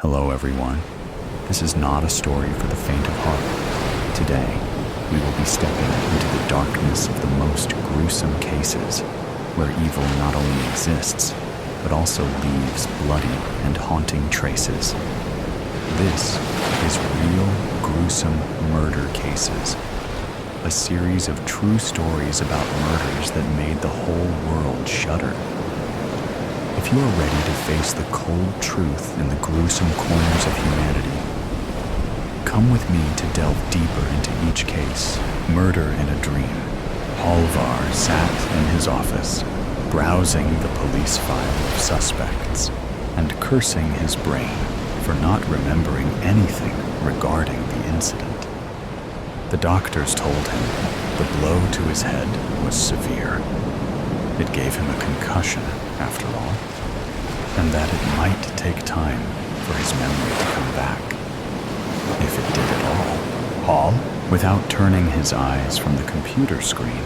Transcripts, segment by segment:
Hello everyone. This is not a story for the faint of heart. Today, we will be stepping into the darkness of the most gruesome cases, where evil not only exists, but also leaves bloody and haunting traces. This is Real Gruesome Murder Cases, a series of true stories about murders that made the whole world shudder. If you are ready to face the cold truth in the gruesome corners of humanity, come with me to delve deeper into each case. Murder in a Dream. Halvar sat in his office, browsing the police file of suspects and cursing his brain for not remembering anything regarding the incident. The doctors told him the blow to his head was severe. It gave him a concussion, after all, and that it might take time for his memory to come back. If it did at all. Hall, without turning his eyes from the computer screen,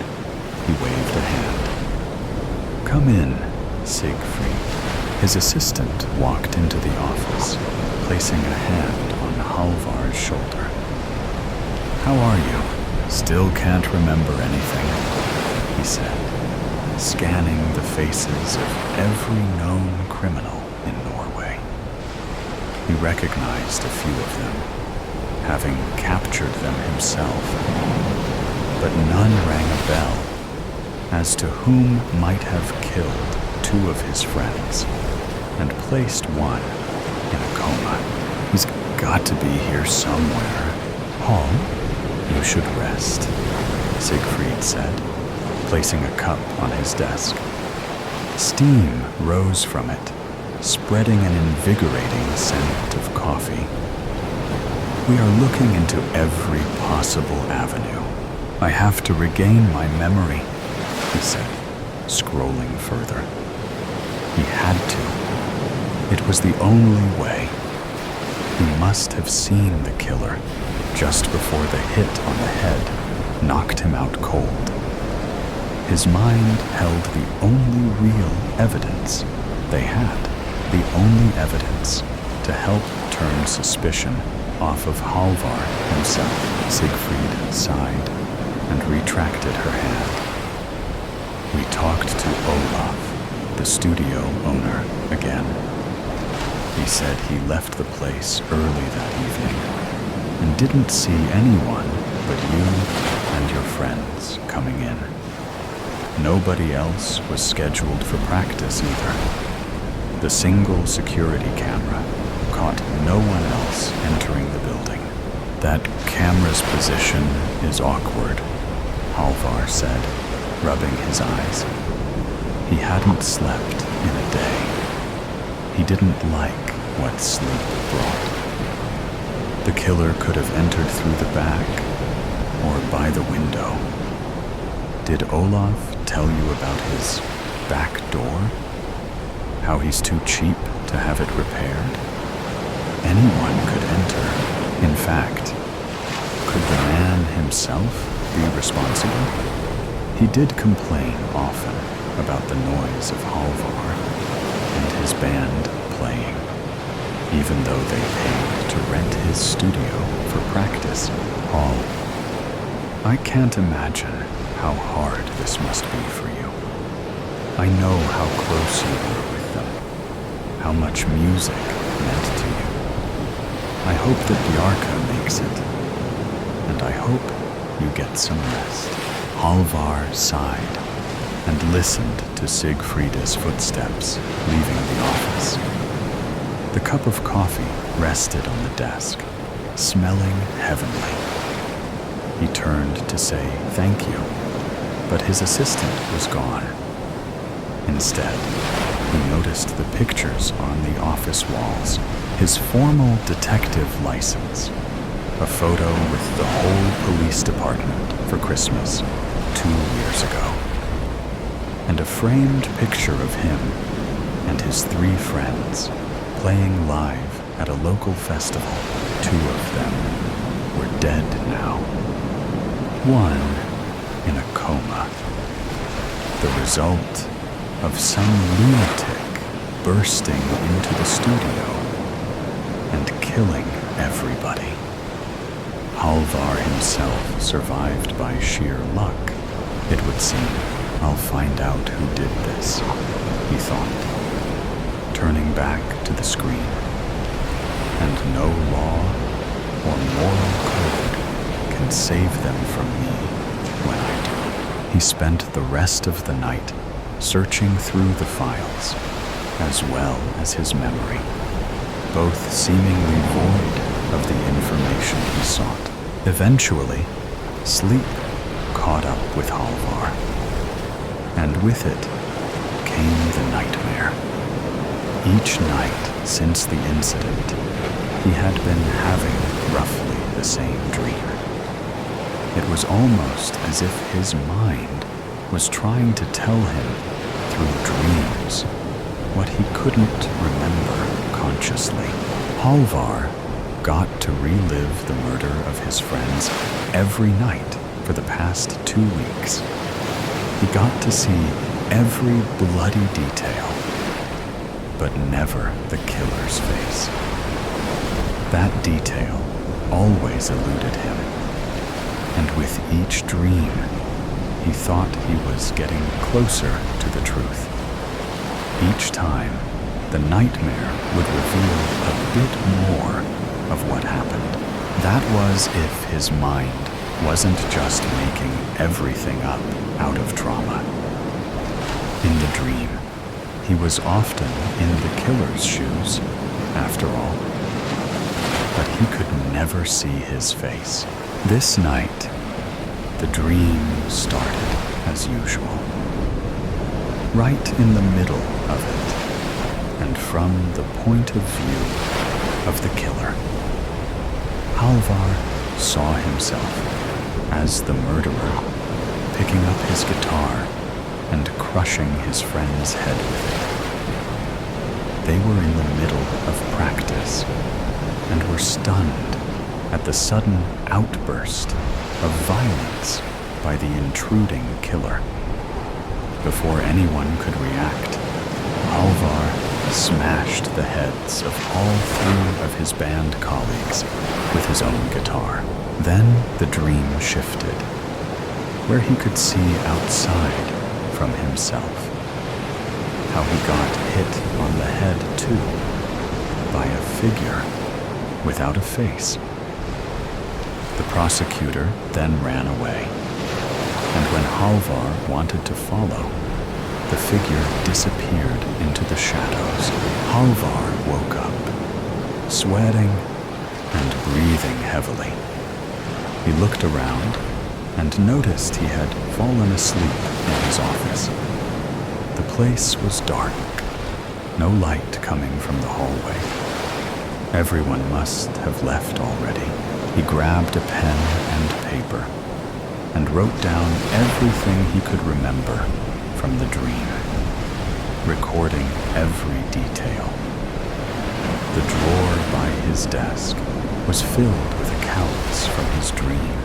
he waved a hand. "Come in, Siegfried." His assistant walked into the office, placing a hand on Halvar's shoulder. "How are you? Still can't remember anything," he said, scanning the faces of every known criminal in Norway. He recognized a few of them, having captured them himself, but none rang a bell as to whom might have killed two of his friends and placed one in a coma. "He's got to be here somewhere." "Hall, you should rest," Siegfried said, placing a cup on his desk. Steam rose from it, spreading an invigorating scent of coffee. "We are looking into every possible avenue. I have to regain my memory," he said, scrolling further. He had to. It was the only way. He must have seen the killer just before the hit on the head knocked him out cold. His mind held the only real evidence they had, the only evidence to help turn suspicion off of Halvar himself. Siegfried sighed and retracted her hand. "We talked to Olaf, the studio owner, again. He said he left the place early that evening and didn't see anyone but you and your friends coming in. Nobody else was scheduled for practice either. The single security camera caught no one else entering the building." "That camera's position is awkward," Halvar said, rubbing his eyes. He hadn't slept in a day. He didn't like what sleep brought. The killer could have entered through the back or by the window. "Did Olaf tell you about his back door? How he's too cheap to have it repaired? Anyone could enter. In fact, could the man himself be responsible? He did complain often about the noise of Halvar and his band playing, even though they paid to rent his studio for practice." "Hall, I can't imagine how hard this must be for you. I know how close you were with them, how much music meant to you. I hope that Bjarka makes it, and I hope you get some rest." Halvar sighed and listened to Siegfried's footsteps leaving the office. The cup of coffee rested on the desk, smelling heavenly. He turned to say thank you, but his assistant was gone. Instead, he noticed the pictures on the office walls, his formal detective license, a photo with the whole police department for Christmas 2 years ago, and a framed picture of him and his 3 friends playing live at a local festival. 2 of them were dead now, one in a coma. The result of some lunatic bursting into the studio killing everybody. Halvar himself survived by sheer luck, it would seem. I'll find out who did this, he thought, turning back to the screen. And no law or moral code can save them from me when I do. He spent the rest of the night searching through the files, as well as his memory, both seemingly void of the information he sought. Eventually, sleep caught up with Halvar, and with it came the nightmare. Each night since the incident, he had been having roughly the same dream. It was almost as if his mind was trying to tell him through dreams what he couldn't remember consciously. Halvar got to relive the murder of his friends every night for the past 2 weeks. He got to see every bloody detail, but never the killer's face. That detail always eluded him, and with each dream, he thought he was getting closer to the truth. Each time, the nightmare would reveal a bit more of what happened. That was if his mind wasn't just making everything up out of trauma. In the dream, he was often in the killer's shoes, after all. But he could never see his face. This night, the dream started as usual. Right in the middle of it, and from the point of view of the killer. Halvar saw himself as the murderer, picking up his guitar and crushing his friend's head with it. They were in the middle of practice and were stunned at the sudden outburst of violence by the intruding killer. Before anyone could react, Halvar smashed the heads of all 3 of his band colleagues with his own guitar. Then the dream shifted, where he could see outside from himself. How he got hit on the head, too, by a figure without a face. The prosecutor then ran away, and when Halvar wanted to follow, the figure disappeared into the shadows. Halvar woke up, sweating and breathing heavily. He looked around and noticed he had fallen asleep in his office. The place was dark, no light coming from the hallway. Everyone must have left already. He grabbed a pen and paper and wrote down everything he could remember from the dream, recording every detail. The drawer by his desk was filled with accounts from his dream,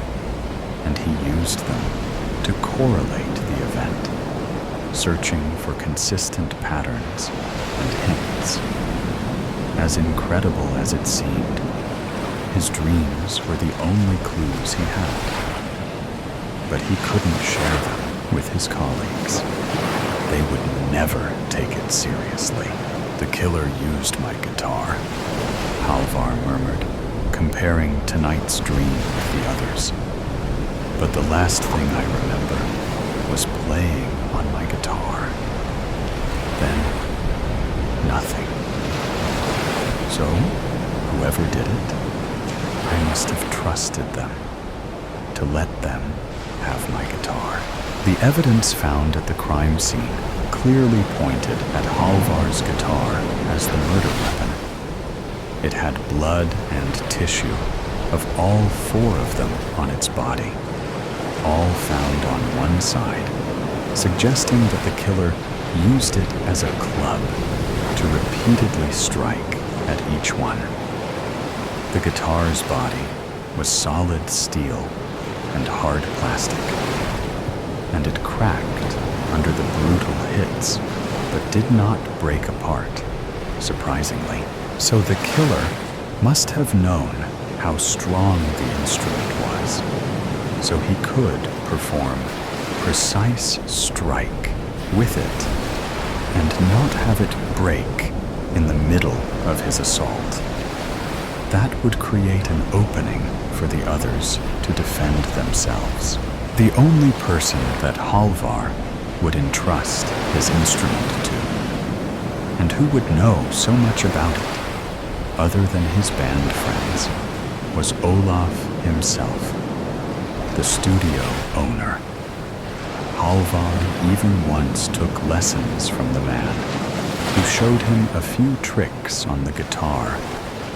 and he used them to correlate the event, searching for consistent patterns and hints. As incredible as it seemed, his dreams were the only clues he had. But he couldn't share them with his colleagues. They would never take it seriously. The killer used my guitar, Halvar murmured, comparing tonight's dream with the others. But the last thing I remember was playing on my guitar. Then, nothing. So, whoever did it, I must have trusted them to let them have my guitar. The evidence found at the crime scene clearly pointed at Halvar's guitar as the murder weapon. It had blood and tissue of all 4 of them on its body, all found on one side, suggesting that the killer used it as a club to repeatedly strike at each one. The guitar's body was solid steel and hard plastic, and it cracked under the brutal hits, but did not break apart, surprisingly. So the killer must have known how strong the instrument was, so he could perform precise strike with it and not have it break in the middle of his assault. That would create an opening for the others to defend themselves. The only person that Halvar would entrust his instrument to, and who would know so much about it, other than his band friends, was Olaf himself, the studio owner. Halvar even once took lessons from the man, who showed him a few tricks on the guitar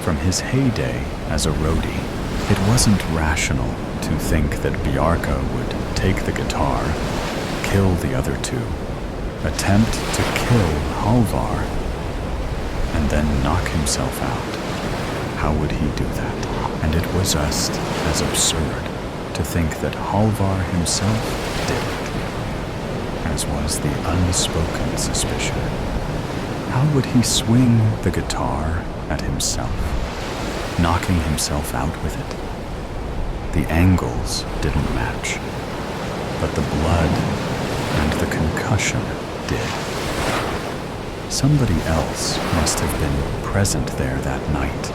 from his heyday as a roadie. It wasn't rational to think that Bjarka would take the guitar, kill the other two, attempt to kill Halvar, and then knock himself out. How would he do that? And it was just as absurd to think that Halvar himself did it, as was the unspoken suspicion. How would he swing the guitar at himself, knocking himself out with it? The angles didn't match, but the blood and the concussion did. Somebody else must have been present there that night,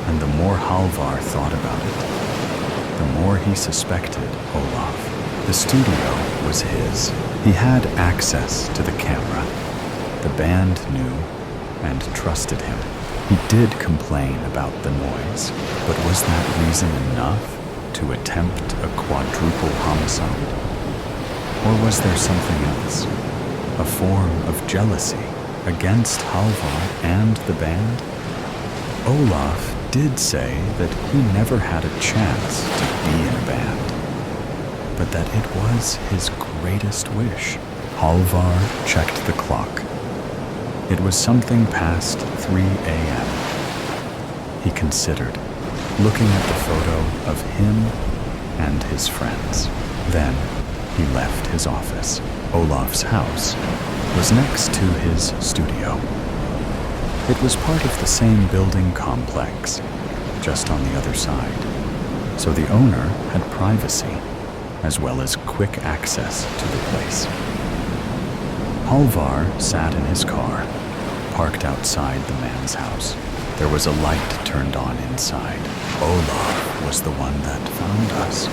and the more Halvar thought about it, the more he suspected Olaf. The studio was his. He had access to the camera. The band knew and trusted him. He did complain about the noise, but was that reason enough to attempt a quadruple homicide? Or was there something else? A form of jealousy against Halvar and the band? Olaf did say that he never had a chance to be in a band, but that it was his greatest wish. Halvar checked the clock. It was something past 3 a.m. He considered, looking at the photo of him and his friends. Then he left his office. Olaf's house was next to his studio. It was part of the same building complex, just on the other side, so the owner had privacy, as well as quick access to the place. Halvar sat in his car, parked outside the man's house. There was a light turned on inside. Olaf was the one that found us,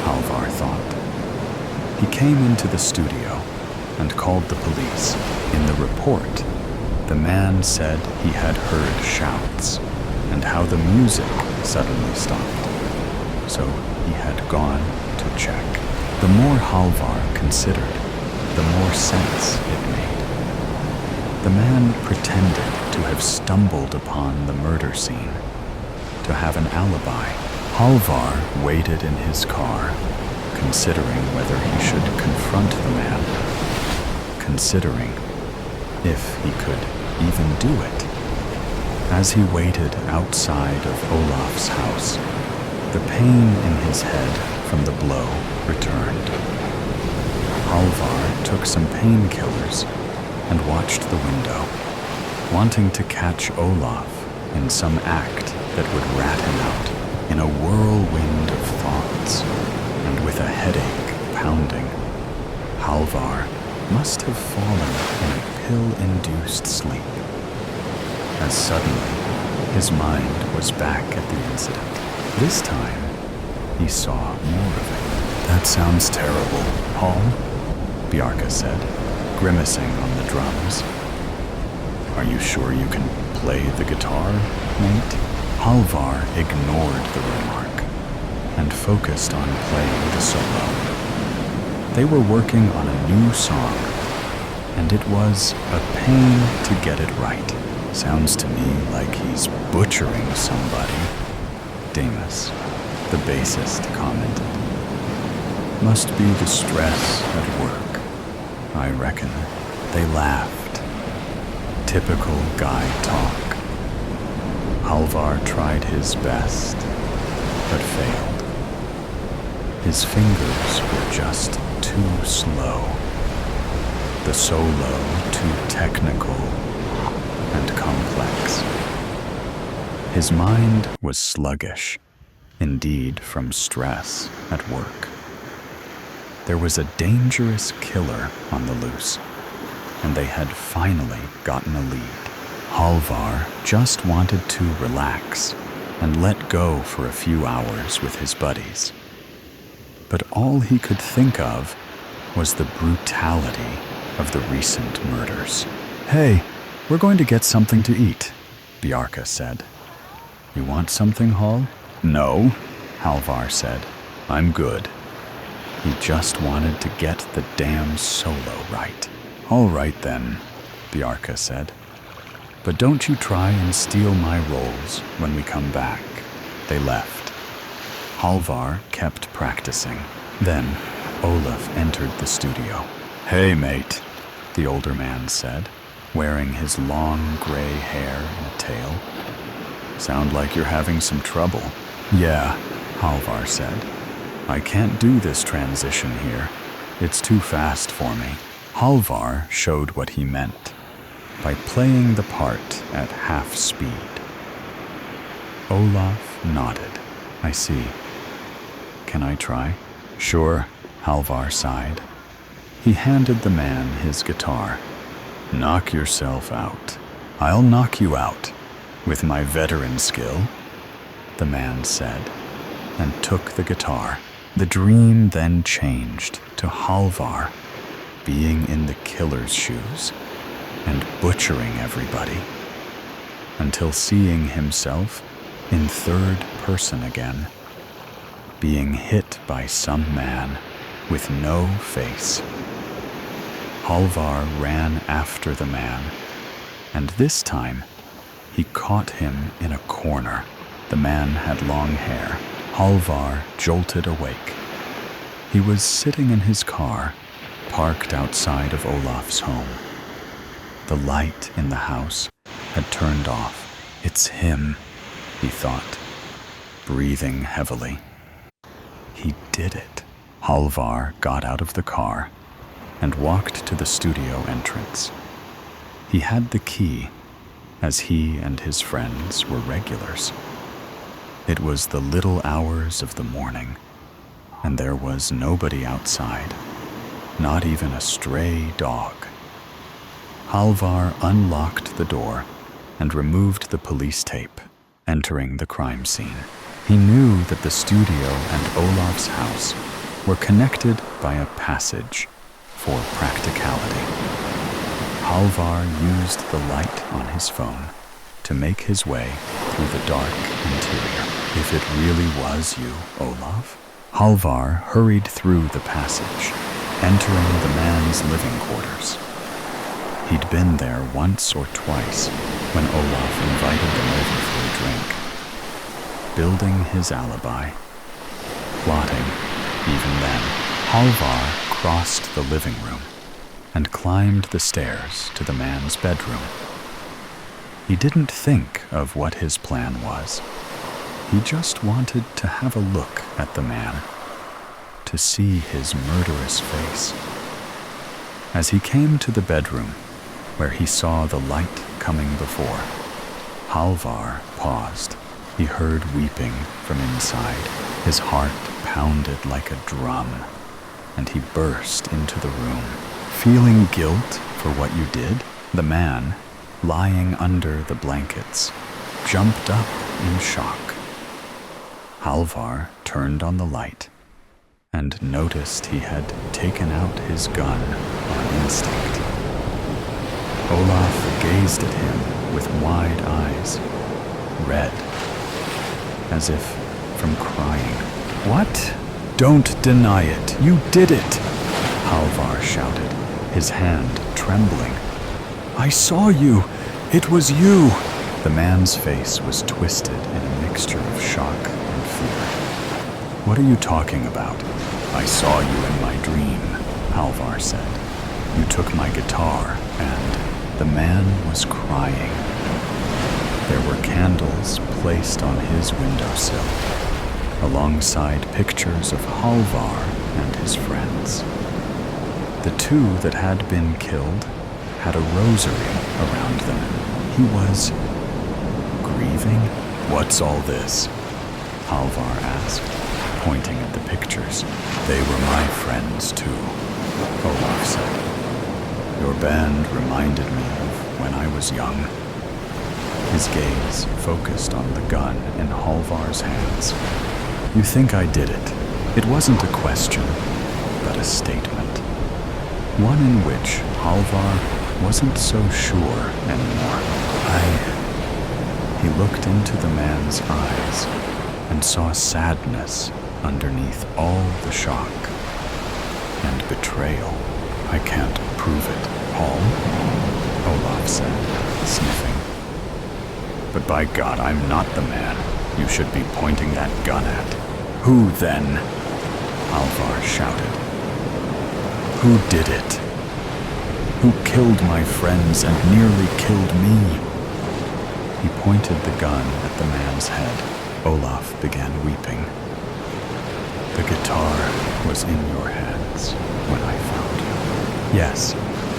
Halvar thought. He came into the studio and called the police. In the report, the man said he had heard shouts and how the music suddenly stopped. So he had gone to check. The more Halvar considered, the more sense it made. The man pretended to have stumbled upon the murder scene, to have an alibi. Halvar waited in his car, considering whether he should confront the man, considering if he could even do it. As he waited outside of Olaf's house, the pain in his head from the blow returned. Halvar took some painkillers and watched the window, wanting to catch Olaf in some act that would rat him out in a whirlwind of thoughts, and with a headache pounding. Halvar must have fallen in a pill-induced sleep, as suddenly his mind was back at the incident. This time, he saw more of it. "That sounds terrible, Hal," Bjarka said, grimacing on the drums. "Are you sure you can play the guitar, mate?" Halvar ignored the remark and focused on playing the solo. They were working on a new song, and it was a pain to get it right. "Sounds to me like he's butchering somebody," Damus, the bassist, commented. "Must be the stress at work, I reckon." They laughed. Typical guy talk. Halvar tried his best, but failed. His fingers were just too slow. The solo too technical and complex. His mind was sluggish, indeed from stress at work. There was a dangerous killer on the loose, and they had finally gotten a lead. Halvar just wanted to relax and let go for a few hours with his buddies. But all he could think of was the brutality of the recent murders. "Hey, we're going to get something to eat," Bjarka said. "You want something, Hall?" "No," Halvar said. "I'm good." He just wanted to get the damn solo right. "All right then," Bjarka said. "But don't you try and steal my roles when we come back." They left. Halvar kept practicing. Then Olaf entered the studio. "Hey, mate," the older man said, wearing his long gray hair in a tail. "Sound like you're having some trouble." "Yeah," Halvar said. "I can't do this transition here. It's too fast for me." Halvar showed what he meant by playing the part at half speed. Olaf nodded. "I see. Can I try?" "Sure," Halvar sighed. He handed the man his guitar. "Knock yourself out." "I'll knock you out with my veteran skill," the man said, and took the guitar. The dream then changed to Halvar being in the killer's shoes and butchering everybody, until seeing himself in third person again, being hit by some man with no face. Halvar ran after the man, and this time he caught him in a corner. The man had long hair. Halvar jolted awake. He was sitting in his car, parked outside of Olaf's home. The light in the house had turned off. "It's him," he thought, breathing heavily. He did it. Halvar got out of the car and walked to the studio entrance. He had the key, as he and his friends were regulars. It was the little hours of the morning, and there was nobody outside, not even a stray dog. Halvar unlocked the door and removed the police tape, entering the crime scene. He knew that the studio and Olaf's house were connected by a passage for practicality. Halvar used the light on his phone to make his way through the dark interior. If it really was you, Olaf? Halvar hurried through the passage, entering the man's living quarters. He'd been there once or twice when Olaf invited them over for a drink. Building his alibi, plotting even then, Halvar crossed the living room and climbed the stairs to the man's bedroom. He didn't think of what his plan was. He just wanted to have a look at the man, to see his murderous face. As he came to the bedroom, where he saw the light coming before, Halvar paused. He heard weeping from inside. His heart pounded like a drum, and he burst into the room. "Feeling guilt for what you did?" The man, lying under the blankets, jumped up in shock. Halvar turned on the light and noticed he had taken out his gun on instinct. Olaf gazed at him with wide eyes, red, as if from crying. "What? Don't deny it. You did it!" Halvar shouted, his hand trembling. "I saw you. It was you." The man's face was twisted in a mixture of shock and fear. "What are you talking about?" "I saw you in my dream," Halvar said. "You took my guitar, and..." The man was crying. There were candles placed on his windowsill, alongside pictures of Halvar and his friends. The two that had been killed had a rosary around them. He was grieving. What's all this? Halvar asked, pointing at the pictures. They were my friends too, Olaf said. Your band reminded me of when I was young. His gaze focused on the gun in Halvar's hands. You think I did it. It wasn't a question, but a statement. One in which Halvar wasn't so sure anymore. He looked into the man's eyes and saw sadness underneath all the shock and betrayal. I can't prove it, Hall, Olaf said, sniffing. But by God, I'm not the man you should be pointing that gun at. Who then? Halvar shouted. Who did it? Who killed my friends and nearly killed me? He pointed the gun at the man's head. Olaf began weeping. The guitar was in your hands when I found you. Yes,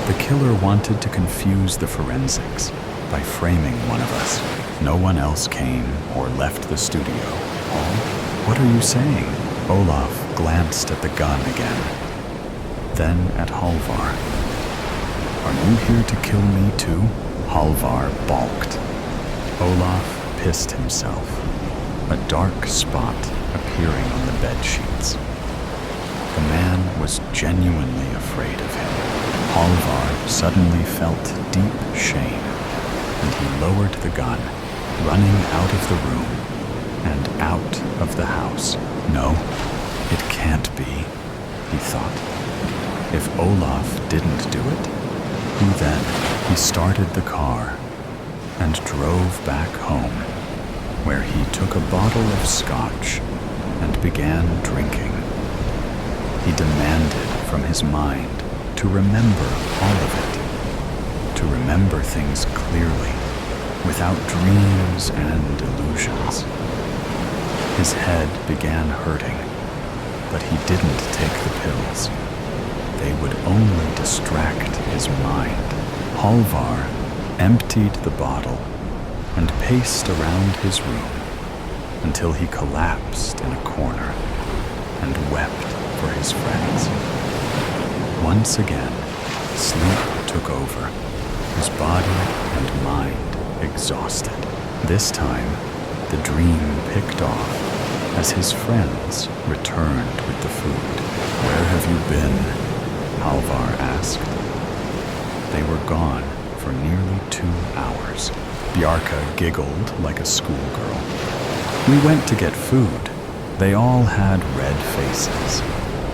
the killer wanted to confuse the forensics by framing one of us. No one else came or left the studio. Paul, what are you saying? Olaf glanced at the gun again, then at Halvar. Are you here to kill me too? Halvar balked. Olaf pissed himself, a dark spot appearing on the bed sheets. The man was genuinely afraid of him. Halvar suddenly felt deep shame, and he lowered the gun, running out of the room and out of the house. No, it can't be, he thought. If Olaf didn't do it, who then? He started the car and drove back home, where he took a bottle of scotch and began drinking. He demanded from his mind to remember all of it, to remember things clearly, without dreams and illusions. His head began hurting, but he didn't take the pills. They would only distract his mind. Halvar emptied the bottle and paced around his room until he collapsed in a corner and wept for his friends. Once again, sleep took over, his body and mind exhausted. This time, the dream picked off as his friends returned with the food. Where have you been? Halvar asked. They were gone for nearly 2 hours. Bjarka giggled like a schoolgirl. We went to get food. They all had red faces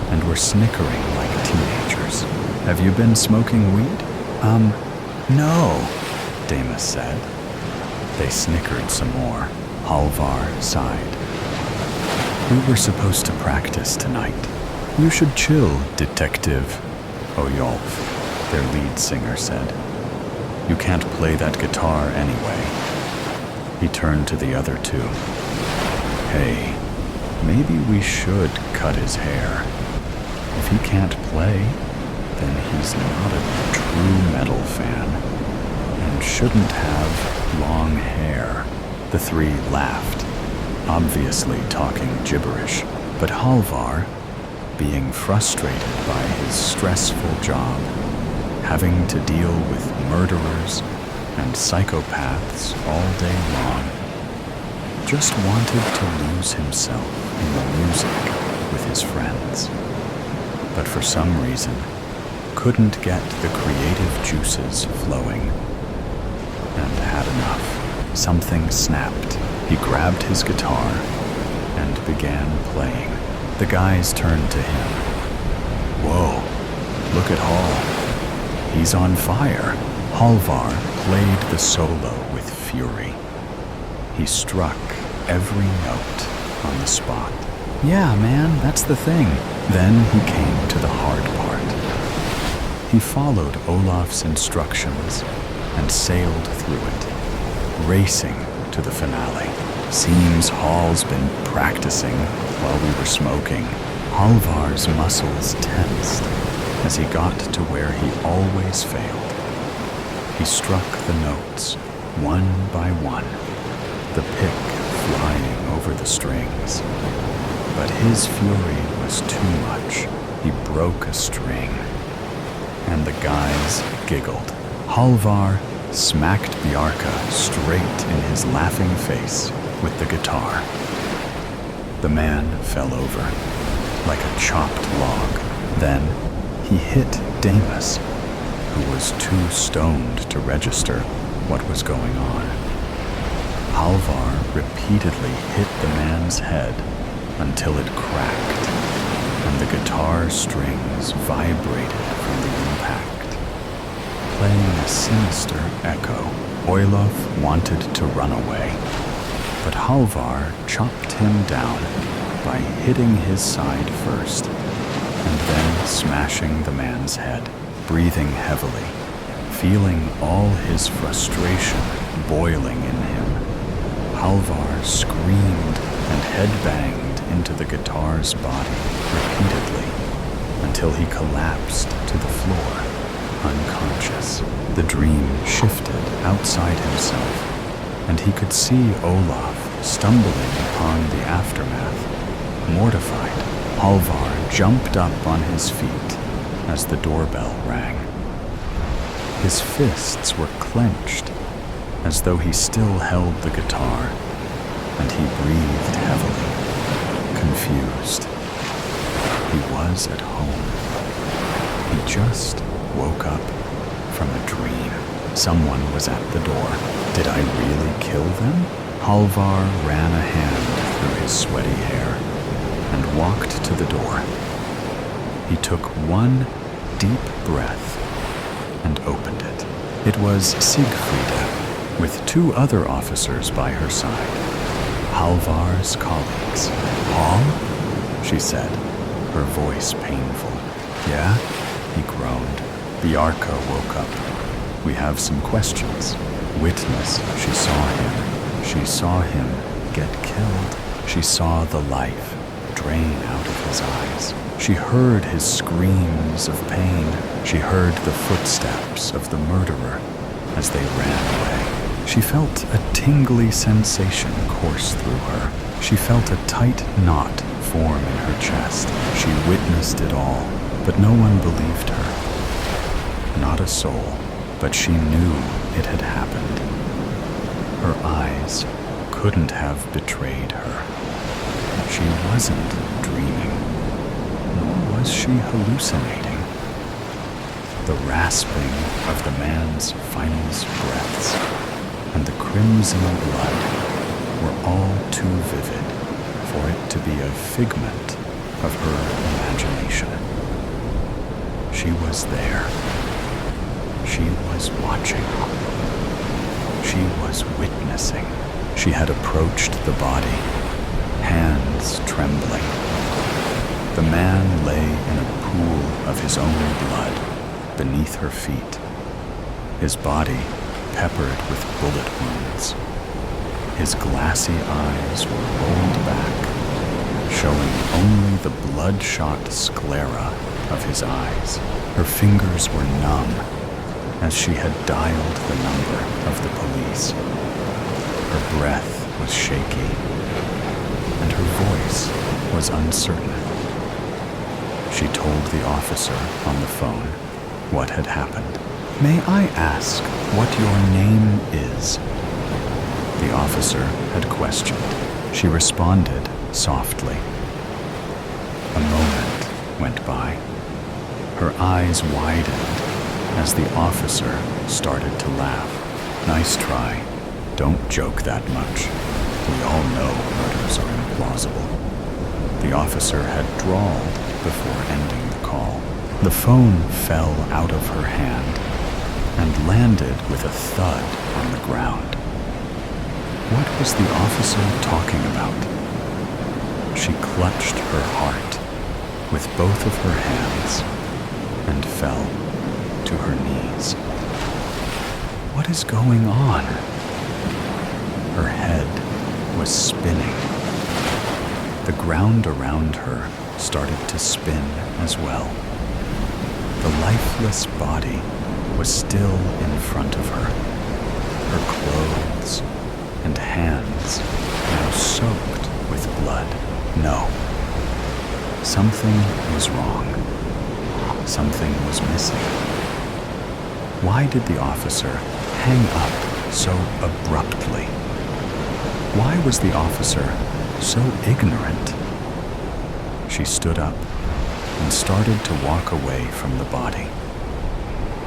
and were snickering like teenagers. Have you been smoking weed? No, Damus said. They snickered some more. Halvar sighed. We were supposed to practice tonight. You should chill, Detective Oyolf, their lead singer said. You can't play that guitar anyway. He turned to the other two. Hey, maybe we should cut his hair. If he can't play, then he's not a true metal fan and shouldn't have long hair. The three laughed, obviously talking gibberish, but Halvar, being frustrated by his stressful job, having to deal with murderers and psychopaths all day long, just wanted to lose himself in the music with his friends, but for some reason couldn't get the creative juices flowing, and had enough. Something snapped. He grabbed his guitar and began playing. The guys turned to him. Whoa, look at Hall. He's on fire. Halvar played the solo with fury. He struck every note on the spot. Yeah, man, that's the thing. Then he came to the hard part. He followed Olaf's instructions and sailed through it, racing to the finale. Seems Hall's been practicing while we were smoking. Halvar's muscles tensed as he got to where he always failed. He struck the notes, one by one, the pick over the strings. But his fury was too much. He broke a string, and the guys giggled. Halvar smacked Bjarka straight in his laughing face with the guitar. The man fell over like a chopped log. Then he hit Damus, who was too stoned to register what was going on. Halvar repeatedly hit the man's head until it cracked, and the guitar strings vibrated from the impact. Playing a sinister echo, Oilov wanted to run away, but Halvar chopped him down by hitting his side first, and then smashing the man's head. Breathing heavily, feeling all his frustration boiling in him, Halvar screamed and headbanged into the guitar's body repeatedly until he collapsed to the floor, unconscious. The dream shifted outside himself, and he could see Olaf stumbling upon the aftermath. Mortified, Halvar jumped up on his feet as the doorbell rang. His fists were clenched, as though he still held the guitar, and he breathed heavily, confused. He was at home. He just woke up from a dream. Someone was at the door. Did I really kill them? Halvar ran a hand through his sweaty hair and walked to the door. He took one deep breath and opened it. It was Sigfrida, with two other officers by her side, Halvar's colleagues. "Hall?" she said, her voice painful. "Yeah?" he groaned. Bjarka woke up. "We have some questions." Witness, she saw him. She saw him get killed. She saw the life drain out of his eyes. She heard his screams of pain. She heard the footsteps of the murderer as they ran away. She felt a tingly sensation course through her. She felt a tight knot form in her chest. She witnessed it all, but no one believed her. Not a soul, but she knew it had happened. Her eyes couldn't have betrayed her. She wasn't dreaming, nor was she hallucinating. The rasping of the man's final breaths and the crimson blood were all too vivid for it to be a figment of her imagination. She was there. She was watching. She was witnessing. She had approached the body, hands trembling. The man lay in a pool of his own blood beneath her feet, his body peppered with bullet wounds. His glassy eyes were rolled back, showing only the bloodshot sclera of his eyes. Her fingers were numb as she had dialed the number of the police. Her breath was shaky, and her voice was uncertain. She told the officer on the phone what had happened. "May I ask what your name is?" The officer had questioned. She responded softly. A moment went by. Her eyes widened as the officer started to laugh. "Nice try. Don't joke that much. We all know murders are implausible." The officer had drawled before ending the call. The phone fell out of her hand and landed with a thud on the ground. What was the officer talking about? She clutched her heart with both of her hands and fell to her knees. What is going on? Her head was spinning. The ground around her started to spin as well. The lifeless body was still in front of her. Her clothes and hands now soaked No. Something was wrong. Something was missing. Why did the officer hang up so abruptly? Why was the officer so ignorant? She stood up and started to walk away from the body.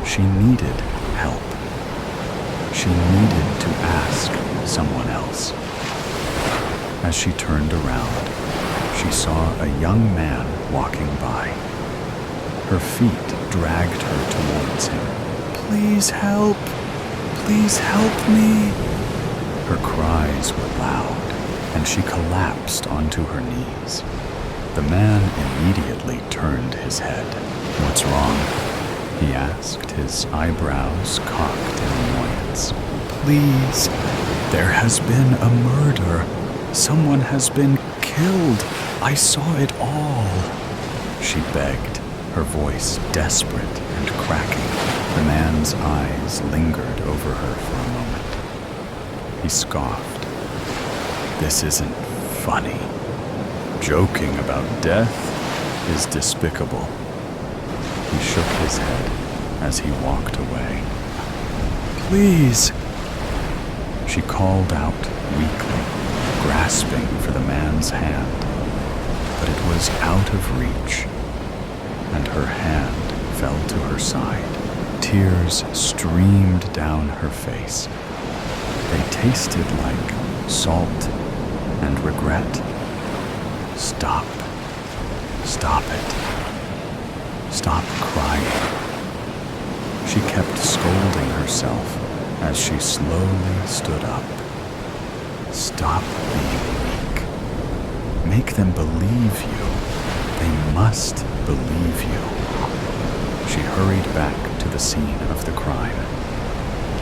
She needed help. She needed to ask someone else. As she turned around, she saw a young man walking by. Her feet dragged her towards him. "Please help! Please help me!" Her cries were loud, and she collapsed onto her knees. The man immediately turned his head. "What's wrong?" he asked, his eyebrows cocked in annoyance. "Please, there has been a murder. Someone has been killed. I saw it all," she begged, her voice desperate and cracking. The man's eyes lingered over her for a moment. He scoffed. "This isn't funny. Joking about death is despicable." He shook his head as he walked away. "Please," she called out weakly, grasping for the man's hand. But it was out of reach, and her hand fell to her side. Tears streamed down her face. They tasted like salt and regret. "Stop. Stop it. Stop crying." She kept scolding herself as she slowly stood up. "Stop being weak. Make them believe you. They must believe you." She hurried back to the scene of the crime.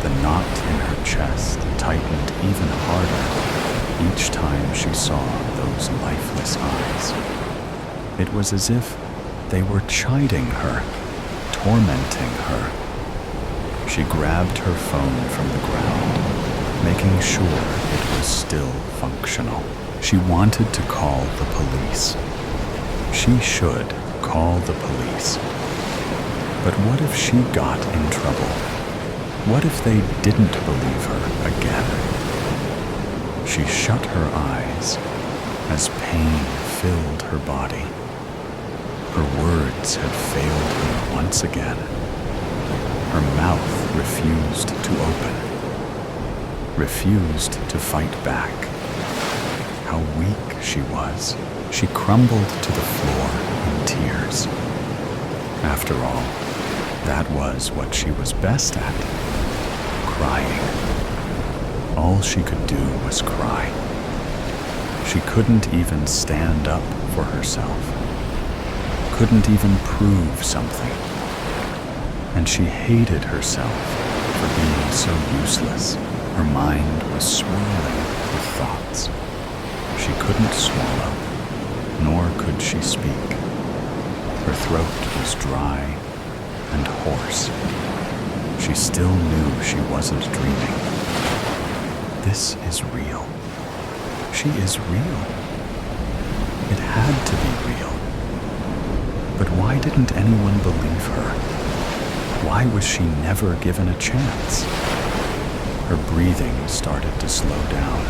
The knot in her chest tightened even harder each time she saw those lifeless eyes. It was as if they were chiding her, tormenting her. She grabbed her phone from the ground, making sure it was still functional. She wanted to call the police. She should call the police. But what if she got in trouble? What if they didn't believe her again? She shut her eyes as pain filled her body. Her words had failed her once again. Her mouth refused to open, refused to fight back. How weak she was. She crumbled to the floor in tears. After all, that was what she was best at, crying. All she could do was cry. She couldn't even stand up for herself, couldn't even prove something. And she hated herself for being so useless. Her mind was swirling with thoughts. She couldn't swallow, nor could she speak. Her throat was dry and hoarse. She still knew she wasn't dreaming. This is real. She is real. It had to be real. But why didn't anyone believe her? Why was she never given a chance? Her breathing started to slow down.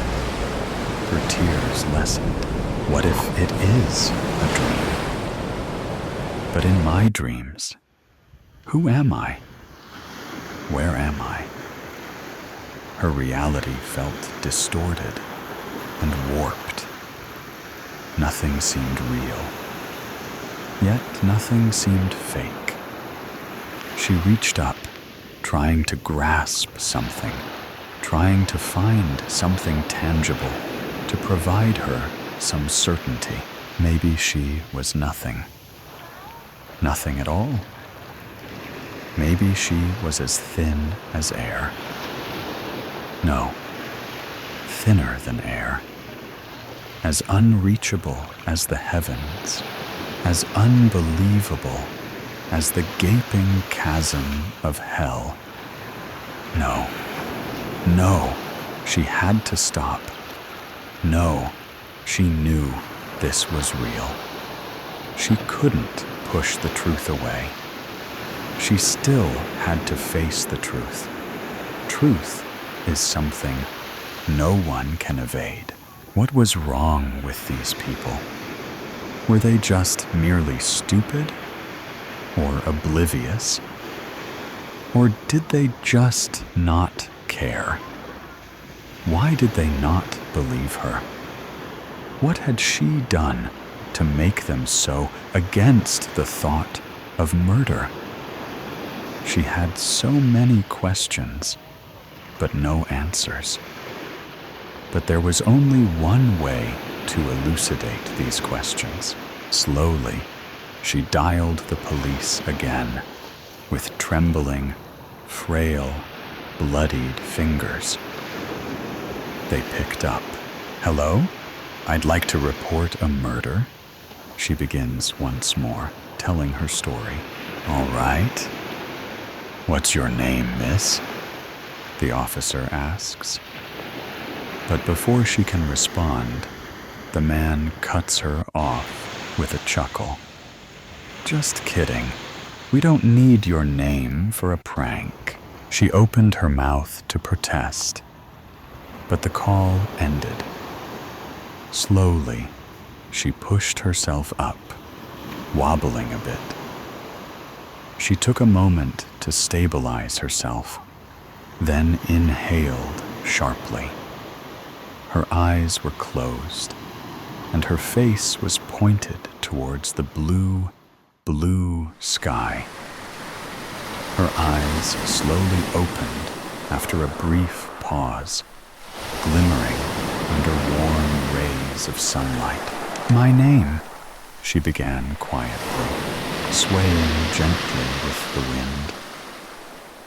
Her tears lessened. What if it is a dream? But in my dreams, who am I? Where am I? Her reality felt distorted and warped. Nothing seemed real, yet nothing seemed fake. She reached up, trying to grasp something, trying to find something tangible to provide her some certainty. Maybe she was nothing. Nothing at all. Maybe she was as thin as air. No, thinner than air. As unreachable as the heavens, as unbelievable as the gaping chasm of hell. No, no, she had to stop. No, she knew. This was real. She couldn't push the truth away. She still had to face the truth. Truth is something no one can evade. What was wrong with these people? Were they just merely stupid? Or oblivious? Or did they just not care? Why did they not believe her? What had she done to make them so against the thought of murder? She had so many questions, but no answers. But there was only one way to elucidate these questions. Slowly, she dialed the police again, with trembling, frail, bloodied fingers. They picked up. "Hello? I'd like to report a murder," she begins once more, telling her story. "All right. What's your name, miss?" the officer asks. But before she can respond, the man cuts her off with a chuckle. "Just kidding. We don't need your name for a prank." She opened her mouth to protest, but the call ended. Slowly, she pushed herself up, wobbling a bit. She took a moment to stabilize herself, then inhaled sharply. Her eyes were closed, and her face was pointed towards the blue, blue sky. Her eyes slowly opened after a brief pause, glimmering under warm rays of sunlight. "My name," she began quietly, swaying gently with the wind,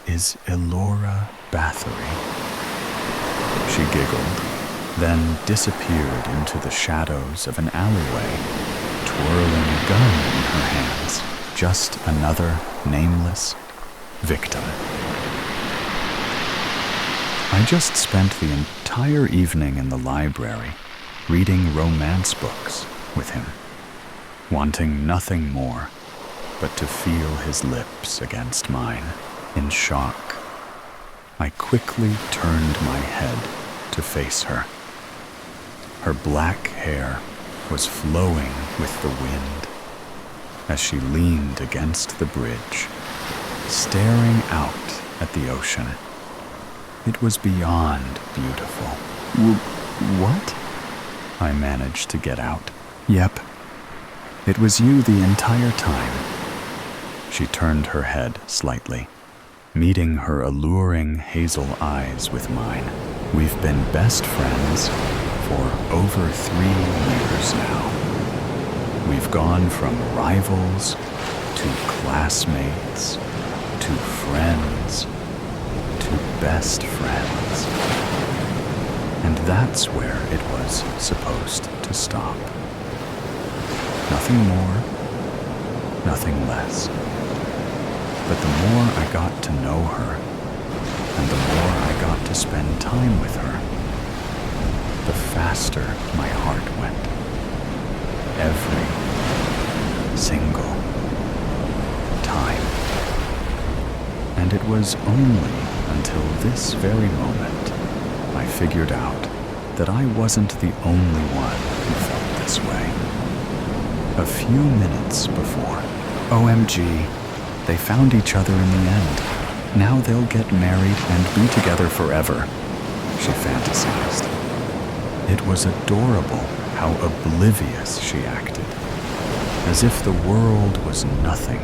"is Elora Bathory." She giggled, then disappeared into the shadows of an alleyway, twirling a gun in her hands. Just another nameless victim. I just spent the entire evening in the library reading romance books with him, wanting nothing more but to feel his lips against mine. In shock, I quickly turned my head to face her. Her black hair was flowing with the wind as she leaned against the bridge, staring out at the ocean. It was beyond beautiful. What? I managed to get out. "Yep. It was you the entire time." She turned her head slightly, meeting her alluring hazel eyes with mine. "We've been best friends for over 3 years now. We've gone from rivals to classmates to friends to best friends. And that's where it was supposed to stop. Nothing more, nothing less. But the more I got to know her, and the more I got to spend time with her, the faster my heart went. Every single time. And it was only until this very moment I figured out that I wasn't the only one who felt this way. A few minutes before, OMG, they found each other in the end. Now they'll get married and be together forever, she fantasized. It was adorable how oblivious she acted, as if the world was nothing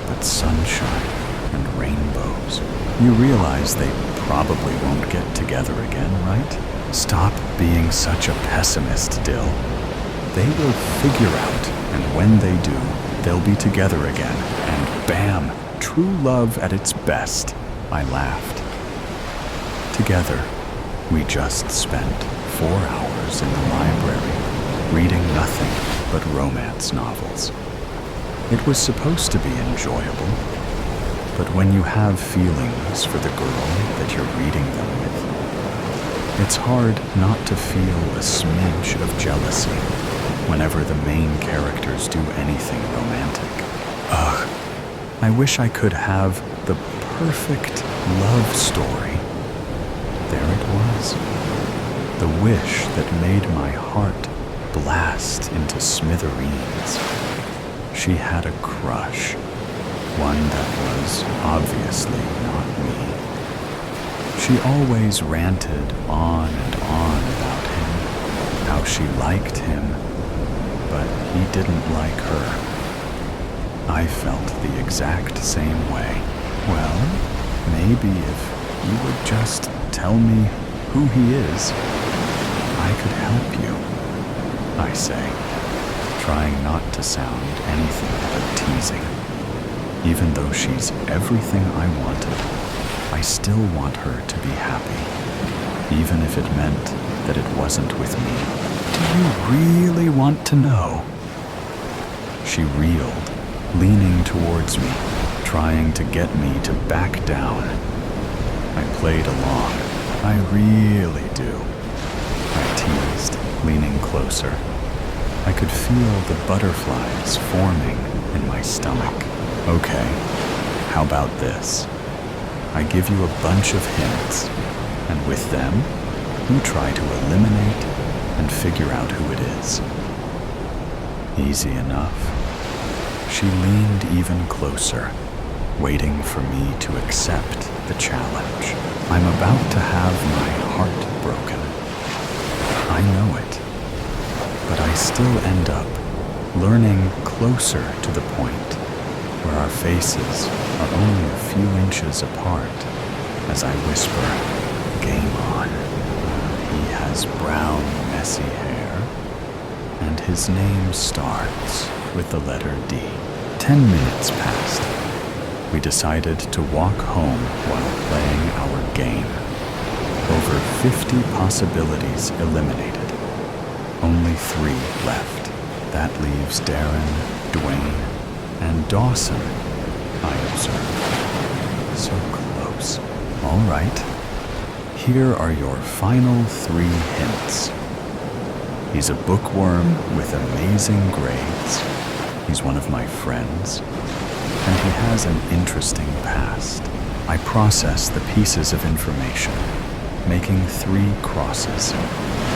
but sunshine and rainbows. You realize they probably won't get together again, right? Stop being such a pessimist, Dill. They will figure out, and when they do, they'll be together again, and bam, true love at its best, I laughed. Together, we just spent 4 hours in the library, reading nothing but romance novels. It was supposed to be enjoyable, but when you have feelings for the girl that you're reading them with, it's hard not to feel a smidge of jealousy. whenever the main characters do anything romantic. Ugh, I wish I could have the perfect love story. There it was. The wish that made my heart blast into smithereens. She had a crush, one that was obviously not me. She always ranted on and on about him, how she liked him, but he didn't like her. I felt the exact same way. Well, maybe if you would just tell me who he is, I could help you, I say, trying not to sound anything but teasing. Even though she's everything I wanted, I still want her to be happy, even if it meant that it wasn't with me. Do you really want to know? She reeled, leaning towards me, trying to get me to back down. I played along. I really do. I teased, leaning closer. I could feel the butterflies forming in my stomach. Okay, how about this? I give you a bunch of hints, and with them, you try to eliminate and figure out who it is. Easy enough. She leaned even closer, waiting for me to accept the challenge. I'm about to have my heart broken. I know it, but I still end up learning closer to the point where our faces are only a few inches apart as I whisper, "Game on." He has brown, messy hair, and his name starts with the letter D. 10 minutes passed. We decided to walk home while playing our game. Over 50 possibilities eliminated. Only 3 left. That leaves Darren, Dwayne, and Dawson, I observed. So close. All right. Here are your final 3 hints. He's a bookworm with amazing grades. He's one of my friends. And he has an interesting past. I process the pieces of information, making 3 crosses,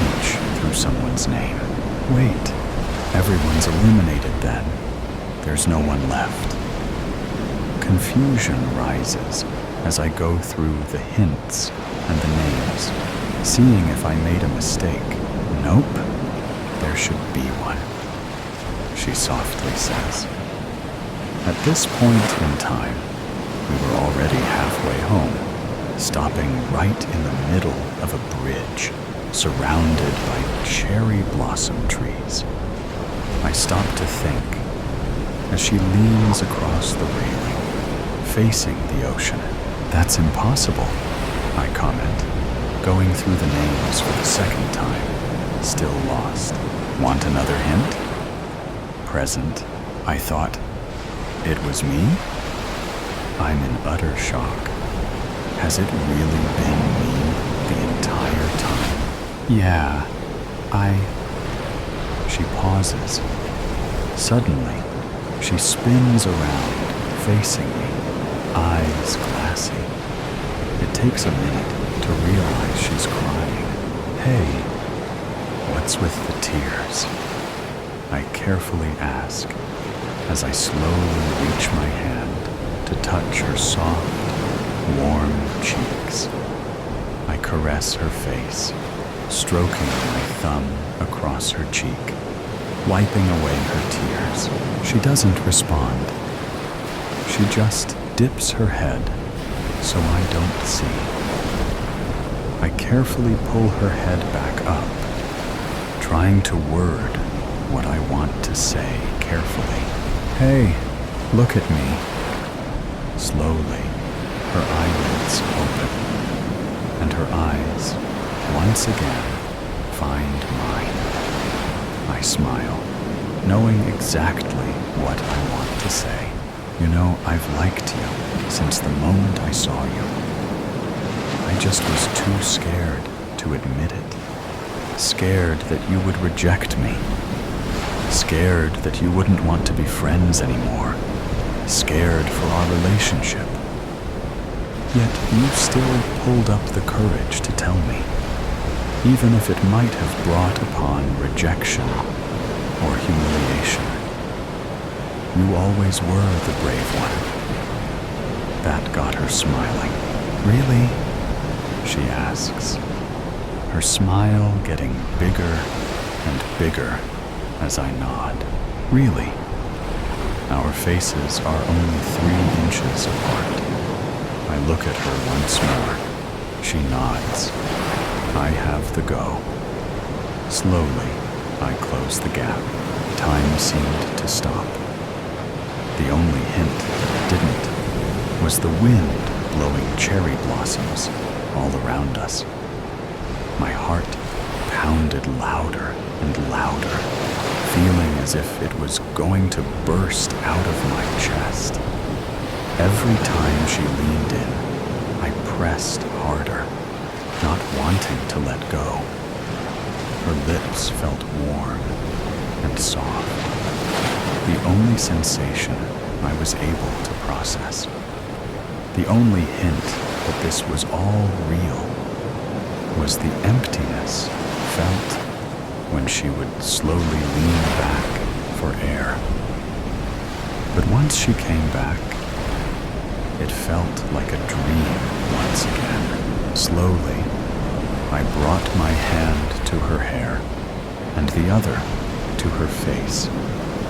each through someone's name. Wait, everyone's eliminated then. There's no one left. Confusion rises as I go through the hints and the names, seeing if I made a mistake. Nope, there should be one, she softly says. At this point in time, we were already halfway home, stopping right in the middle of a bridge, surrounded by cherry blossom trees. I stop to think as she leans across the railing, facing the ocean. That's impossible, I comment, going through the names for the second time, still lost. Want another hint? Present, I thought. It was me? I'm in utter shock. Has it really been me the entire time? Yeah, She pauses. Suddenly, she spins around, facing me, eyes glassy. It takes a minute to realize she's crying. Hey, what's with the tears? I carefully ask as I slowly reach my hand to touch her soft, warm cheeks. I caress her face, stroking my thumb across her cheek, wiping away her tears. She doesn't respond. She just dips her head so I don't see. I carefully pull her head back up, trying to word what I want to say carefully. Hey, look at me. Slowly, her eyelids open, and her eyes, once again, find mine. I smile, knowing exactly what I want to say. You know, I've liked you since the moment I saw you. I just was too scared to admit it. Scared that you would reject me. Scared that you wouldn't want to be friends anymore. Scared for our relationship. Yet you still pulled up the courage to tell me, even if it might have brought upon rejection or humiliation. You always were the brave one. That got her smiling. Really? She asks, her smile getting bigger and bigger as I nod. Really? Our faces are only 3 inches apart. I look at her once more. She nods. I have the go. Slowly, I close the gap. Time seemed to stop. The only hint that didn't was the wind blowing cherry blossoms all around us. My heart pounded louder and louder, feeling as if it was going to burst out of my chest. Every time she leaned in, I pressed harder, not wanting to let go. Her lips felt warm and soft, the only sensation I was able to process. The only hint that this was all real was the emptiness felt when she would slowly lean back for air. But once she came back, it felt like a dream once again. Slowly, I brought my hand to her hair and the other to her face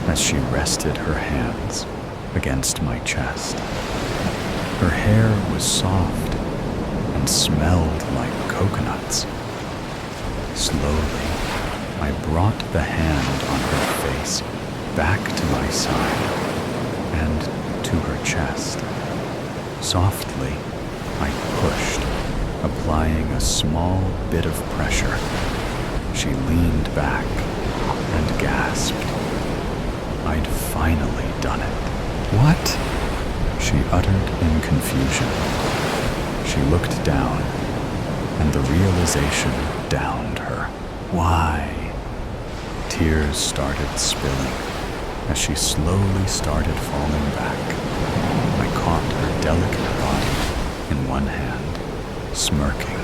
as she rested her hands against my chest. Her hair was soft and smelled like coconuts. Slowly, I brought the hand on her face back to my side and to her chest. Softly, I pushed, applying a small bit of pressure. She leaned back and gasped. I'd finally done it. What? She uttered in confusion. She looked down, and the realization downed her. Why? Tears started spilling as she slowly started falling back. I caught her delicate body in one hand, smirking.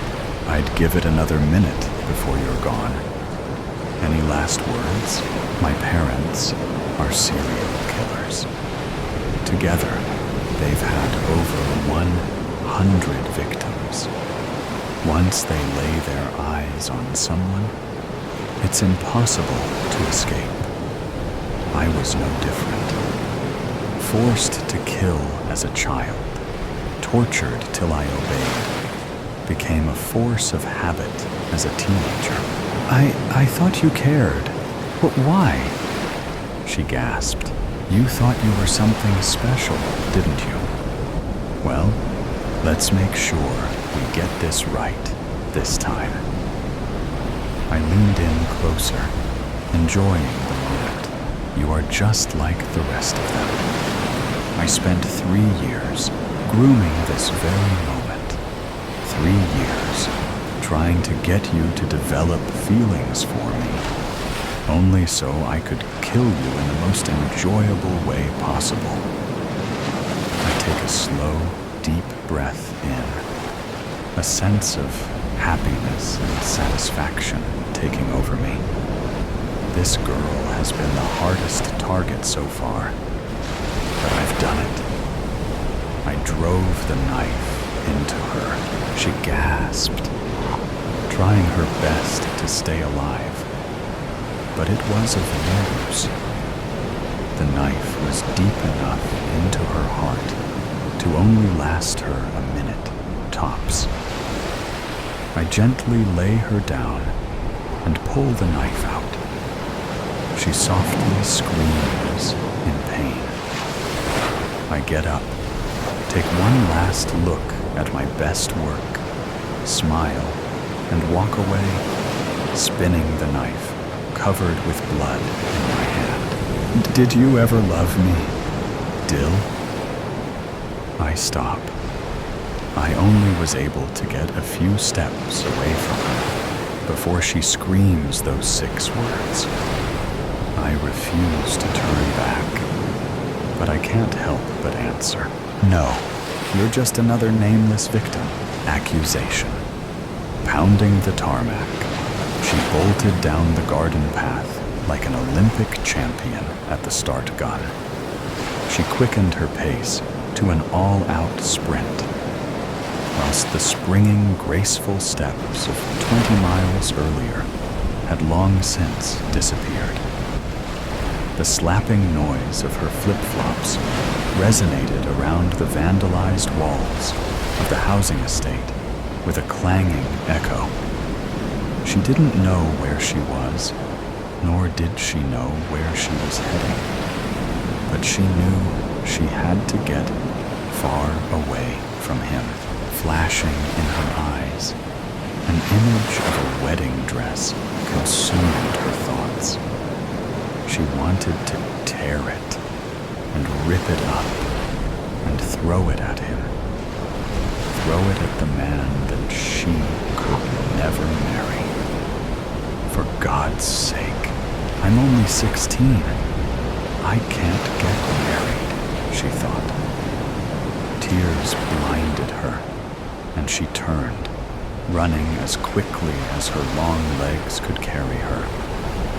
I'd give it another minute before you're gone. Any last words? My parents are serial killers. Together, they've had over 100 victims. Once they lay their eyes on someone, it's impossible to escape. I was no different. Forced to kill as a child, tortured till I obeyed, became a force of habit as a teenager. I thought you cared. But why? She gasped. You thought you were something special, didn't you? Well, let's make sure we get this right this time. I leaned in closer, enjoying the moment. You are just like the rest of them. I spent 3 years grooming this very moment. 3 years trying to get you to develop feelings for me, only so I could kill you in the most enjoyable way possible. I take a slow, deep breath in, a sense of happiness and satisfaction taking over me. This girl has been the hardest target so far, but I've done it. I drove the knife into her. She gasped, trying her best to stay alive, but it was of no use. The knife was deep enough into her heart to only last her a minute, tops. I gently lay her down and pull the knife out. She softly screams in pain. I get up, take one last look at my best work, smile, and walk away, spinning the knife, covered with blood in my hand. Did you ever love me, Dill? I stop. I only was able to get a few steps away from her before she screams those 6 words. I refuse to turn back, but I can't help but answer. No, you're just another nameless victim. Accusation. Pounding the tarmac, she bolted down the garden path like an Olympic champion at the start gun. She quickened her pace to an all-out sprint, whilst the springing, graceful steps of 20 miles earlier had long since disappeared. The slapping noise of her flip-flops resonated around the vandalized walls of the housing estate with a clanging echo. She didn't know where she was, nor did she know where she was heading, but she knew she had to get far away from him. Flashing in her eyes, an image of a wedding dress consumed her thoughts. She wanted to tear it and rip it up and throw it at him. Throw it at the man that she could never marry. For God's sake, I'm only 16. I can't get married, she thought. Tears blinded her, and she turned, running as quickly as her long legs could carry her.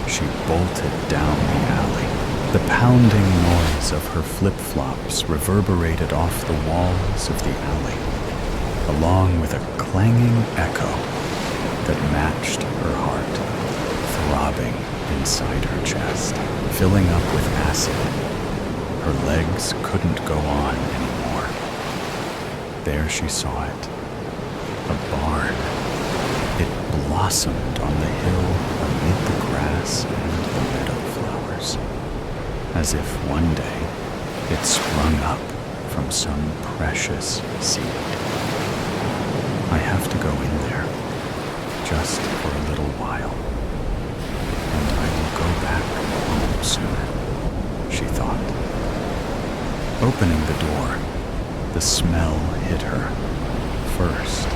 She bolted down the alley. The pounding noise of her flip-flops reverberated off the walls of the alley, along with a clanging echo that matched her heart, throbbing inside her chest, filling up with acid. Her legs couldn't go on anymore. There she saw it. A barn. It blossomed on the hill amid the grass and the meadow flowers, as if one day it sprung up from some precious seed. I have to go in there, just for a little while, and I will go back home soon, she thought. Opening the door, the smell hit her first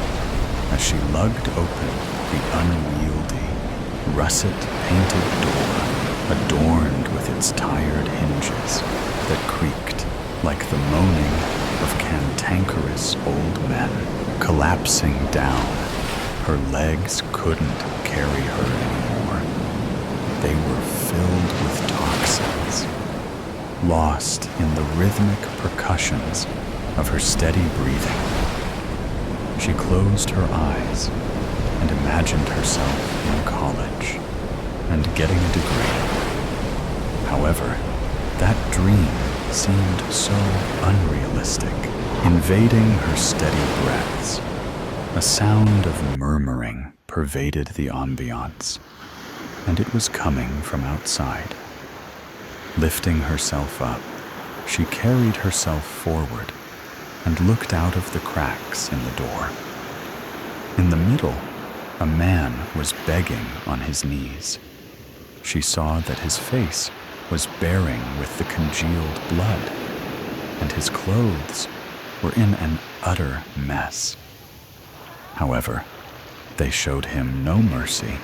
as she lugged open the unwieldy, russet-painted door adorned with its tired hinges that creaked like the moaning of cantankerous old men collapsing down. Her legs couldn't carry her anymore. They were filled with toxins, lost in the rhythmic percussions of her steady breathing. She closed her eyes and imagined herself in college and getting a degree. However, that dream seemed so unrealistic, invading her steady breaths. A sound of murmuring pervaded the ambiance, and it was coming from outside. Lifting herself up, she carried herself forward and looked out of the cracks in the door. In the middle, a man was begging on his knees. She saw that his face was bearing with the congealed blood, and his clothes were in an utter mess. However, they showed him no mercy.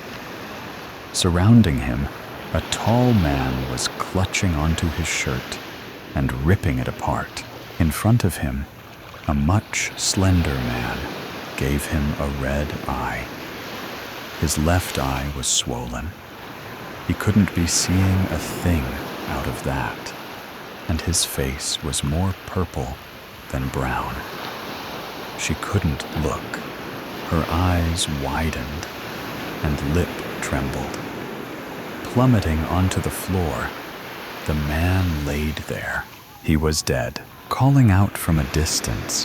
Surrounding him, a tall man was clutching onto his shirt and ripping it apart. In front of him, a much slender man gave him a red eye. His left eye was swollen. He couldn't be seeing a thing out of that, and his face was more purple than brown. She couldn't look. Her eyes widened, and lip trembled. Plummeting onto the floor, the man laid there. He was dead. Calling out from a distance,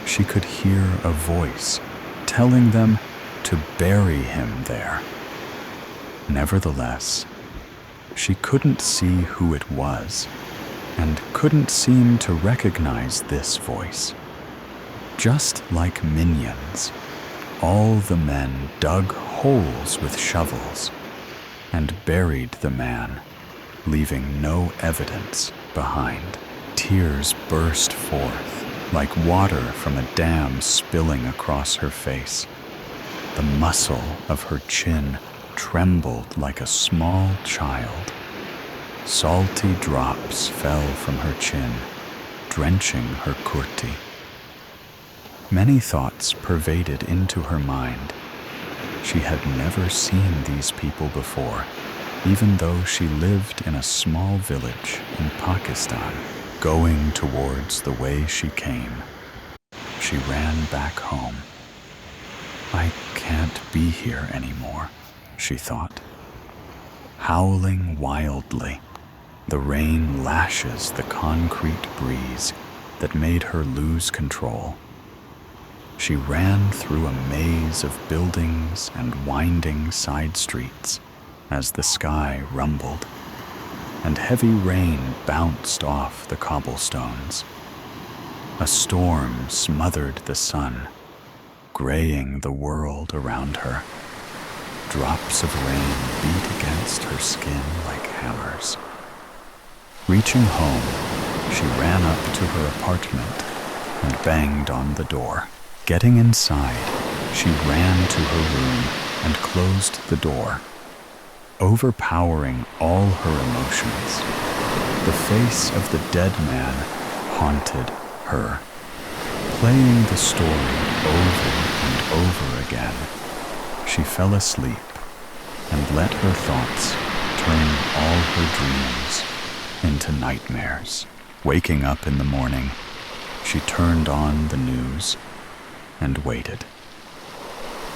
she could hear a voice telling them to bury him there. Nevertheless, she couldn't see who it was and couldn't seem to recognize this voice. Just like minions, all the men dug holes with shovels and buried the man, leaving no evidence behind. Tears burst forth like water from a dam spilling across her face. The muscle of her chin trembled like a small child. Salty drops fell from her chin, drenching her kurti. Many thoughts pervaded into her mind. She had never seen these people before, even though she lived in a small village in Pakistan. Going towards the way she came, she ran back home. I can't be here anymore, she thought. Howling wildly, the rain lashes the concrete breeze that made her lose control. She ran through a maze of buildings and winding side streets as the sky rumbled, and heavy rain bounced off the cobblestones. A storm smothered the sun, graying the world around her. Drops of rain beat against her skin like hammers. Reaching home, she ran up to her apartment and banged on the door. Getting inside, she ran to her room and closed the door. Overpowering all her emotions, the face of the dead man haunted her, playing the story over and over again. She fell asleep and let her thoughts turn all her dreams into nightmares. Waking up in the morning, she turned on the news and waited.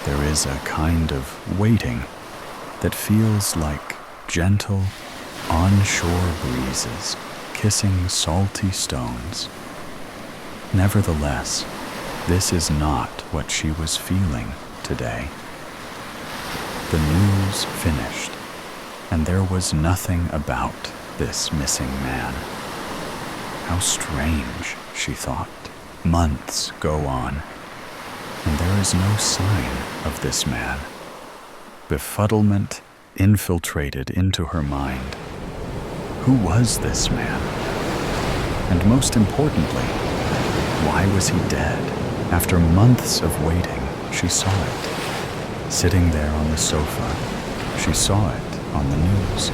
There is a kind of waiting that feels like gentle, onshore breezes kissing salty stones. Nevertheless, this is not what she was feeling today. The news finished, and there was nothing about this missing man. How strange, she thought. Months go on, and there is no sign of this man. Befuddlement infiltrated into her mind. Who was this man? And most importantly, why was he dead? After months of waiting, she saw it. Sitting there on the sofa, she saw it on the news.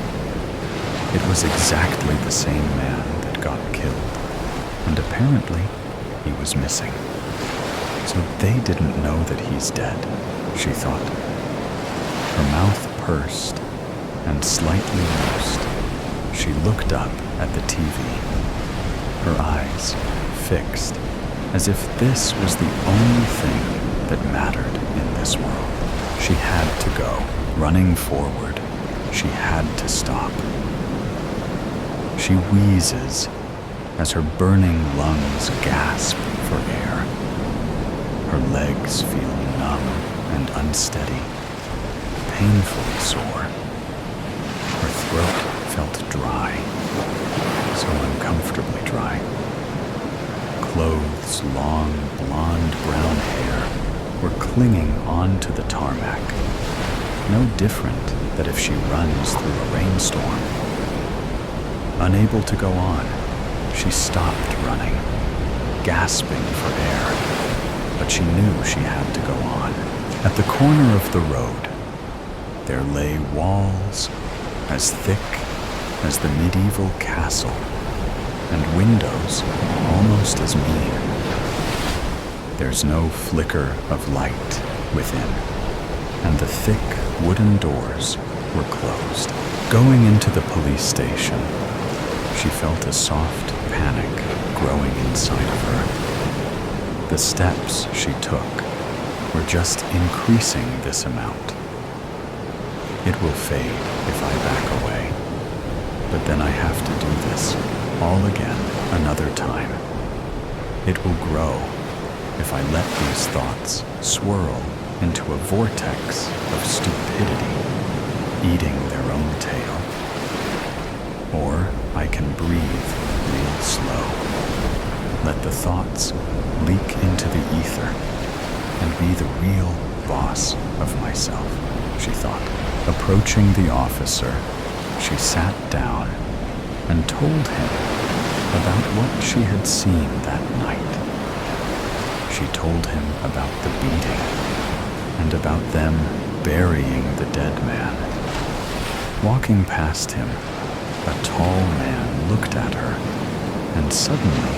It was exactly the same man that got killed, and apparently he was missing. So they didn't know that he's dead, she thought. Her mouth pursed and slightly loosed. She looked up at the TV, her eyes fixed, as if this was the only thing that mattered in this world. She had to go, running forward. She had to stop. She wheezes as her burning lungs gasp for air. Her legs feel numb and unsteady, painfully sore. Her throat felt dry, so uncomfortably dry. Clothes' long, blonde-brown hair were clinging onto the tarmac, no different than if she runs through a rainstorm. Unable to go on, she stopped running, gasping for air, but she knew she had to go on. At the corner of the road, there lay walls as thick as the medieval castle, and windows almost as mean. There's no flicker of light within, and the thick wooden doors were closed. Going into the police station, she felt a soft panic growing inside of her. The steps she took were just increasing this amount. It will fade if I back away, but then I have to do this all again another time. It will grow if I let these thoughts swirl into a vortex of stupidity, eating their own tail. Or I can breathe real slow, let the thoughts leak into the ether, and be the real boss of myself, she thought. Approaching the officer, she sat down and told him about what she had seen that night. She told him about the beating and about them burying the dead man. Walking past him, A tall man looked at her, and suddenly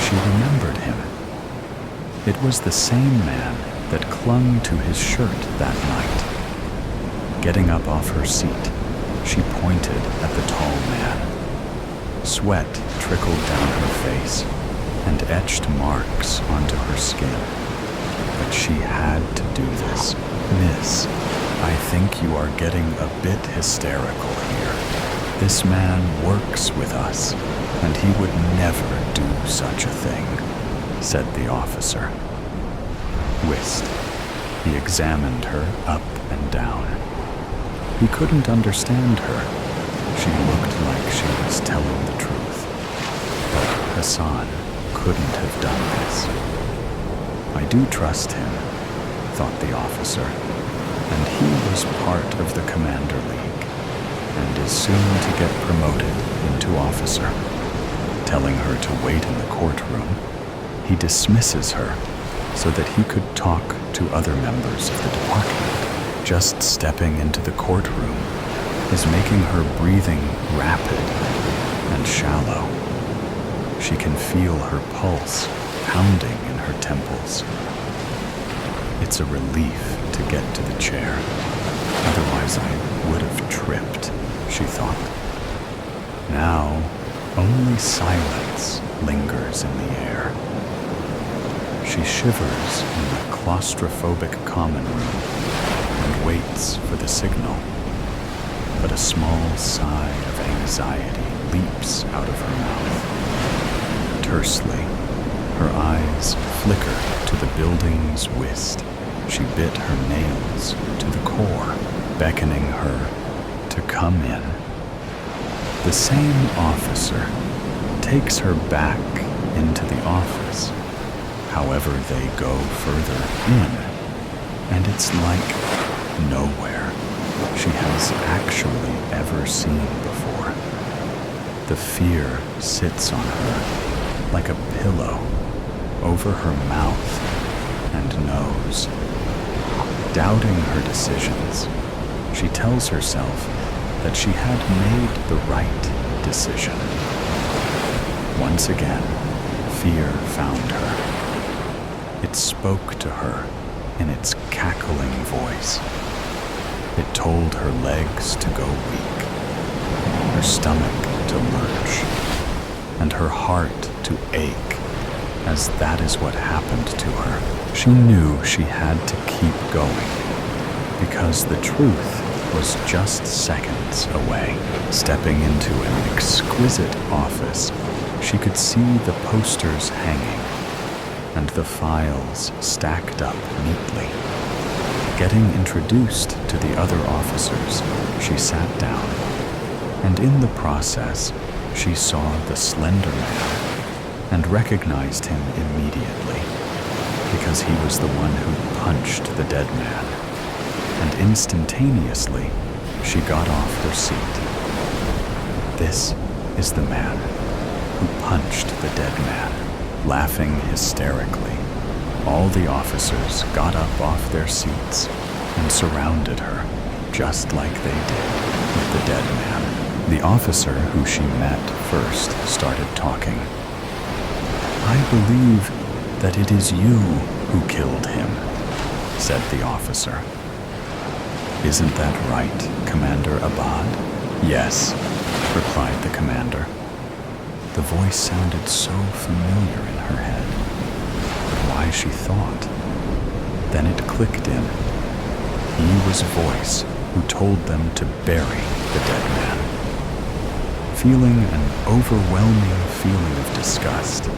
she remembered him. It was the same man that clung to his shirt that night. Getting up off her seat, she pointed at the tall man. Sweat trickled down her face and etched marks onto her skin. But she had to do this. Miss, I think you are getting a bit hysterical here. This man works with us, and he would never do such a thing, said the officer. Whist. He examined her up and down. He couldn't understand her. She looked like she was telling the truth. But Hassan couldn't have done this. I do trust him, thought the officer, and he was part of the Commander League, and is soon to get promoted into officer. Telling her to wait in the courtroom, he dismisses her so that he could talk to other members of the department. Just stepping into the courtroom is making her breathing rapid and shallow. She can feel her pulse pounding in her temples. It's a relief to get to the chair. Otherwise I would have tripped, she thought. Now, only silence lingers in the air. She shivers in the claustrophobic common room and waits for the signal. But a small sigh of anxiety leaps out of her mouth. Tersely, her eyes flicker to the building's whist. She bit her nails to the core, beckoning her to come in. The same officer takes her back into the office. However, they go further in, and it's like nowhere she has actually ever seen before. The fear sits on her like a pillow over her mouth and nose. Doubting her decisions, she tells herself that she had made the right decision. Once again, fear found her. It spoke to her in its cackling voice. It told her legs to go weak, her stomach to lurch, and her heart to ache, as that is what happened to her. She knew she had to keep going, because the truth was just seconds away. Stepping into an exquisite office, she could see the posters hanging and the files stacked up neatly. Getting introduced to the other officers, she sat down, and in the process, she saw the slender man and recognized him immediately, because he was the one who punched the dead man, and instantaneously, she got off her seat. This is the man who punched the dead man. Laughing hysterically, all the officers got up off their seats and surrounded her, just like they did with the dead man. The officer who she met first started talking. I believe that it is you who killed him, said the officer. Isn't that right, Commander Abad? Yes, replied the commander. The voice sounded so familiar in her head, but why she thought. Then it clicked in. He was a voice who told them to bury the dead man. Feeling an overwhelming feeling of disgust,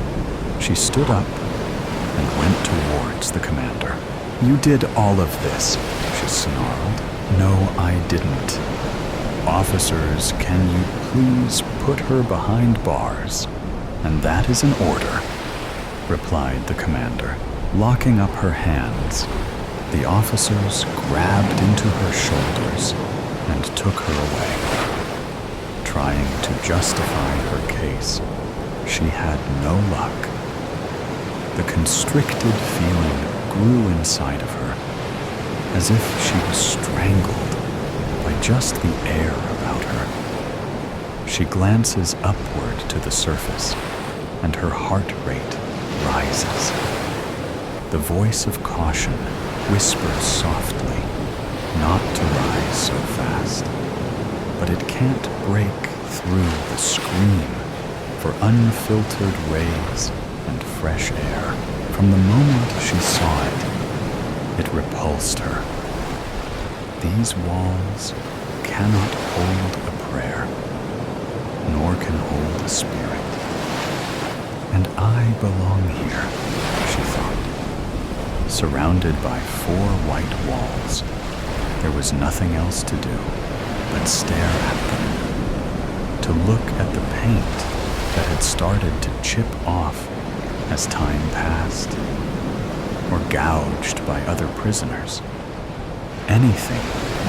she stood up and went towards the commander. You did all of this, she snarled. No, I didn't. Officers, can you please put her behind bars? And that is an order, replied the commander. Locking up her hands, the officers grabbed into her shoulders and took her away. Trying to justify her case, she had no luck. The constricted feeling grew inside of her, as if she was strangled by just the air about her. She glances upward to the surface, and her heart rate rises. The voice of caution whispers softly, not to rise so fast. But it can't break through the scream for unfiltered rays and fresh air. From the moment she saw it, it repulsed her. These walls cannot hold a prayer, nor can hold a spirit. And I belong here, she thought. Surrounded by 4 white walls, there was nothing else to do but stare at them, to look at the paint that had started to chip off as time passed, or gouged by other prisoners. Anything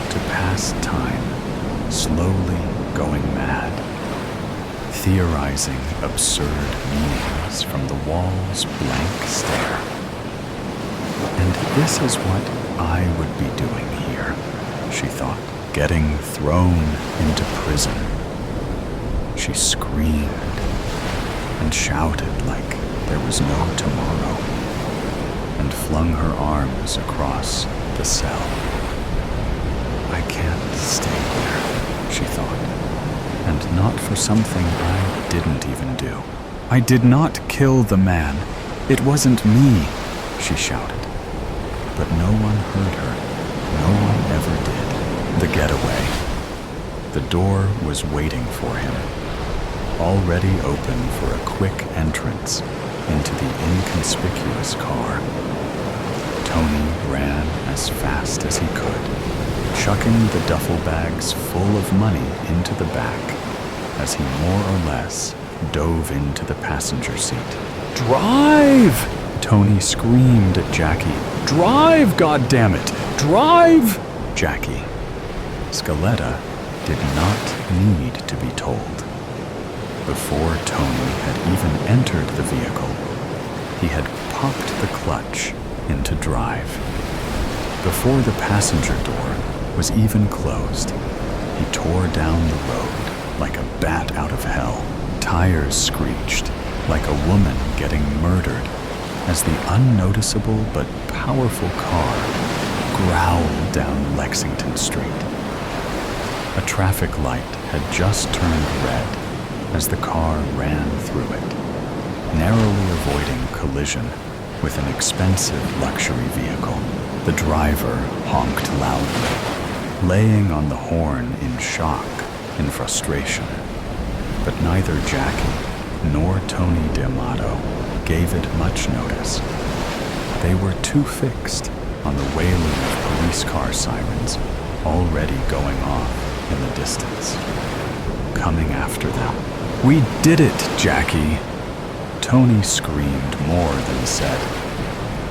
to pass time, slowly going mad, theorizing absurd meanings from the wall's blank stare. And this is what I would be doing here, she thought, getting thrown into prison. She screamed and shouted like there was no tomorrow, and flung her arms across the cell. I can't stay here, she thought, and not for something I didn't even do. I did not kill the man. It wasn't me, she shouted. But no one heard her. No one ever did. The getaway. The door was waiting for him, already open for a quick entrance into the inconspicuous car. Tony ran as fast as he could, chucking the duffel bags full of money into the back as he more or less dove into the passenger seat. "Drive!" Tony screamed at Jackie. "Drive, goddammit! Drive!" Jackie. Scaletta did not need to be told. Before Tony had even entered the vehicle, he had popped the clutch into drive. Before the passenger door was even closed, he tore down the road like a bat out of hell. Tires screeched like a woman getting murdered as the unnoticeable but powerful car growled down Lexington Street. A traffic light had just turned red as the car ran through it, narrowly avoiding collision with an expensive luxury vehicle. The driver honked loudly, laying on the horn in shock and frustration. But neither Jackie nor Tony D'Amato gave it much notice. They were too fixed on the wailing of police car sirens already going off in the distance, coming after them. "We did it, Jackie!" Tony screamed more than said.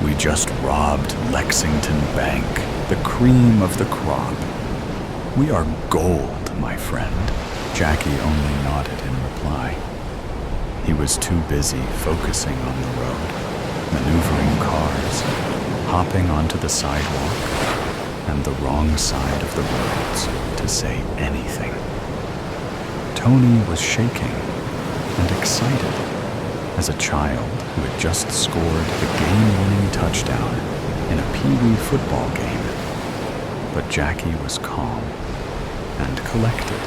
"We just robbed Lexington Bank, the cream of the crop. We are gold, my friend." Jackie only nodded in reply. He was too busy focusing on the road, maneuvering cars, hopping onto the sidewalk and the wrong side of the roads to say anything. Tony was shaking and excited as a child who had just scored the game-winning touchdown in a Pee-wee football game. But Jackie was calm and collected.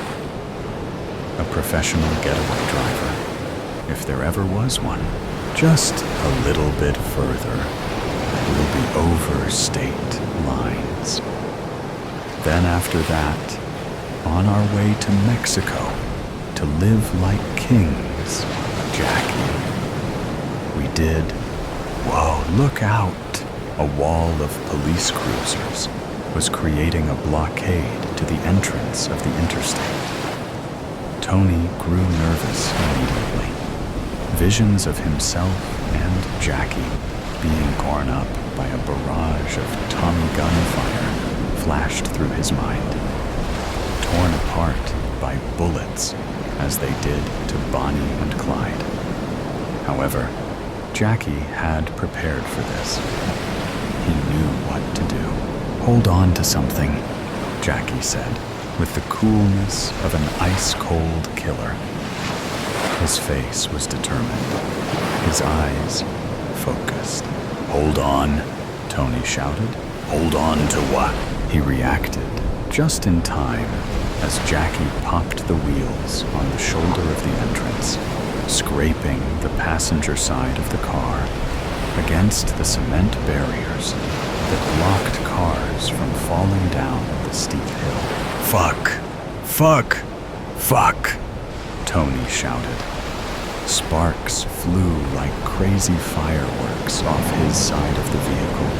A professional getaway driver, if there ever was one. Just a little bit further, we'll be over state lines. Then after that, on our way to Mexico to live like kings, Jackie. We did. Whoa, look out! A wall of police cruisers was creating a blockade to the entrance of the interstate. Tony grew nervous immediately. Visions of himself and Jackie being torn up by a barrage of Tommy gun fire flashed through his mind. Torn apart by bullets as they did to Bonnie and Clyde. However, Jackie had prepared for this. He knew what to do. "Hold on to something," Jackie said, with the coolness of an ice-cold killer. His face was determined, his eyes focused. "Hold on," Tony shouted. "Hold on to what?" He reacted just in time as Jackie popped the wheels on the shoulder of the entrance, scraping the passenger side of the car against the cement barriers that blocked cars from falling down the steep hill. "Fuck! Fuck! Fuck!" Tony shouted. Sparks flew like crazy fireworks off his side of the vehicle,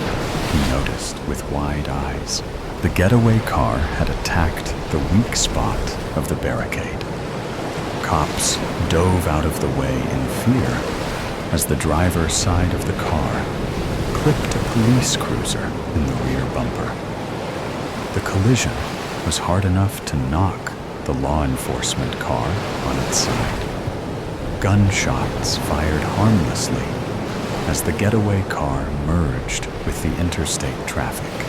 he noticed with wide eyes. The getaway car had attacked the weak spot of the barricade. Cops dove out of the way in fear as the driver's side of the car clipped a police cruiser in the rear bumper. The collision was hard enough to knock the law enforcement car on its side. Gunshots fired harmlessly as the getaway car merged with the interstate traffic.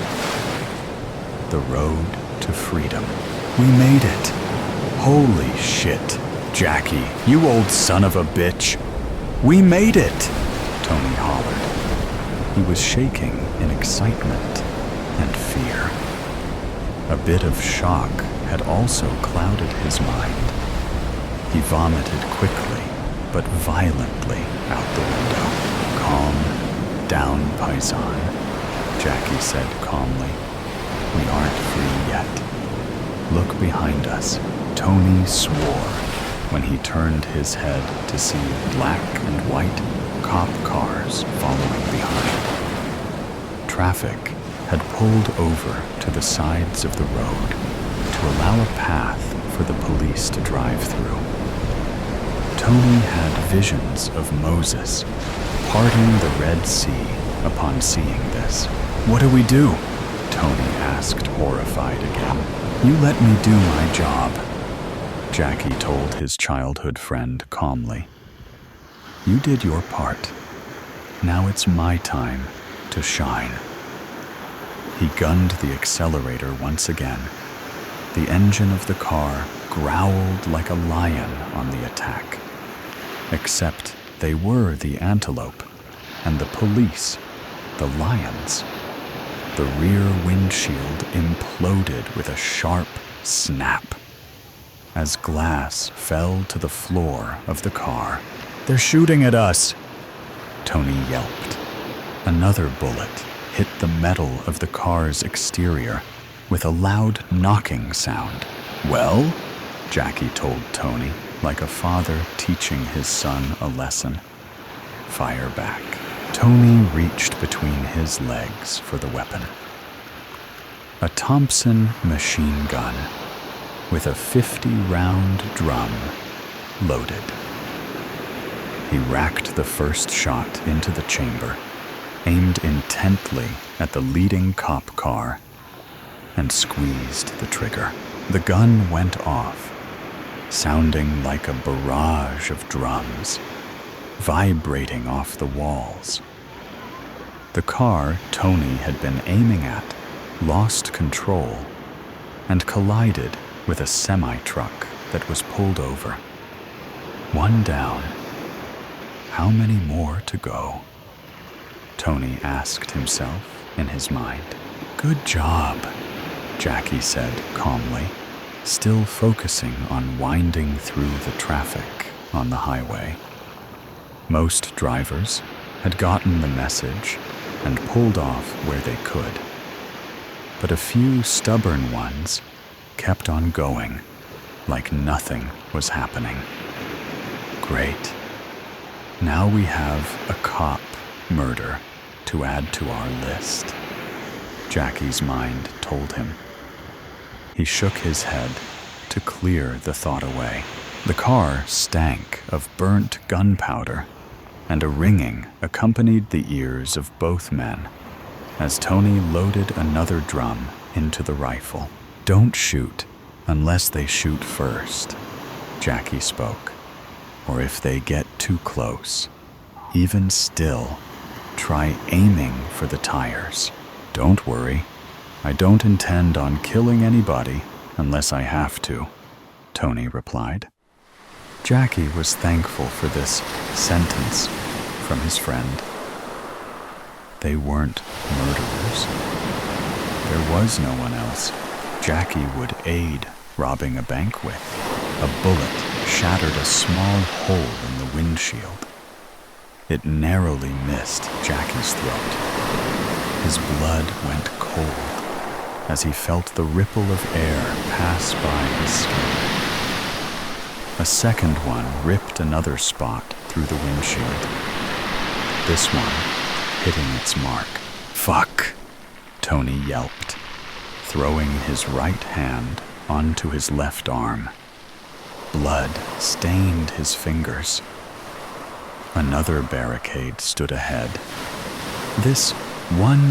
The road to freedom. We made it! Holy shit, Jackie, you old son of a bitch! We made it! Tony hollered. He was shaking in excitement and fear. A bit of shock had also clouded his mind. He vomited quickly, but violently out the window. "Calm down, Paisan," Jackie said calmly. "We aren't free yet. Look behind us." Tony swore when he turned his head to see black and white cop cars following behind. Traffic had pulled over to the sides of the road to allow a path for the police to drive through. Tony had visions of Moses parting the Red Sea upon seeing this. "What do we do?" Tony asked, horrified again. "You let me do my job," Jackie told his childhood friend calmly. "You did your part. Now it's my time to shine." He gunned the accelerator once again. The engine of the car growled like a lion on the attack. Except they were the antelope, and the police, the lions. The rear windshield imploded with a sharp snap as glass fell to the floor of the car. "They're shooting at us!" Tony yelped. Another bullet hit the metal of the car's exterior with a loud knocking sound. "Well?" Jackie told Tony, like a father teaching his son a lesson. "Fire back." Tony reached between his legs for the weapon. A Thompson machine gun with a 50-round drum loaded. He racked the first shot into the chamber, aimed intently at the leading cop car, and squeezed the trigger. The gun went off, sounding like a barrage of drums, vibrating off the walls. The car Tony had been aiming at lost control and collided with a semi-truck that was pulled over. One down. How many more to go? Tony asked himself in his mind. "Good job," Jackie said calmly, still focusing on winding through the traffic on the highway. Most drivers had gotten the message and pulled off where they could. But a few stubborn ones kept on going like nothing was happening. Great. Now we have a cop murder to add to our list, Jackie's mind told him. He shook his head to clear the thought away. The car stank of burnt gunpowder, and a ringing accompanied the ears of both men as Tony loaded another drum into the rifle. "Don't shoot unless they shoot first," Jackie spoke. "Or if they get too close, even still, try aiming for the tires. Don't worry, I don't intend on killing anybody unless I have to," Tony replied. Jackie was thankful for this sentence from his friend. They weren't murderers. There was no one else Jackie would aid robbing a bank with. A bullet shattered a small hole in the windshield. It narrowly missed Jackie's throat. His blood went cold as he felt the ripple of air pass by his skin. A second one ripped another spot through the windshield. This one hitting its mark. "Fuck," Tony yelped, throwing his right hand onto his left arm. Blood stained his fingers. Another barricade stood ahead. This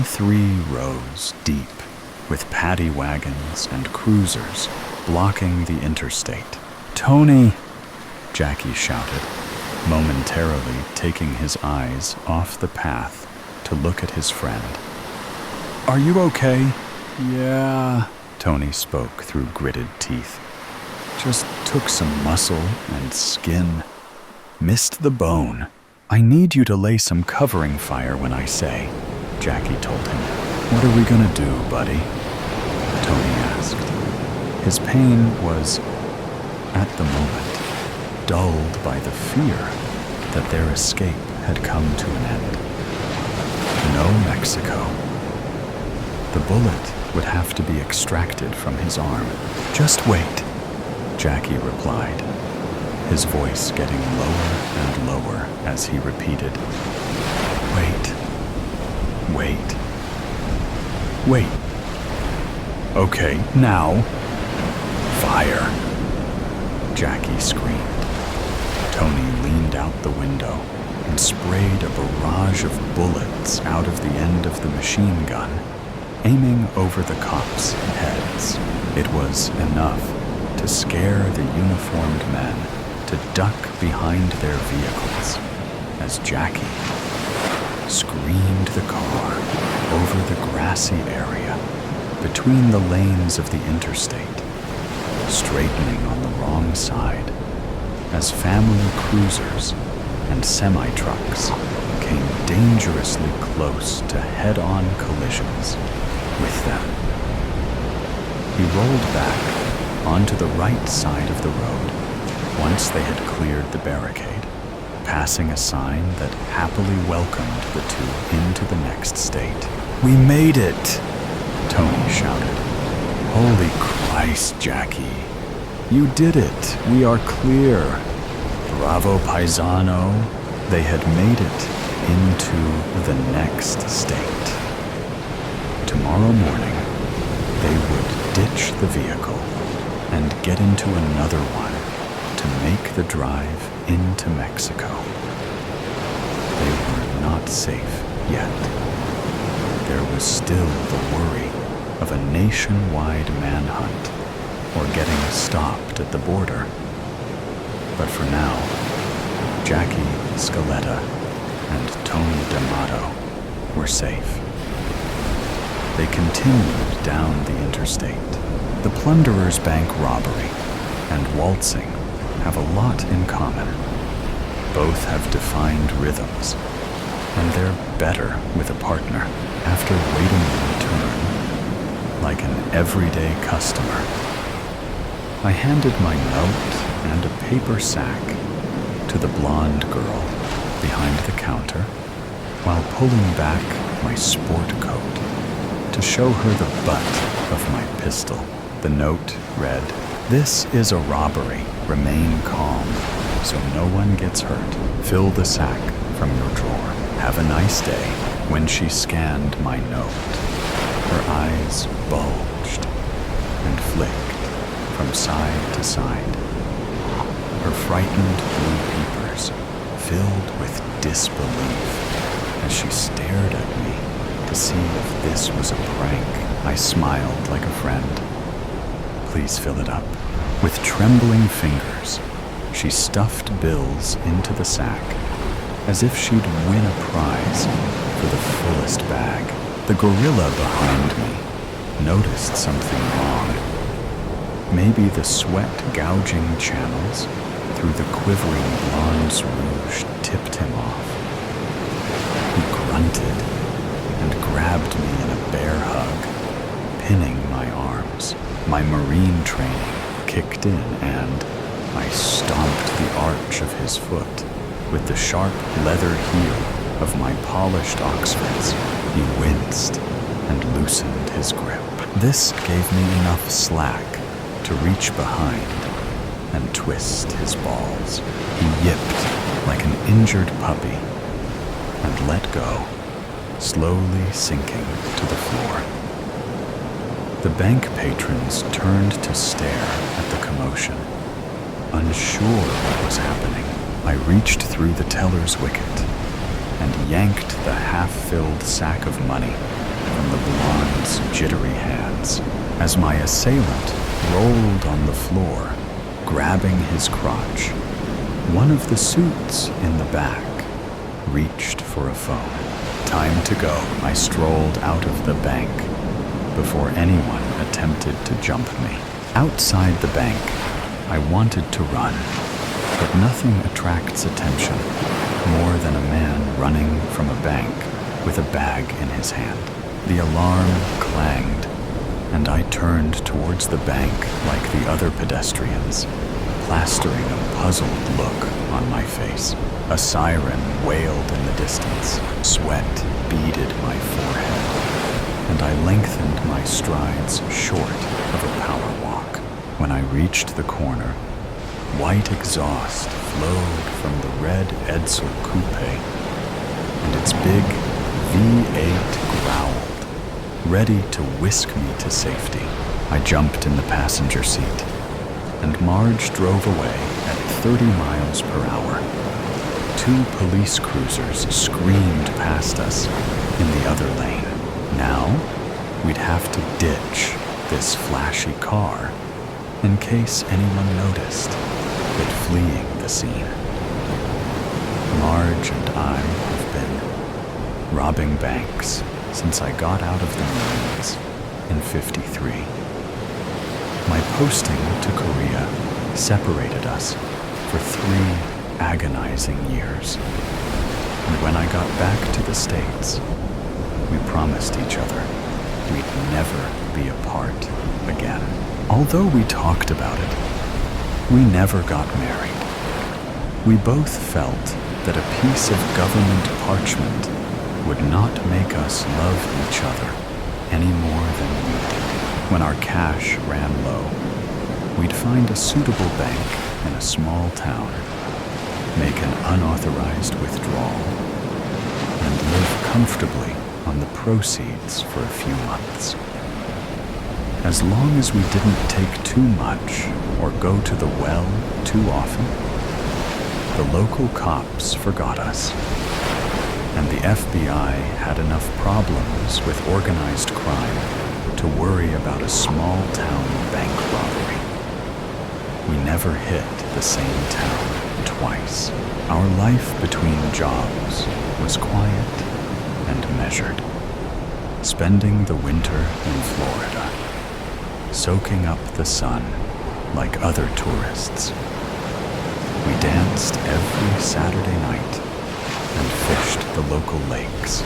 3 rows deep, with paddy wagons and cruisers blocking the interstate. "Tony!" Jackie shouted, momentarily taking his eyes off the path to look at his friend. "Are you okay?" "Yeah," Tony spoke through gritted teeth. "Just took some muscle and skin. Missed the bone. I need you to lay some covering fire when I say," Jackie told him. "What are we gonna do, buddy?" Tony asked. His pain was, at the moment, dulled by the fear that their escape had come to an end. No Mexico. The bullet would have to be extracted from his arm. "Just wait," Jackie replied, his voice getting lower and lower as he repeated, "Wait, wait, wait. Okay, now, fire," Jackie screamed. Tony leaned out the window and sprayed a barrage of bullets out of the end of the machine gun, aiming over the cops' heads. It was enough to scare the uniformed men to duck behind their vehicles as Jackie screamed the car over the grassy area between the lanes of the interstate, straightening on the wrong side as family cruisers and semi-trucks came dangerously close to head-on collisions with them. He rolled back onto the right side of the road once they had cleared the barricade, passing a sign that happily welcomed the two into the next state. "We made it!" Tony shouted. "Holy Christ, Jackie! You did it! We are clear! Bravo, paisano!" They had made it into the next state. Tomorrow morning, they would ditch the vehicle and get into another one to make the drive into Mexico. They were not safe yet. There was still the worry of a nationwide manhunt or getting stopped at the border. But for now, Jackie Scaletta and Tony D'Amato were safe. They continued down the interstate. The plunderer's bank robbery and waltzing have a lot in common. Both have defined rhythms, and they're better with a partner after waiting in turn, like an everyday customer. I handed my note and a paper sack to the blonde girl behind the counter while pulling back my sport coat to show her the butt of my pistol. The note read, "This is a robbery. Remain calm so no one gets hurt. Fill the sack from your drawer. Have a nice day." When she scanned my note, her eyes bulged and flicked from side to side. Her frightened blue peepers filled with disbelief as she stared at me to see if this was a prank. I smiled like a friend. "Please fill it up." With trembling fingers, she stuffed bills into the sack as if she'd win a prize for the fullest bag. The gorilla behind me noticed something wrong. Maybe the sweat-gouging channels through the quivering blonde's rouge tipped him off. He grunted and grabbed me in a bear hug, pinning my arms. My marine training kicked in and I stomped the arch of his foot with the sharp leather heel of my polished Oxfords. He winced and loosened his grip. This gave me enough slack to reach behind and twist his balls. He yipped like an injured puppy and let go, slowly sinking to the floor. The bank patrons turned to stare at the commotion, unsure what was happening. I reached through the teller's wicket and yanked the half-filled sack of money from the blonde's jittery hands as my assailant rolled on the floor, grabbing his crotch. One of the suits in the back reached for a phone. Time to go. I strolled out of the bank before anyone attempted to jump me. Outside the bank, I wanted to run, but nothing attracts attention more than a man running from a bank with a bag in his hand. The alarm clanged, and I turned towards the bank like the other pedestrians, plastering a puzzled look on my face. A siren wailed in the distance. Sweat beaded my forehead, and I lengthened my strides short of a power walk. When I reached the corner, white exhaust flowed from the red Edsel coupe, and its big V8 growled, ready to whisk me to safety. I jumped in the passenger seat, and Marge drove away at 30 miles per hour. 2 police cruisers screamed past us in the other lane. Now, we'd have to ditch this flashy car in case anyone noticed it fleeing the scene. Marge and I have been robbing banks since I got out of the Marines in '53. My posting to Korea separated us for 3 agonizing years. And when I got back to the States, we promised each other we'd never be apart again. Although we talked about it, we never got married. We both felt that a piece of government parchment would not make us love each other any more than we did. When our cash ran low, we'd find a suitable bank in a small town, make an unauthorized withdrawal, and live comfortably on the proceeds for a few months. As long as we didn't take too much or go to the well too often, the local cops forgot us, and the FBI had enough problems with organized crime to worry about a small-town bank robbery. We never hit the same town twice. Our life between jobs was quiet and measured, spending the winter in Florida, soaking up the sun like other tourists. We danced every Saturday night and fished the local lakes.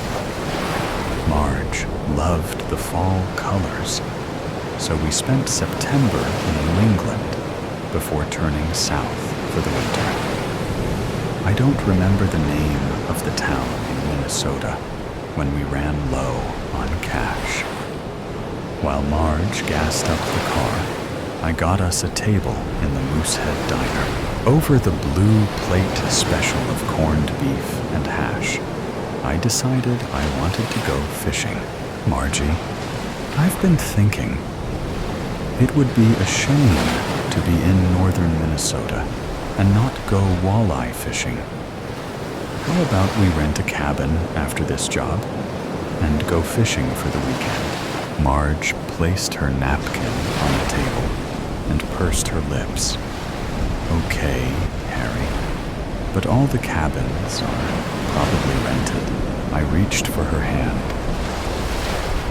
Marge loved the fall colors, so we spent September in New England before turning south for the winter. I don't remember the name of the town in Minnesota when we ran low on cash. While Marge gassed up the car, I got us a table in the Moosehead Diner. Over the blue plate special of corned beef and hash, I decided I wanted to go fishing. Margie, I've been thinking, it would be a shame to be in northern Minnesota and not go walleye fishing. How about we rent a cabin after this job and go fishing for the weekend? Marge placed her napkin on the table and pursed her lips. Okay, Harry, but all the cabins are probably rented. I reached for her hand.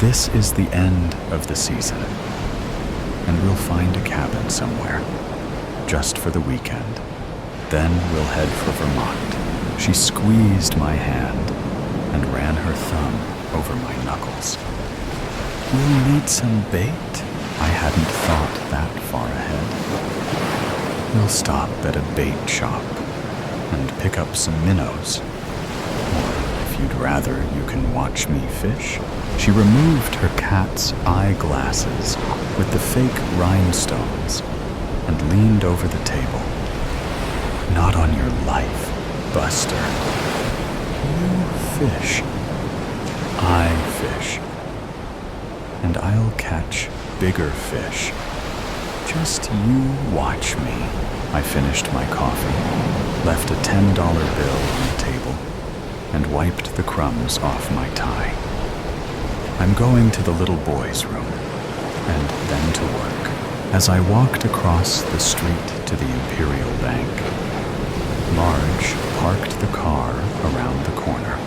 This is the end of the season, and we'll find a cabin somewhere, just for the weekend. Then we'll head for Vermont. She squeezed my hand and ran her thumb over my knuckles. We'll need some bait. I hadn't thought that far ahead. We'll stop at a bait shop and pick up some minnows. Or, if you'd rather, you can watch me fish. She removed her cat's eyeglasses with the fake rhinestones and leaned over the table. Not on your life, Buster. You fish. I fish. And I'll catch bigger fish. Just you watch me. I finished my coffee, left a $10 bill on the table, and wiped the crumbs off my tie. I'm going to the little boy's room, and then to work. As I walked across the street to the Imperial Bank, Marge parked the car around the corner.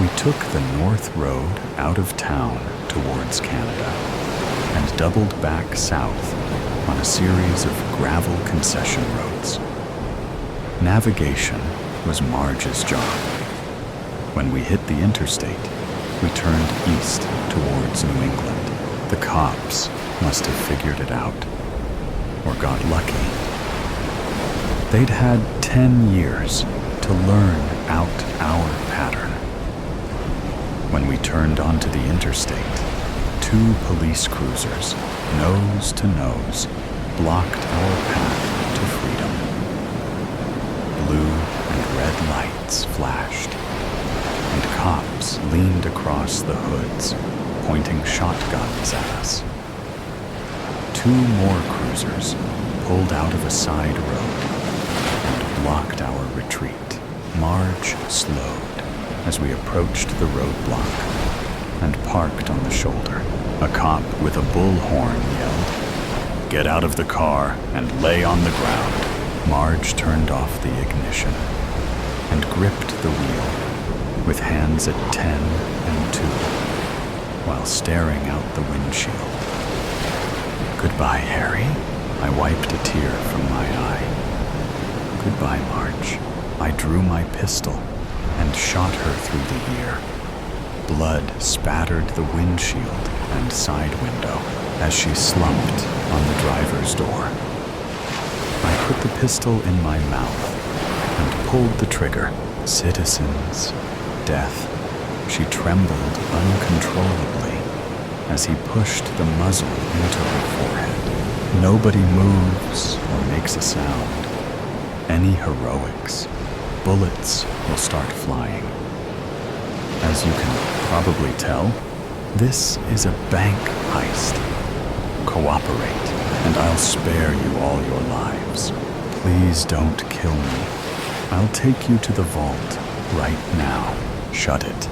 We took the North Road out of town towards Canada and doubled back south on a series of gravel concession roads. Navigation was Marge's job. When we hit the interstate, we turned east towards New England. The cops must have figured it out, or got lucky. They'd had 10 years to learn out our pattern. When we turned onto the interstate, 2 police cruisers, nose to nose, blocked our path to freedom. Blue and red lights flashed, and cops leaned across the hoods, pointing shotguns at us. 2 more cruisers pulled out of a side road and blocked our retreat. Marge slowed as we approached the roadblock and parked on the shoulder. A cop with a bullhorn yelled, "Get out of the car and lay on the ground." Marge turned off the ignition and gripped the wheel with hands at 10 and 2 while staring out the windshield. "Goodbye, Harry." I wiped a tear from my eye. "Goodbye, Marge." I drew my pistol and shot her through the ear. Blood spattered the windshield and side window as she slumped on the driver's door. I put the pistol in my mouth and pulled the trigger. "Citizens, death." She trembled uncontrollably as he pushed the muzzle into her forehead. Nobody moves or makes a sound. Any heroics, bullets will start flying. As you can probably tell, this is a bank heist. Cooperate, and I'll spare you all your lives. Please don't kill me. I'll take you to the vault right now. Shut it.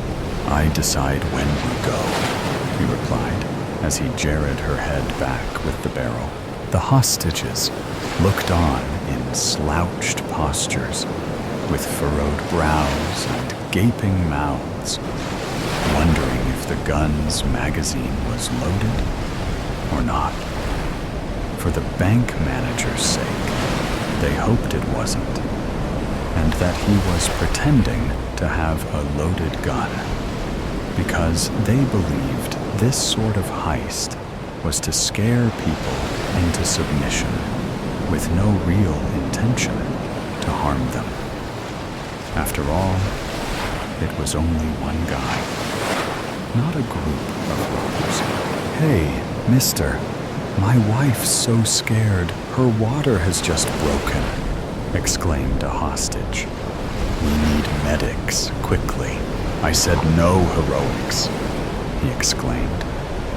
I decide when we go, he replied as he jarred her head back with the barrel. The hostages looked on in slouched postures, with furrowed brows and gaping mouths, wondering if the gun's magazine was loaded or not. For the bank manager's sake, they hoped it wasn't, and that he was pretending to have a loaded gun, because they believed this sort of heist was to scare people into submission with no real intention to harm them. After all, it was only one guy, not a group of robbers. "Hey, mister, my wife's so scared, her water has just broken," exclaimed a hostage. "We need medics, quickly." "I said no heroics," he exclaimed,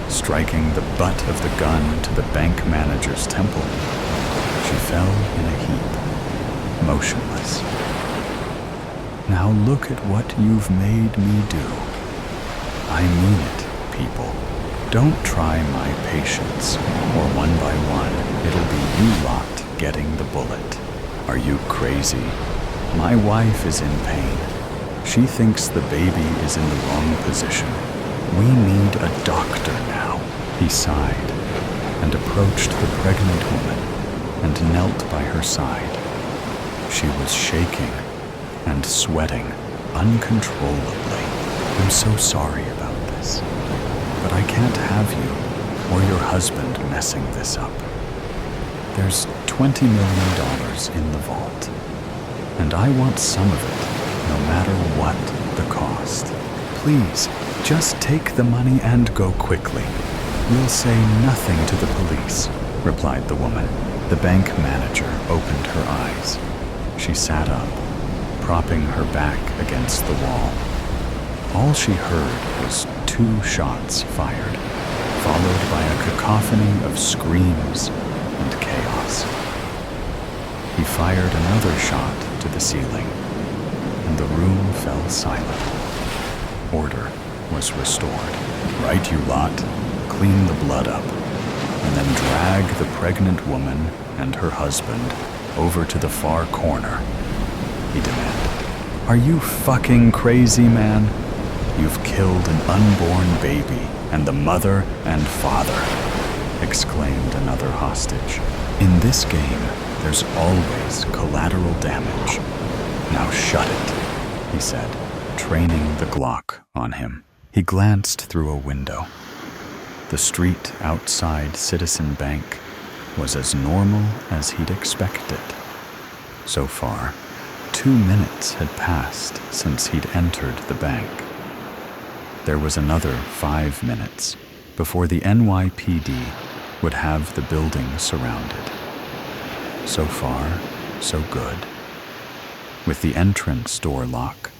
striking the butt of the gun to the bank manager's temple. She fell in a heap, motionless. "Now look at what you've made me do." "I mean it, people. Don't try my patience, or one by one, it'll be you lot getting the bullet. Are you crazy? My wife is in pain. She thinks the baby is in the wrong position. We need a doctor now," he sighed. and approached the pregnant woman and knelt by her side. She was shaking and sweating uncontrollably. "I'm so sorry about this, but I can't have you or your husband messing this up. There's $20 million in the vault, and I want some of it, no matter what the cost. Please, just take the money and go quickly. We'll say nothing to the police," replied the woman. The bank manager opened her eyes. She sat up, propping her back against the wall. All she heard was 2 shots fired, followed by a cacophony of screams and chaos. He fired another shot to the ceiling, and the room fell silent. Order was restored. "Right, you lot. Clean the blood up, and then drag the pregnant woman and her husband over to the far corner," he demanded. "Are you fucking crazy, man? You've killed an unborn baby and the mother and father," exclaimed another hostage. "In this game, there's always collateral damage. Now shut it," he said, training the Glock on him. He glanced through a window. The street outside Citizen Bank was as normal as he'd expected. So far, 2 minutes had passed since he'd entered the bank. There was another 5 minutes before the NYPD would have the building surrounded. So far, so good. With the entrance door locked,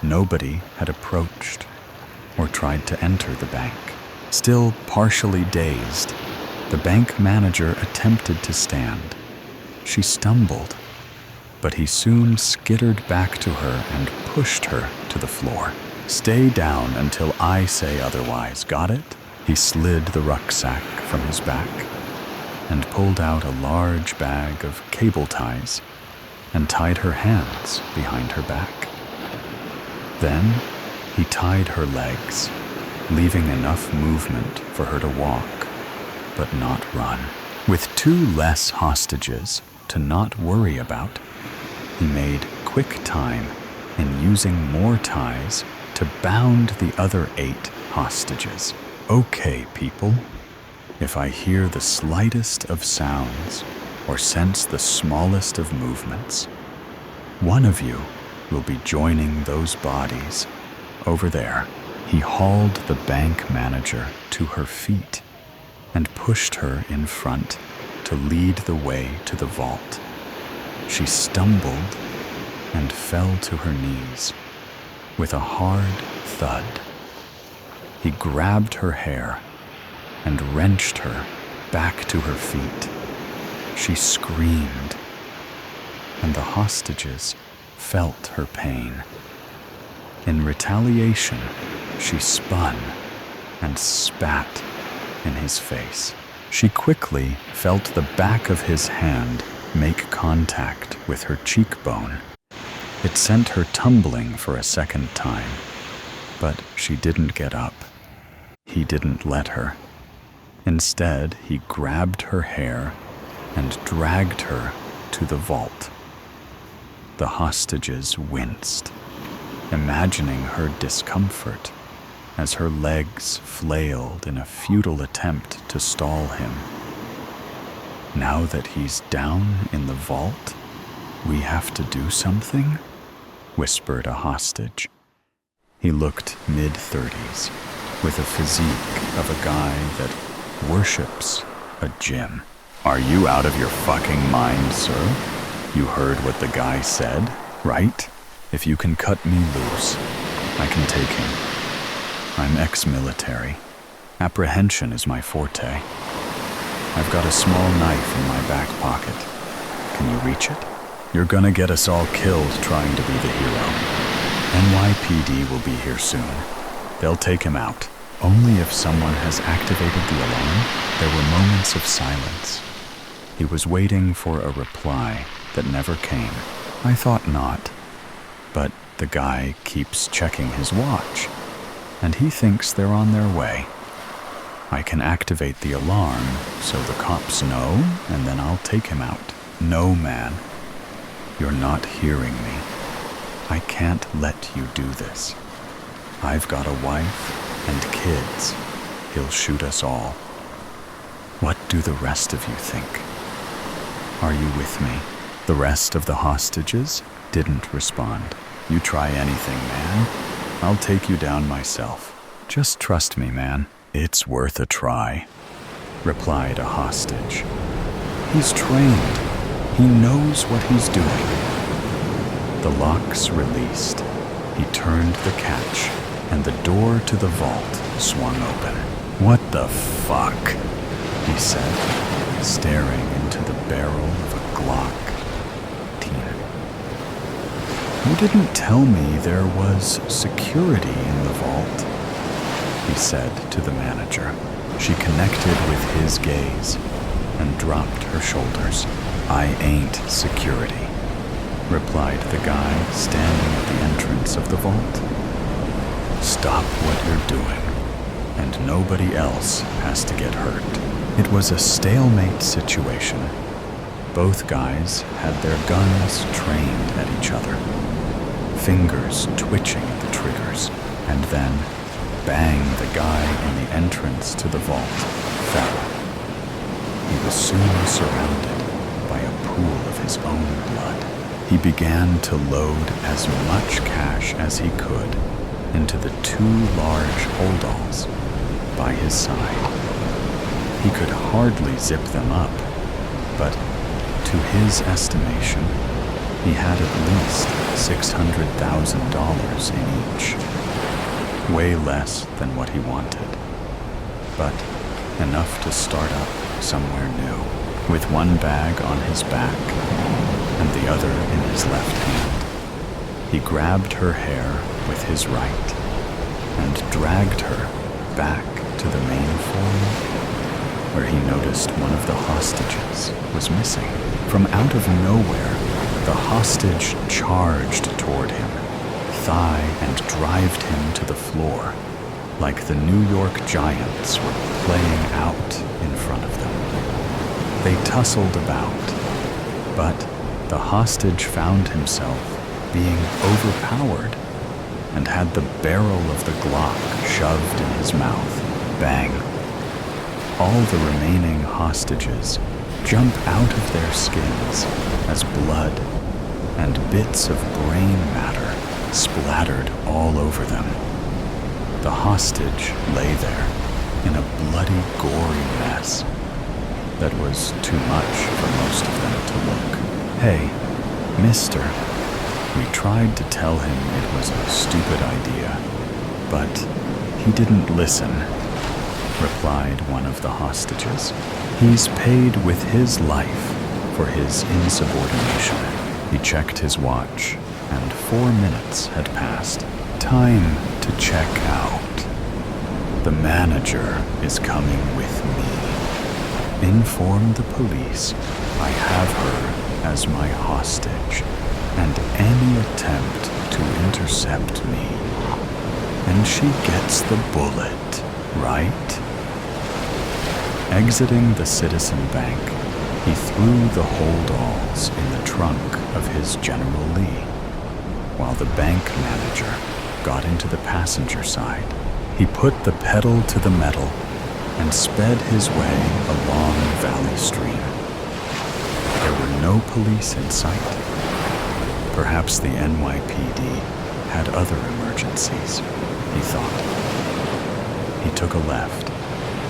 nobody had approached or tried to enter the bank. Still partially dazed, the bank manager attempted to stand. She stumbled, but he soon skittered back to her and pushed her to the floor. "Stay down until I say otherwise, got it?" He slid the rucksack from his back and pulled out a large bag of cable ties and tied her hands behind her back. Then he tied her legs, leaving enough movement for her to walk, but not run. With 2 less hostages to not worry about, he made quick time in using more ties to bound the other 8 hostages. "Okay, people, if I hear the slightest of sounds or sense the smallest of movements, one of you will be joining those bodies over there." He hauled the bank manager to her feet and pushed her in front to lead the way to the vault. She stumbled and fell to her knees with a hard thud. He grabbed her hair and wrenched her back to her feet. She screamed, and the hostages felt her pain. In retaliation, she spun and spat in his face. She quickly felt the back of his hand make contact with her cheekbone. It sent her tumbling for a second time, but she didn't get up. He didn't let her. Instead, he grabbed her hair and dragged her to the vault. The hostages winced, imagining her discomfort as her legs flailed in a futile attempt to stall him. "Now that he's down in the vault, we have to do something?" whispered a hostage. He looked mid-30s, with a physique of a guy that worships a gym. "Are you out of your fucking mind, sir? You heard what the guy said, right? If you can cut me loose, I can take him. I'm ex-military. Apprehension is my forte. I've got a small knife in my back pocket. Can you reach it? You're gonna get us all killed trying to be the hero. NYPD will be here soon. They'll take him out." Only if someone has activated the alarm. There were moments of silence. He was waiting for a reply that never came. "I thought not. But the guy keeps checking his watch, and he thinks they're on their way." I can activate the alarm so the cops know, and then I'll take him out. No, man. You're not hearing me. I can't let you do this. I've got a wife and kids. He'll shoot us all. What do the rest of you think? Are you with me? The rest of the hostages didn't respond. You try anything, man. I'll take you down myself. Just trust me, man. It's worth a try, replied a hostage. He's trained. He knows what he's doing. The locks released. He turned the catch, and the door to the vault swung open. What the fuck? He said, staring into the barrel of a Glock 10. You didn't tell me there was security in the vault, he said to the manager. She connected with his gaze and dropped her shoulders. I ain't security, replied the guy standing at the entrance of the vault. Stop what you're doing, and nobody else has to get hurt. It was a stalemate situation. Both guys had their guns trained at each other, fingers twitching at the triggers, and then, bang, the guy in the entrance to the vault fell. He was soon surrounded by a pool of his own blood. He began to load as much cash as he could into the two large holdalls by his side. He could hardly zip them up, but to his estimation, he had at least $600,000 in each. Way less than what he wanted, but enough to start up somewhere new. With one bag on his back and the other in his left hand, he grabbed her hair with his right and dragged her back to the main foyer, where he noticed one of the hostages was missing. From out of nowhere, the hostage charged toward him, thigh and drived him to the floor, like the New York Giants were playing out in front of them. They tussled about, but the hostage found himself being overpowered and had the barrel of the Glock shoved in his mouth. Bang! All the remaining hostages jump out of their skins as blood and bits of brain matter splattered all over them. The hostage lay there in a bloody, gory mess that was too much for most of them to look. Hey, mister, we tried to tell him it was a stupid idea, but he didn't listen, replied one of the hostages. He's paid with his life for his insubordination. He checked his watch, and 4 minutes had passed. Time to check out. The manager is coming with me. Inform the police I have her as my hostage, and any attempt to intercept me, and she gets the bullet, right? Exiting the Citizen Bank, he threw the holdalls in the trunk of his General Lee, while the bank manager got into the passenger side. He put the pedal to the metal and sped his way along Valley Stream. There were no police in sight. Perhaps the NYPD had other emergencies, he thought. He took a left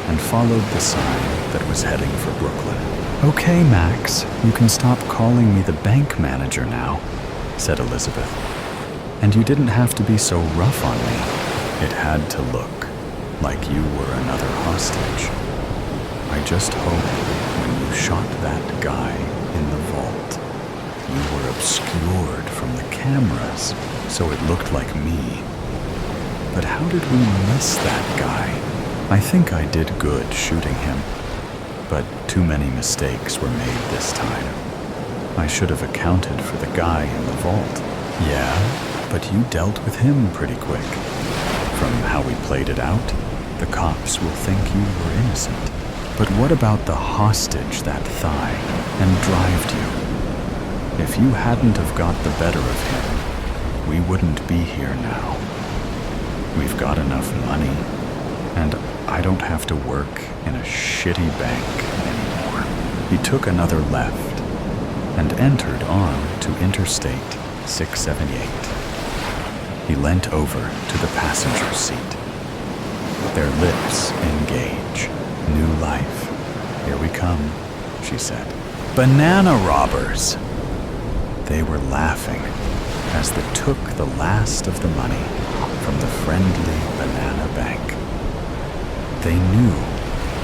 and followed the sign that was heading for Brooklyn. Okay, Max, you can stop calling me the bank manager now, said Elizabeth. And you didn't have to be so rough on me. It had to look like you were another hostage. I just hope when you shot that guy in the vault, you were obscured from the cameras so it looked like me. But how did we miss that guy? I think I did good shooting him, but too many mistakes were made this time. I should have accounted for the guy in the vault. Yeah, but you dealt with him pretty quick. From how we played it out, The cops will think you were innocent. But what about the hostage that thigh and drived you? If you hadn't have got the better of him, we wouldn't be here now. We've got enough money, and I don't have to work in a shitty bank anymore. He took another left and entered on to Interstate 678. He leant over to the passenger seat. Their lips engage. New life. Here we come, she said. Banana robbers! They were laughing as they took the last of the money from the friendly banana bank. They knew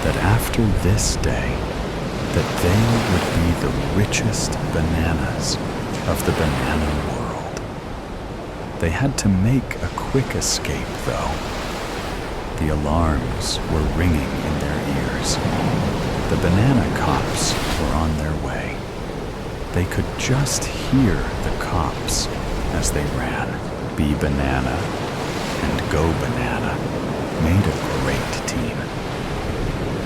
that after this day, that they would be the richest bananas of the banana world. They had to make a quick escape, though. The alarms were ringing in their ears. The banana cops were on their way. They could just hear the cops as they ran. Be Banana and Go Banana made a great team.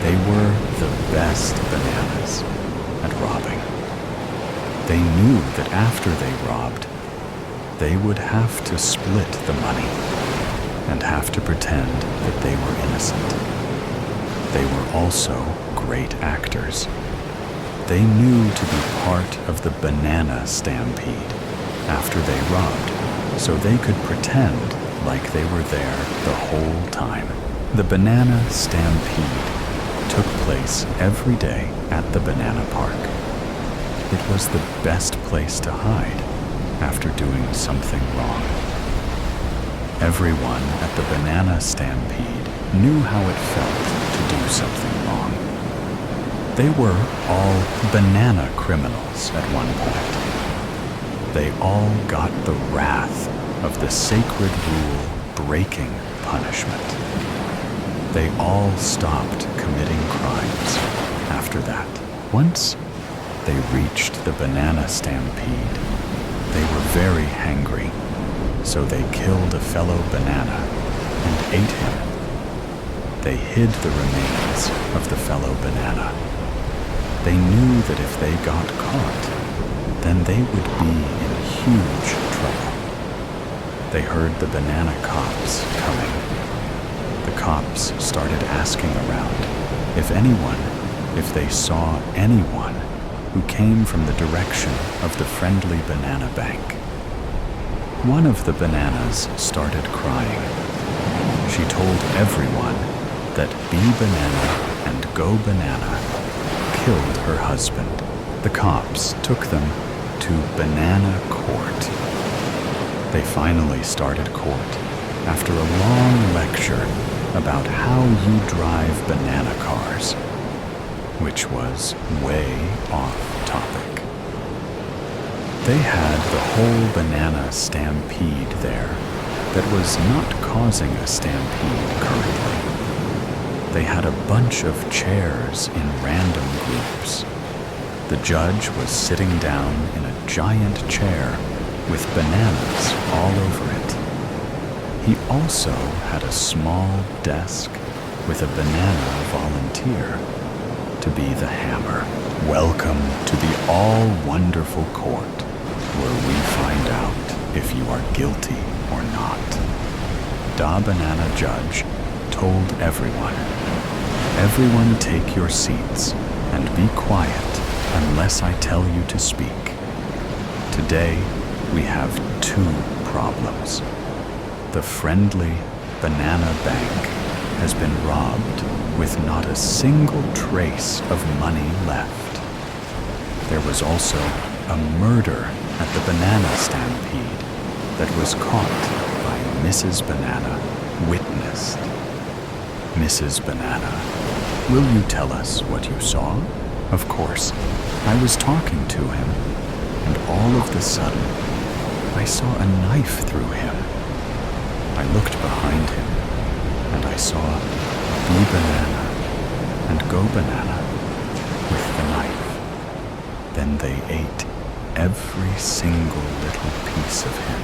They were the best bananas at robbing. They knew that after they robbed, they would have to split the money and have to pretend that they were innocent. They were also great actors. They knew to be part of the banana stampede after they robbed, so they could pretend like they were there the whole time. The banana stampede took place every day at the banana park. It was the best place to hide after doing something wrong. Everyone at the banana stampede knew how it felt to do something wrong. They were all banana criminals at one point. They all got the wrath of the sacred rule breaking punishment. They all stopped committing crimes after that. Once they reached the banana stampede, they were very hangry. So they killed a fellow banana and ate him. They hid the remains of the fellow banana. They knew that if they got caught, then they would be in huge trouble. They heard the banana cops coming. The cops started asking around if they saw anyone who came from the direction of the friendly banana bank. One of the bananas started crying. She told everyone that Be Banana and Go Banana killed her husband. The cops took them to Banana Court. They finally started court after a long lecture about how you drive banana cars, which was way off topic. They had the whole banana stampede there that was not causing a stampede currently. They had a bunch of chairs in random groups. The judge was sitting down in a giant chair with bananas all over it. He also had a small desk with a banana volunteer to be the hammer. Welcome to the all-wonderful court, where we find out if you are guilty or not. Da Banana Judge told everyone, "Everyone take your seats and be quiet unless I tell you to speak. Today, we have two problems. The friendly banana bank has been robbed with not a single trace of money left. There was also a murder at the banana stampede that was caught by Mrs. Banana, witnessed. Mrs. Banana, will you tell us what you saw?" Of course, I was talking to him, and all of the sudden, I saw a knife through him. I looked behind him, and I saw Be Banana and Go Banana with the knife. Then they ate every single little piece of him.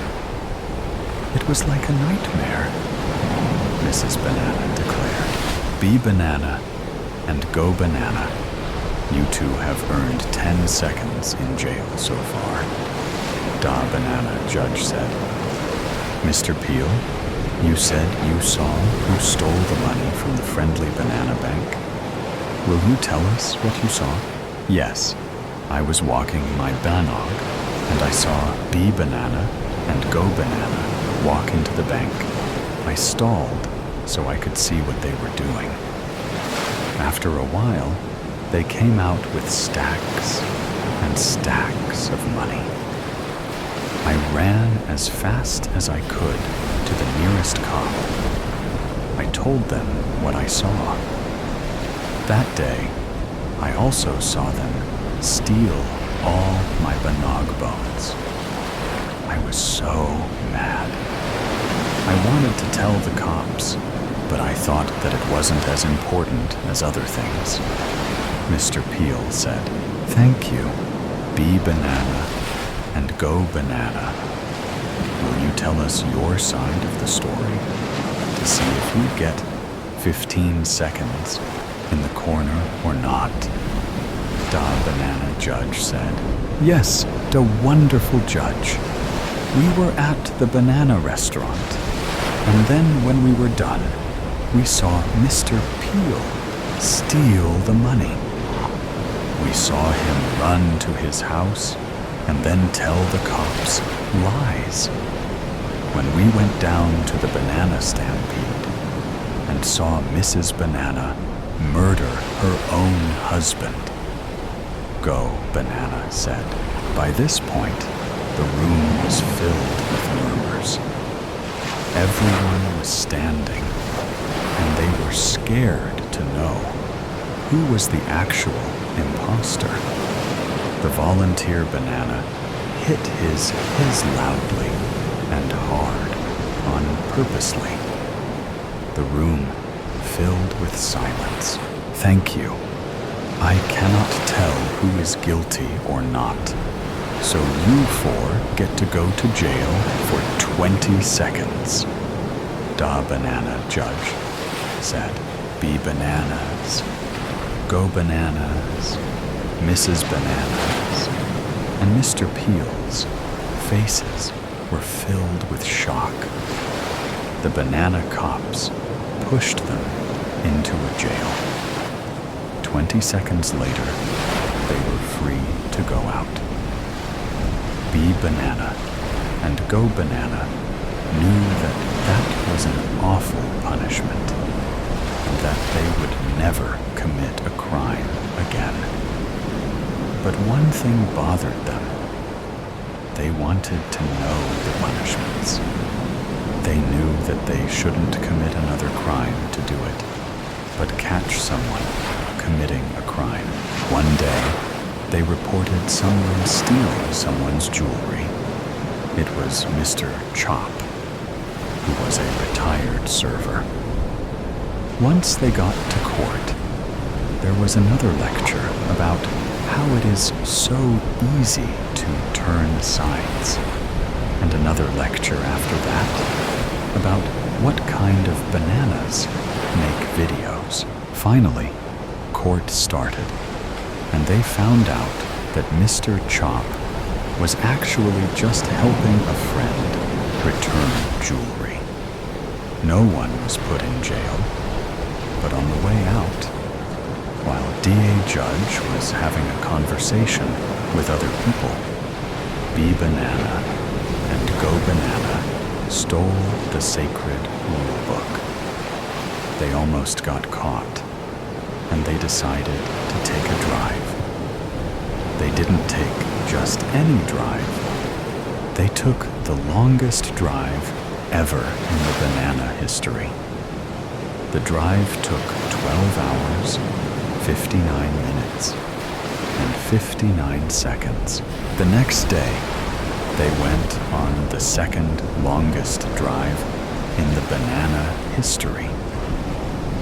It was like a nightmare, Mrs. Banana declared. Be banana and go banana. You two have earned 10 seconds in jail so far. Da banana, judge said. Mr. Peel, you said you saw who stole the money from the friendly banana bank. Will you tell us what you saw? Yes, I was walking my banog and I saw Be banana and go banana walk into the bank. I stalled so I could see what they were doing. After a while, they came out with stacks and stacks of money. I ran as fast as I could to the nearest cop. I told them what I saw. That day, I also saw them steal all my banog bones. I was so mad. I wanted to tell the cops, but I thought that it wasn't as important as other things. Mr. Peel said, "Thank you. Be banana and go banana. Will you tell us your side of the story to see if you get 15 seconds in the corner or not?" Da banana judge said, "Yes, the wonderful judge. We were at the banana restaurant, and then when we were done, we saw Mr. Peel steal the money. We saw him run to his house and then tell the cops lies. When we went down to the banana stampede and saw Mrs. Banana murder her own husband." Go, banana said. By this point, the room was filled with murmurs. Everyone was standing, and they were scared to know who was the actual imposter. The volunteer banana hit his loudly and hard, on purposely. The room filled with silence. Thank you. I cannot tell who is guilty or not, so you four get to go to jail for 20 seconds. Da banana judge said, "Be bananas, go bananas, Mrs. Bananas," and Mr. Peel's faces were filled with shock. The banana cops pushed them into a jail. 20 seconds later, they were free to go out. Be banana and go banana knew that that was an awful punishment, and that they would never commit a crime again. But one thing bothered them. They wanted to know the punishments. They knew that they shouldn't commit another crime to do it, but catch someone committing a crime. One day, they reported someone stealing someone's jewelry. It was Mr. Chop, who was a retired server. Once they got to court, there was another lecture about how it is so easy to turn sides, and another lecture after that about what kind of bananas make videos. Finally, court started, and they found out that Mr. Chop was actually just helping a friend return jewelry. No one was put in jail, but on the way out, while DA Judge was having a conversation with other people, Be Banana and Go Banana stole the sacred rule book. They almost got caught, and they decided to take a drive. They didn't take just any drive. They took the longest drive ever in the banana history. The drive took 12 hours, 59 minutes, and 59 seconds. The next day, they went on the second longest drive in the banana history.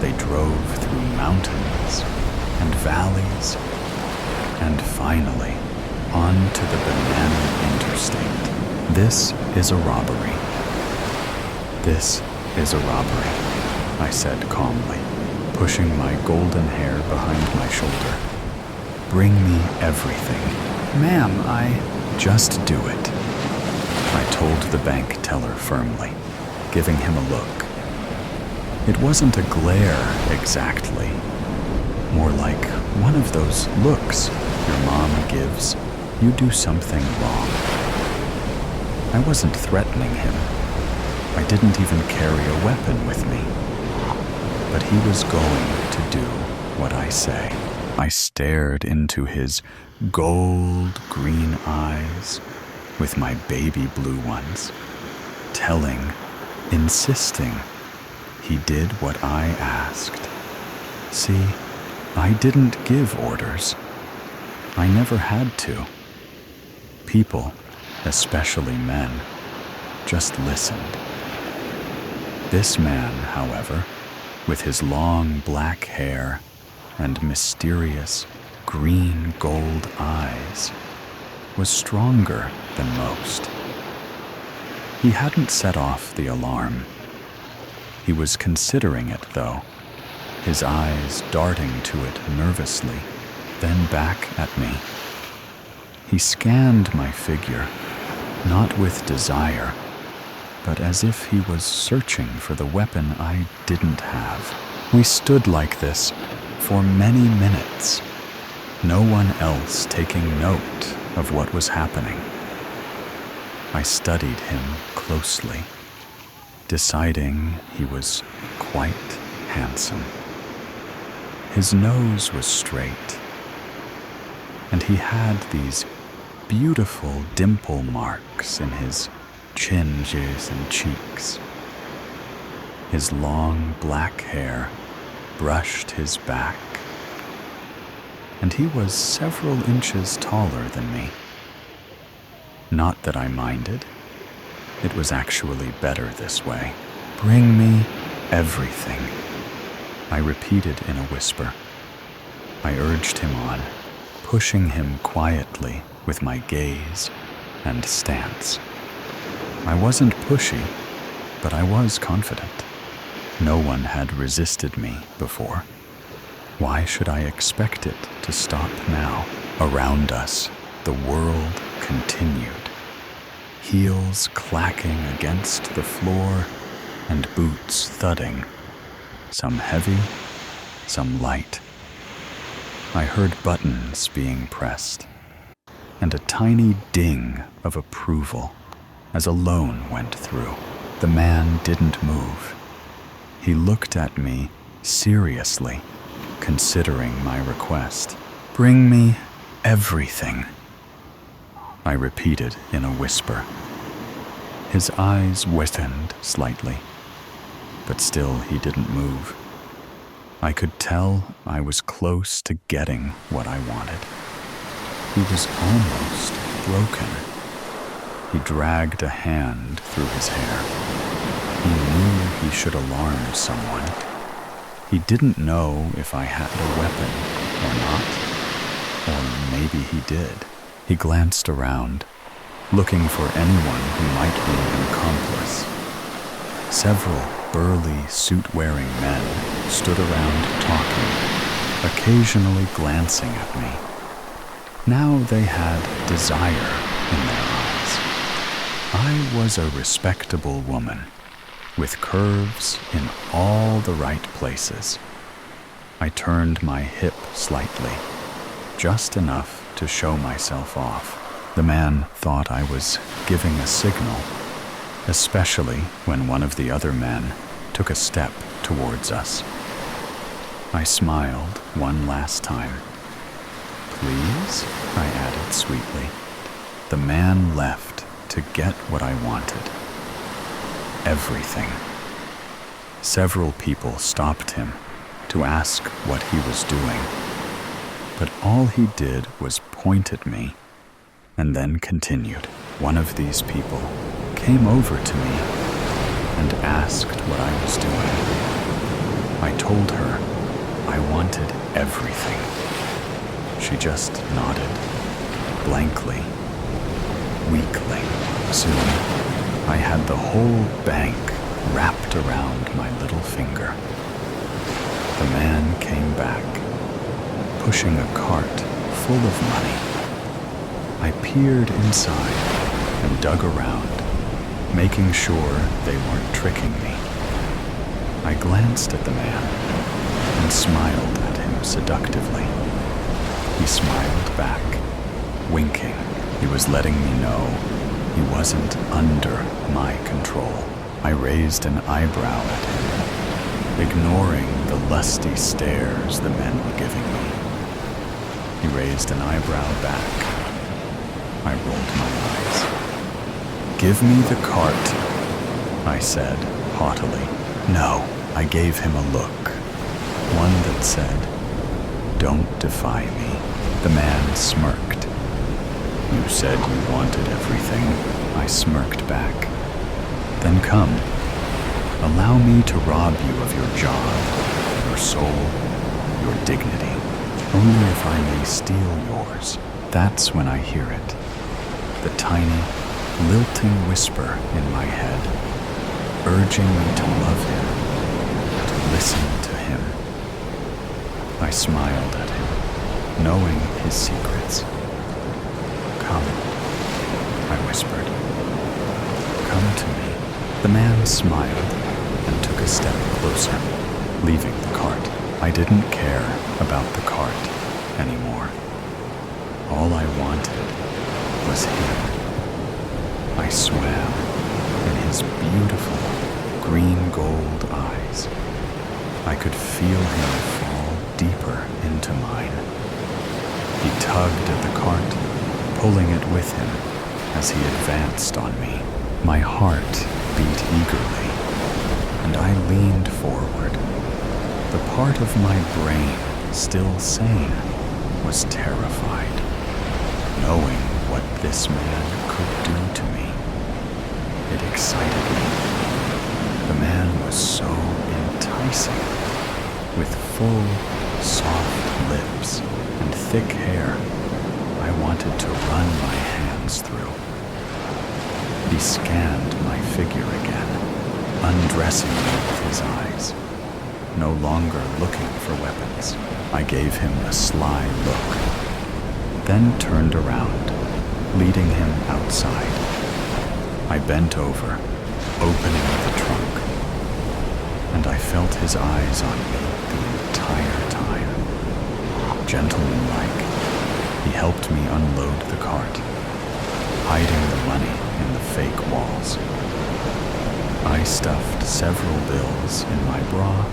They drove through mountains and valleys, and finally onto the banana interstate. This is a robbery. This is a robbery, I said calmly, pushing my golden hair behind my shoulder. "Bring me everything." "Ma'am, Just do it," I told the bank teller firmly, giving him a look. It wasn't a glare exactly, more like one of those looks your mom gives you do something wrong. I wasn't threatening him. I didn't even carry a weapon with me. But he was going to do what I say. I stared into his gold green eyes with my baby blue ones, insisting he did what I asked. See, I didn't give orders. I never had to. People, especially men, just listened. This man, however, with his long black hair and mysterious green gold eyes, was stronger than most. He hadn't set off the alarm. He was considering it, though, his eyes darting to it nervously, then back at me. He scanned my figure, not with desire, but as if he was searching for the weapon I didn't have. We stood like this for many minutes, no one else taking note of what was happening. I studied him closely, deciding he was quite handsome. His nose was straight, and he had these beautiful dimple marks in his chin, ears, and cheeks. His long black hair brushed his back, and he was several inches taller than me. Not that I minded. It was actually better this way. "Bring me everything," I repeated in a whisper. I urged him on, pushing him quietly with my gaze and stance. I wasn't pushy, but I was confident. No one had resisted me before. Why should I expect it to stop now? Around us, the world continued, heels clacking against the floor and boots thudding, some heavy, some light. I heard buttons being pressed, and a tiny ding of approval as a loan went through. The man didn't move. He looked at me seriously, considering my request. "Bring me everything," I repeated in a whisper. His eyes widened slightly, but still he didn't move. I could tell I was close to getting what I wanted. He was almost broken. He dragged a hand through his hair. He knew he should alarm someone. He didn't know if I had a weapon or not, or maybe he did. He glanced around, looking for anyone who might be an accomplice. Several burly, suit-wearing men stood around talking, occasionally glancing at me. Now they had desire in their eyes. I was a respectable woman, with curves in all the right places. I turned my hip slightly, just enough to show myself off. The man thought I was giving a signal, especially when one of the other men took a step towards us. I smiled one last time. "Please?" I added sweetly. The man left to get what I wanted. Everything. Several people stopped him to ask what he was doing, but all he did was point at me and then continued. One of these people came over to me and asked what I was doing. I told her I wanted everything. She just nodded, blankly, weakly. Soon, I had the whole bank wrapped around my little finger. The man came back, pushing a cart full of money. I peered inside and dug around, making sure they weren't tricking me. I glanced at the man and smiled at him seductively. He smiled back, winking. He was letting me know he wasn't under my control. I raised an eyebrow at him, ignoring the lusty stares the men were giving me. He raised an eyebrow back. I rolled my eyes. "Give me the cart," I said haughtily. "No," I gave him a look, one that said, "Don't defy me." The man smirked. "You said you wanted everything," I smirked back. "Then come. Allow me to rob you of your job, your soul, your dignity. Only if I may steal yours." That's when I hear it. The tiny, lilting whisper in my head, urging me to love him, to listen to him. I smiled at him, knowing his secrets. "Come," I whispered. "Come to me." The man smiled and took a step closer, leaving the cart. I didn't care about the cart anymore. All I wanted was him. I swam in his beautiful green gold eyes. I could feel him fall deeper into mine. He tugged at the cart, pulling it with him as he advanced on me. My heart beat eagerly, and I leaned forward. The part of my brain still sane was terrified, knowing what this man could do to me. It excited me. The man was so enticing, with full, soft lips and thick hair I wanted to run my hands through. He scanned my figure again, undressing me with his eyes, no longer looking for weapons. I gave him a sly look, then turned around, leading him outside. I bent over, opening the trunk, and I felt his eyes on me the entire time. Gentlemanlike, he helped me unload the cart, hiding the money in the fake walls. I stuffed several bills in my bra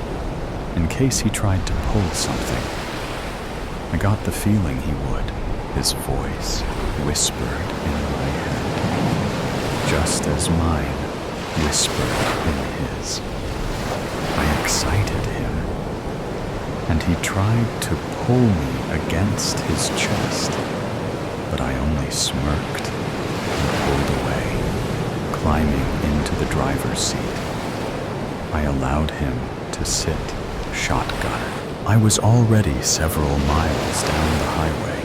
in case he tried to pull something. I got the feeling he would. His voice whispered in my head, just as mine whispered in his. I excited him, and he tried to pull me against his chest, but I only smirked and pulled away, climbing into the driver's seat. I allowed him to sit shotgun. I was already several miles down the highway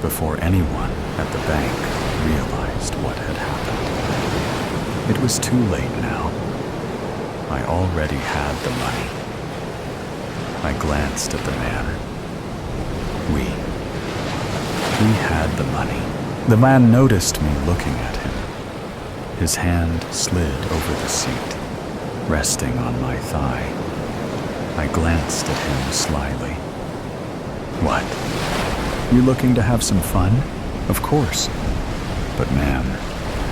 before anyone at the bank realized what had happened. It was too late now. I already had the money. I glanced at the man. We had the money. The man noticed me looking at him. His hand slid over the seat, resting on my thigh. I glanced at him slyly. "What? You looking to have some fun?" "Of course. But ma'am,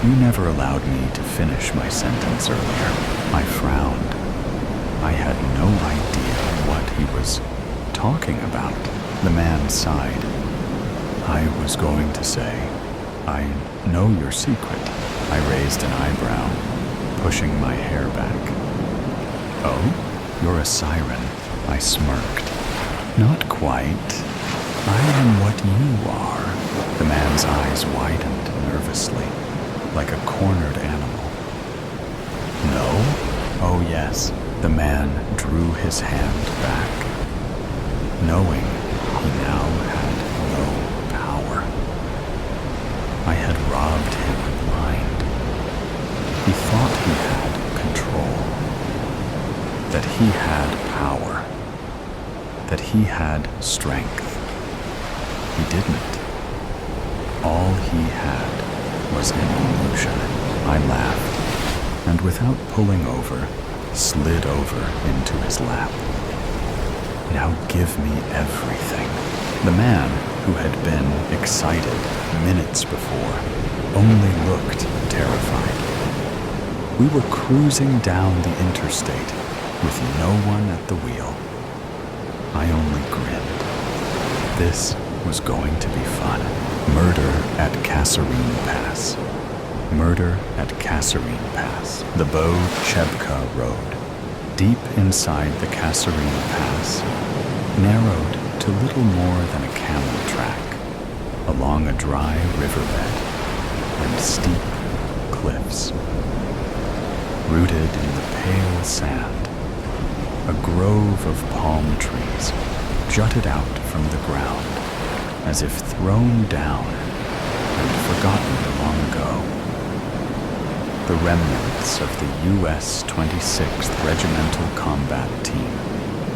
you never allowed me to finish my sentence earlier." I frowned. I had no idea what he was talking about. The man sighed. "I was going to say, I know your secret." I raised an eyebrow, pushing my hair back. "Oh? You're a siren," I smirked. "Not quite. I am what you are." The man's eyes widened nervously, like a cornered animal. "No? Oh yes." The man drew his hand back, knowing he now had no power. I had robbed him blind. He thought he had control, that he had power, that he had strength. He didn't. All he had was an illusion. I laughed, and without pulling over, slid over into his lap. Now give me everything. The man, who had been excited minutes before, only looked terrified. We were cruising down the interstate with no one at the wheel. I only grinned. This was going to be fun. Murder at Kasserine Pass. Murder at Kasserine Pass. The Bo-Chebka Road, deep inside the Kasserine Pass, narrowed to little more than a camel track, along a dry riverbed and steep cliffs. Rooted in the pale sand, a grove of palm trees jutted out from the ground as if thrown down and forgotten long ago. The remnants of the U.S. 26th Regimental Combat Team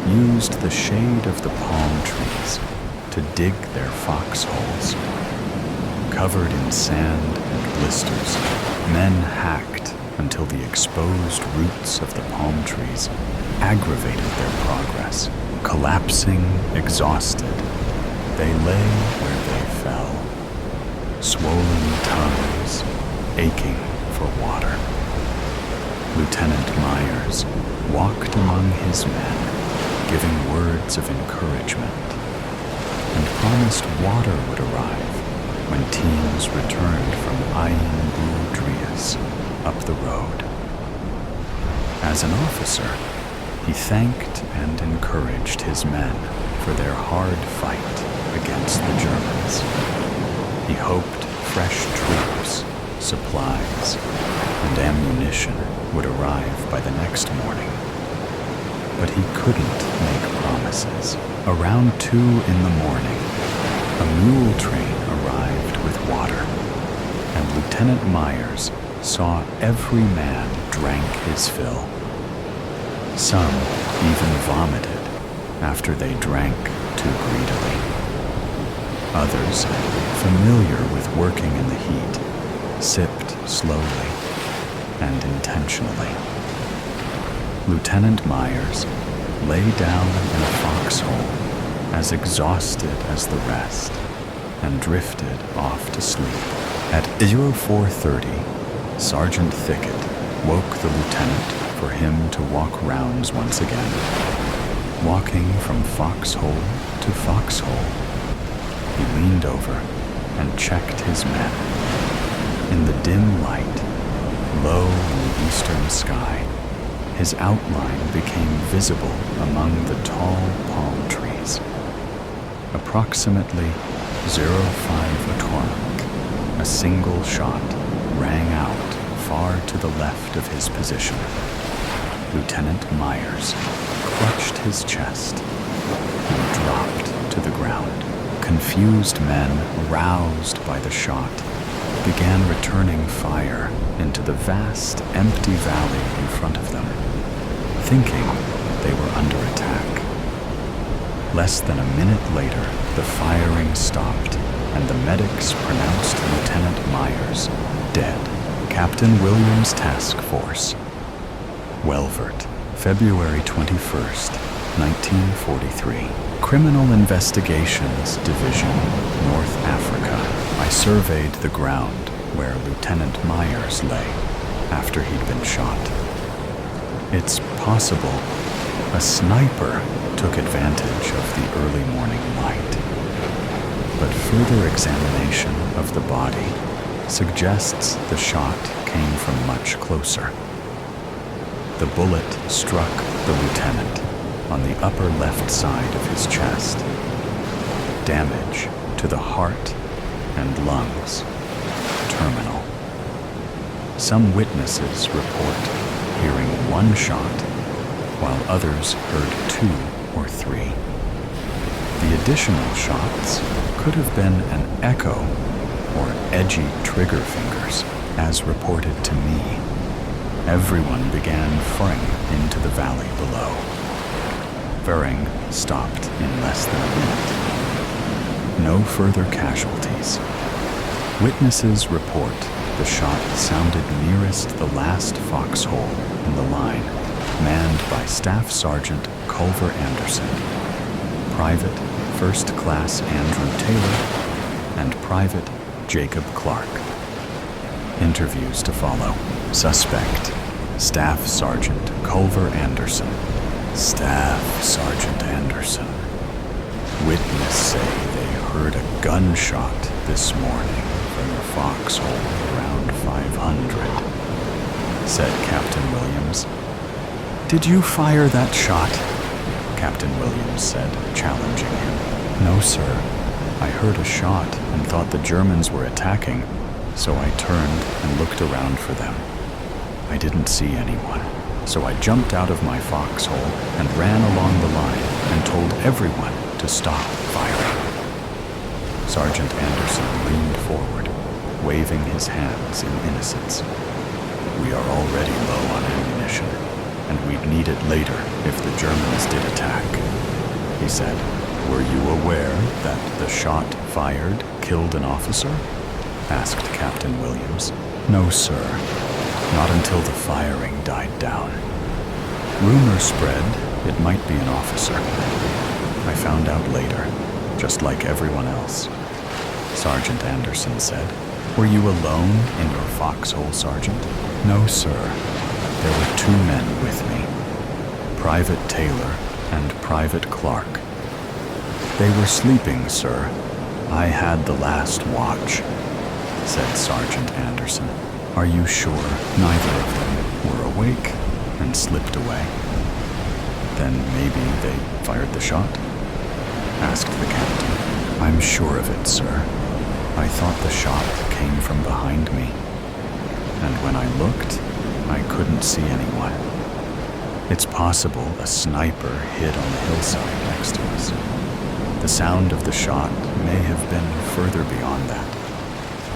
used the shade of the palm trees to dig their foxholes. Covered in sand and blisters, men hacked until the exposed roots of the palm trees aggravated their progress. Collapsing, exhausted, they lay where they fell, swollen tongues aching for water. Lieutenant Myers walked among his men, giving words of encouragement, and promised water would arrive when teams returned from Ayin Boudrias up the road. As an officer, he thanked and encouraged his men for their hard fight against the Germans. He hoped fresh troops, supplies, and ammunition would arrive by the next morning. But he couldn't make promises. Around 2 in the morning, a mule train arrived with water, and Lieutenant Myers saw every man drank his fill. Some even vomited after they drank too greedily. Others, familiar with working in the heat, sipped slowly and intentionally. Lieutenant Myers lay down in a foxhole as exhausted as the rest and drifted off to sleep. At 04:30, Sergeant Thicket woke the lieutenant for him to walk rounds once again, walking from foxhole to foxhole. He leaned over and checked his men. In the dim light, low in the eastern sky, his outline became visible among the tall palm trees. Approximately 05 o'clock, a single shot rang out far to the left of his position. Lieutenant Myers clutched his chest and dropped to the ground. Confused men, roused by the shot, began returning fire into the vast, empty valley in front of them, thinking they were under attack. Less than a minute later, the firing stopped, and the medics pronounced Lieutenant Myers dead. Captain Williams' task force. Welvert, February 21st, 1943. Criminal Investigations Division, North Africa. I surveyed the ground where Lieutenant Myers lay after he'd been shot. It's possible a sniper took advantage of the early morning light, but further examination of the body suggests the shot came from much closer. The bullet struck the lieutenant on the upper left side of his chest. Damage to the heart and lungs, terminal. Some witnesses report hearing one shot, while others heard 2 or 3. The additional shots could have been an echo or edgy trigger fingers, as reported to me. Everyone began firing into the valley below. firing stopped in less than a minute. No further casualties. Witnesses report the shot sounded nearest the last foxhole in the line, manned by Staff Sergeant Culver Anderson, Private First Class Andrew Taylor, and Private Jacob Clark. Interviews to follow. Suspect: Staff Sergeant Culver Anderson. Staff Sergeant Anderson. Witness say they heard a gunshot this morning from the foxhole around 500, said Captain Williams. Did you fire that shot? Captain Williams said, challenging him. No, sir. I heard a shot and thought the Germans were attacking, so I turned and looked around for them. I didn't see anyone, so I jumped out of my foxhole and ran along the line and told everyone to stop firing. Sergeant Anderson leaned forward, waving his hands in innocence. We are already low on ammunition, and we'd need it later if the Germans did attack, he said. Were you aware that the shot fired killed an officer? Asked Captain Williams. No, sir. Not until the firing died down. Rumor spread it might be an officer. I found out later, just like everyone else. Sergeant Anderson said. Were you alone in your foxhole, Sergeant? No, sir. There were two men with me, Private Taylor and Private Clark. They were sleeping, sir. I had the last watch, said Sergeant Anderson. Are you sure neither of them were awake and slipped away? Then maybe they fired the shot? Asked the captain. I'm sure of it, sir. I thought the shot came from behind me, and when I looked, I couldn't see anyone. It's possible a sniper hid on the hillside next to us. The sound of the shot may have been further beyond that,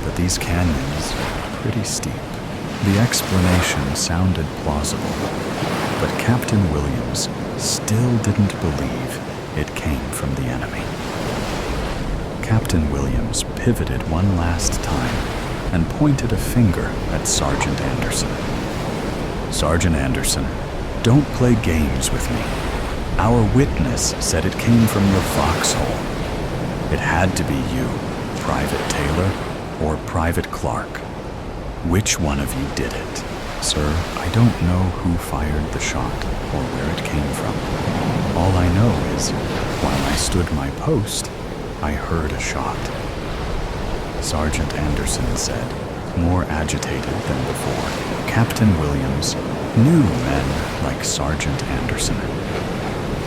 but these canyons are pretty steep. The explanation sounded plausible, but Captain Williams still didn't believe it came from the enemy. Captain Williams pivoted one last time and pointed a finger at Sergeant Anderson. Sergeant Anderson, don't play games with me. Our witness said it came from your foxhole. It had to be you, Private Taylor or Private Clark. Which one of you did it? Sir, I don't know who fired the shot or where it came from. All I know is, while I stood my post, I heard a shot. Sergeant Anderson said, more agitated than before. Captain Williams knew men like Sergeant Anderson.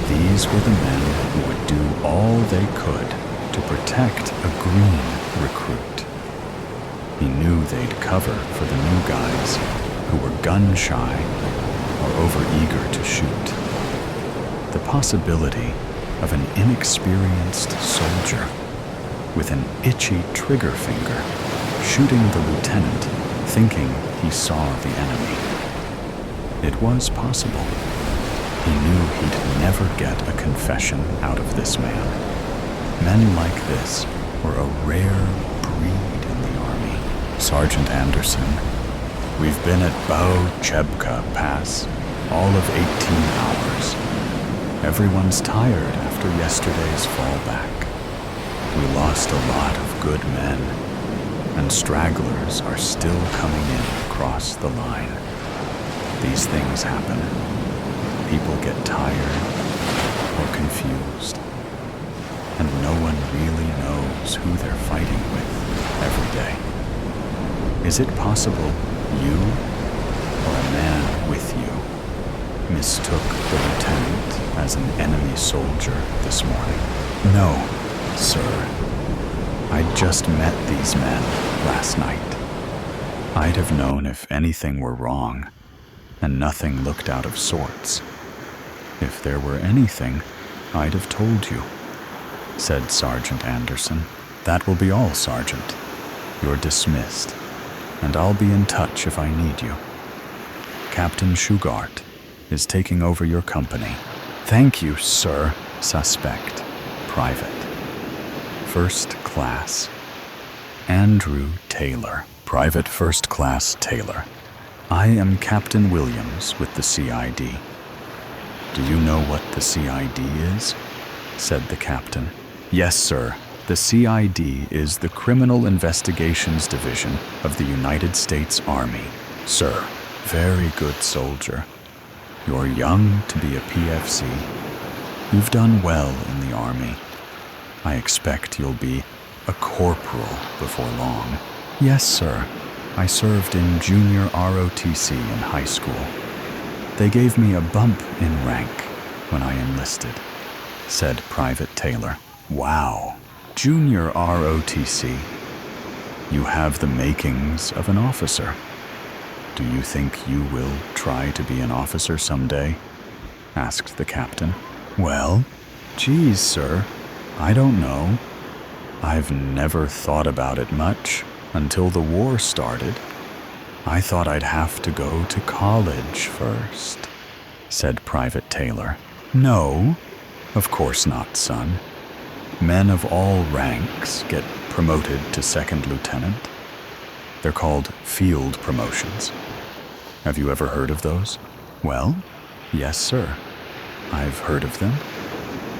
These were the men who would do all they could to protect a green recruit. He knew they'd cover for the new guys who were gun-shy or over-eager to shoot. The possibility of an inexperienced soldier with an itchy trigger finger shooting the lieutenant thinking he saw the enemy. It was possible. He knew he'd never get a confession out of this man. Men like this were a rare breed in the army. Sergeant Anderson, we've been at Bao Chebka Pass all of 18 hours. Everyone's tired after yesterday's fallback. We lost a lot of good men, and stragglers are still coming in across the line. These things happen. People get tired or confused, and no one really knows who they're fighting with every day. Is it possible you, or a man with you, mistook the lieutenant as an enemy soldier this morning? No, sir. I'd just met these men last night. I'd have known if anything were wrong, and nothing looked out of sorts. If there were anything, I'd have told you, said Sergeant Anderson. That will be all, Sergeant. You're dismissed, and I'll be in touch if I need you. Captain Shugart is taking over your company Thank you, sir. Suspect. Private. First Class. Andrew Taylor. Private First Class Taylor. I am Captain Williams with the CID. Do you know what the CID is? Said the captain. Yes, sir. The CID is the Criminal Investigations Division of the United States Army. Sir, very good soldier. You're young to be a PFC. You've done well in the Army. I expect you'll be a corporal before long. Yes, sir. I served in junior ROTC in high school. They gave me a bump in rank when I enlisted, said Private Taylor. Wow, junior ROTC. You have the makings of an officer. Do you think you will try to be an officer someday? Asked the captain. Well, geez, sir, I don't know. I've never thought about it much until the war started. I thought I'd have to go to college first, said Private Taylor. No, of course not, son. Men of all ranks get promoted to second lieutenant. They're called field promotions. Have you ever heard of those? Well, yes, sir. I've heard of them,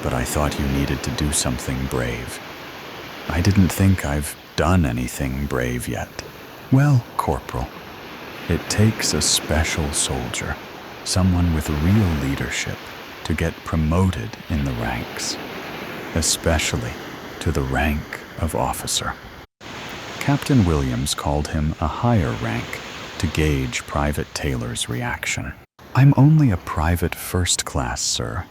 but I thought you needed to do something brave. I didn't think I've done anything brave yet. Well, Corporal, it takes a special soldier, someone with real leadership, to get promoted in the ranks, especially to the rank of officer. Captain Williams called him a higher rank to gauge Private Taylor's reaction. I'm only a private first class, sir.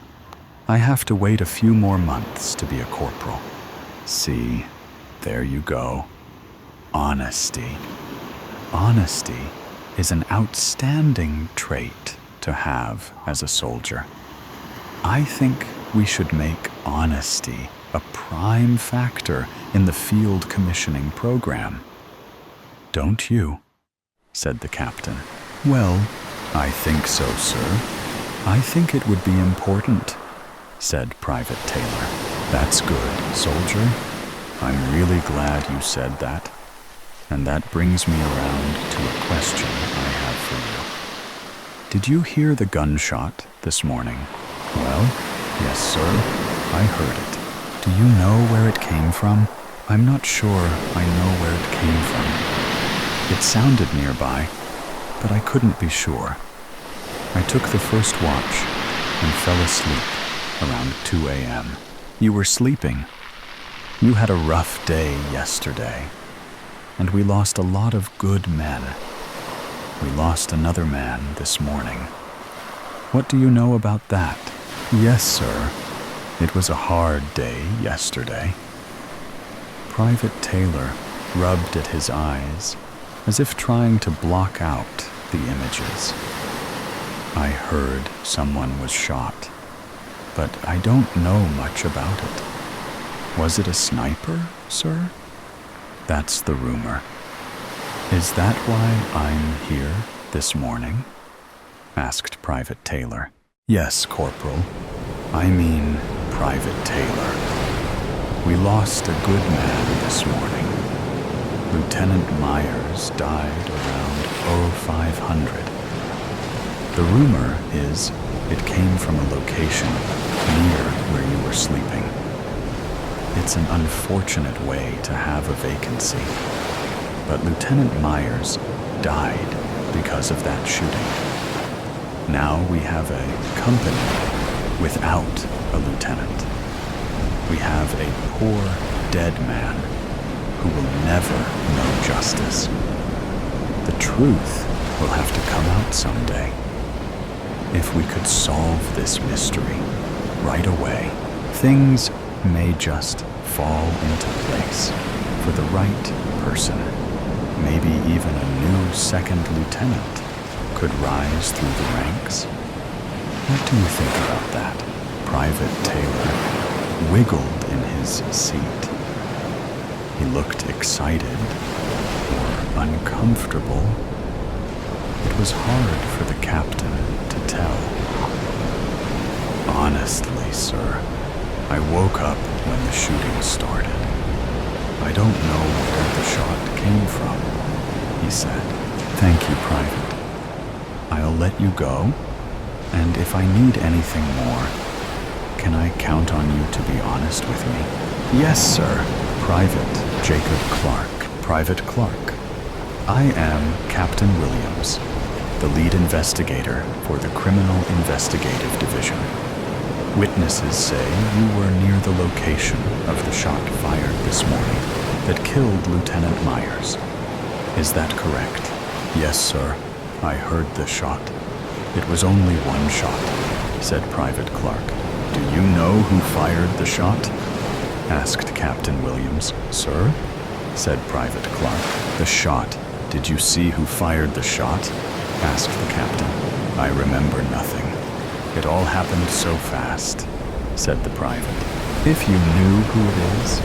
I have to wait a few more months to be a corporal. See, there you go. Honesty. Honesty is an outstanding trait to have as a soldier. I think we should make honesty a prime factor in the field commissioning program. Don't you? Said the captain. Well, I think so, sir. I think it would be important, said Private Taylor. That's good, soldier. I'm really glad you said that. And that brings me around to a question I have for you. Did you hear the gunshot this morning? Well, yes, sir. I heard it. Do you know where it came from? I'm not sure I know where it came from. It sounded nearby, but I couldn't be sure. I took the first watch and fell asleep around 2 a.m. You were sleeping. You had a rough day yesterday, and we lost a lot of good men. We lost another man this morning. What do you know about that? Yes, sir. It was a hard day yesterday. Private Taylor rubbed at his eyes as if trying to block out the images. I heard someone was shot, but I don't know much about it. Was it a sniper, sir? That's the rumor. Is that why I'm here this morning? Asked Private Taylor. Yes, Corporal. I mean Private Taylor. We lost a good man this morning. Lieutenant Myers died around 0500. The rumor is it came from a location near where you were sleeping. It's an unfortunate way to have a vacancy, but Lieutenant Myers died because of that shooting. Now we have a company without a lieutenant. We have a poor dead man who will never know justice. The truth will have to come out someday. If we could solve this mystery right away, things may just fall into place for the right person. Maybe even a new second lieutenant could rise through the ranks. What do you think about that? Private Taylor wiggled in his seat. He looked excited or uncomfortable. It was hard for the captain to tell. Honestly, sir, I woke up when the shooting started. I don't know where the shot came from, he said. Thank you, Private. I'll let you go, and if I need anything more, can I count on you to be honest with me? Yes, sir. Private Jacob Clark. Private Clark. I am Captain Williams, the lead investigator for the Criminal Investigative Division. Witnesses say you were near the location of the shot fired this morning that killed Lieutenant Myers. Is that correct? Yes, sir. I heard the shot. It was only one shot, said Private Clark. Do you know who fired the shot? Asked Captain Williams. Sir? Said Private Clark. The shot. Did you see who fired the shot? Asked the captain. I remember nothing. It all happened so fast, said the private. If you knew who it is,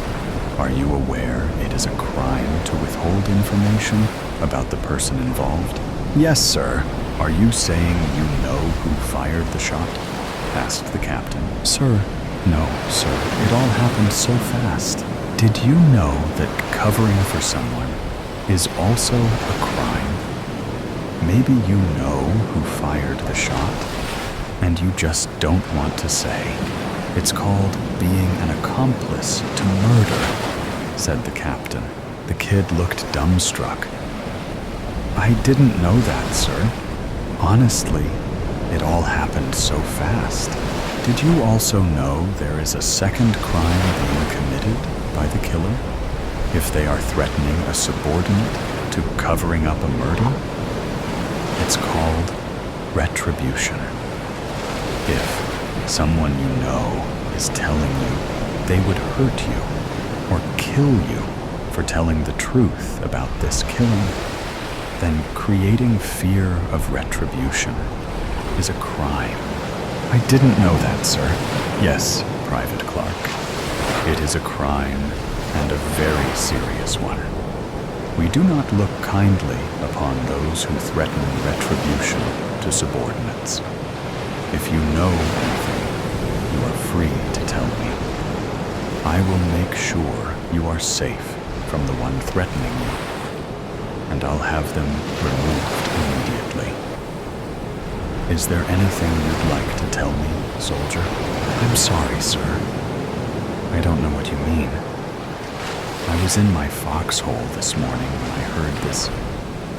are you aware it is a crime to withhold information about the person involved? Yes, sir. Are you saying you know who fired the shot? Asked the captain. Sir, no, sir. It all happened so fast. Did you know that covering for someone is also a crime? Maybe you know who fired the shot, and you just don't want to say. It's called being an accomplice to murder, said the captain. The kid looked dumbstruck. I didn't know that, sir. Honestly, it all happened so fast. Did you also know there is a second crime being committed by the killer if they are threatening a subordinate to covering up a murder? It's called retribution. If someone you know is telling you they would hurt you or kill you for telling the truth about this killing, then creating fear of retribution is a crime. I didn't know that, sir. Yes, Private Clark. It is a crime, and a very serious one. We do not look kindly upon those who threaten retribution to subordinates. If you know anything, you are free to tell me. I will make sure you are safe from the one threatening you, and I'll have them removed immediately. Is there anything you'd like to tell me, soldier? I'm sorry, sir. I don't know what you mean. I was in my foxhole this morning when I heard this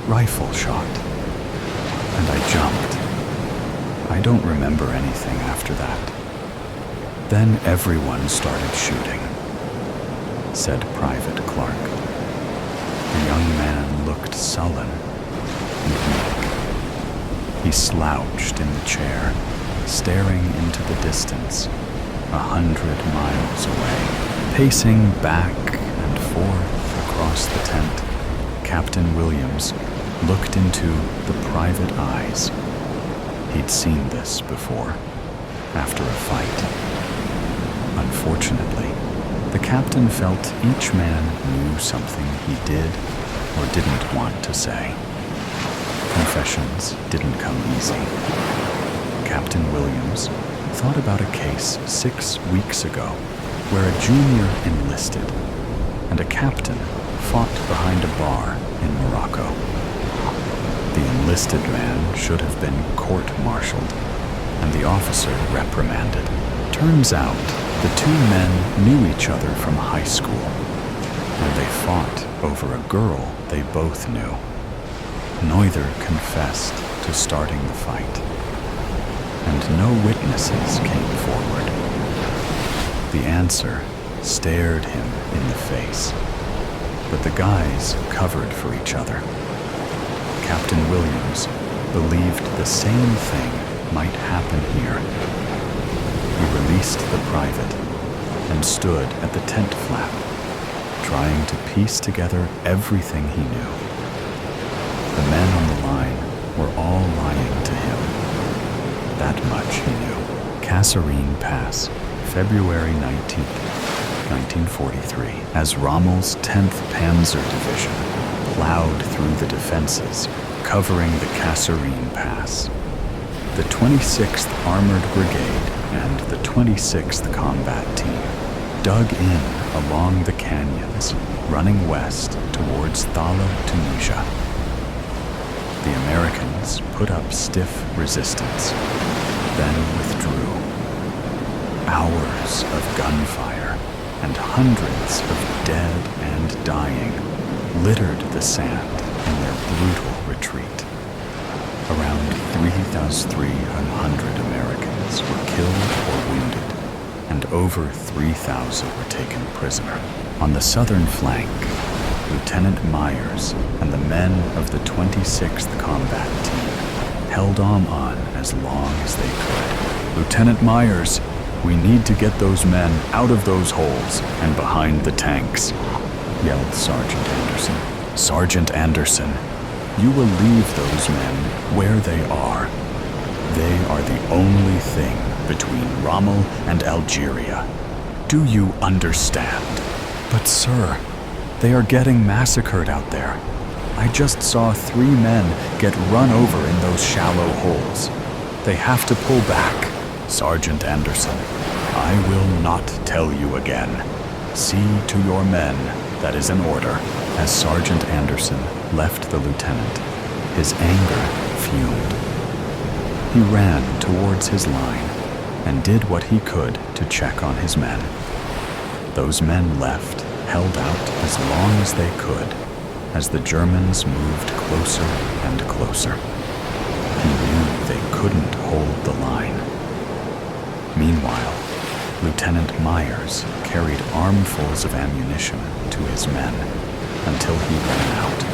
rifle shot, and I jumped. I don't remember anything after that. Then everyone started shooting, said Private Clark. The young man looked sullen and weak. He slouched in the chair, staring into the distance, 100 miles away. Pacing back and forth across the tent, Captain Williams looked into the private eyes. He'd seen this before, after a fight. Unfortunately, the captain felt each man knew something he did or didn't want to say. Confessions didn't come easy. Captain Williams thought about a case 6 weeks ago where a junior enlisted and a captain fought behind a bar in Morocco. The enlisted man should have been court-martialed and the officer reprimanded. Turns out the two men knew each other from high school, and they fought over a girl they both knew. Neither confessed to starting the fight, and no witnesses came forward. The answer stared him in the face, but the guys covered for each other. Captain Williams believed the same thing might happen here. He released the private and stood at the tent flap, trying to piece together everything he knew. The men on the line were all lying to him. That much he knew. Kasserine Pass, February 19th, 1943, as Rommel's 10th Panzer Division plowed through the defenses covering the Kasserine Pass. The 26th Armored Brigade and the 26th Combat Team dug in along the canyons, running west towards Thala, Tunisia. The Americans put up stiff resistance, then withdrew. Hours of gunfire and hundreds of dead and dying littered the sand in their brutal retreat. Around 3,300 Americans were killed or wounded, and over 3,000 were taken prisoner. On the southern flank, Lieutenant Myers and the men of the 26th Combat Team held on as long as they could. "Lieutenant Myers, we need to get those men out of those holes and behind the tanks," yelled Sergeant Anderson. "Sergeant Anderson, you will leave those men where they are. They are the only thing between Rommel and Algeria. Do you understand?" "But sir, they are getting massacred out there. I just saw 3 men get run over in those shallow holes. They have to pull back." "Sergeant Anderson, I will not tell you again. See to your men, that is an order." As Sergeant Anderson left the lieutenant, his anger fumed. He ran towards his line and did what he could to check on his men. Those men left held out as long as they could as the Germans moved closer and closer. He knew they couldn't hold the line. Meanwhile, Lieutenant Myers carried armfuls of ammunition to his men until he ran out.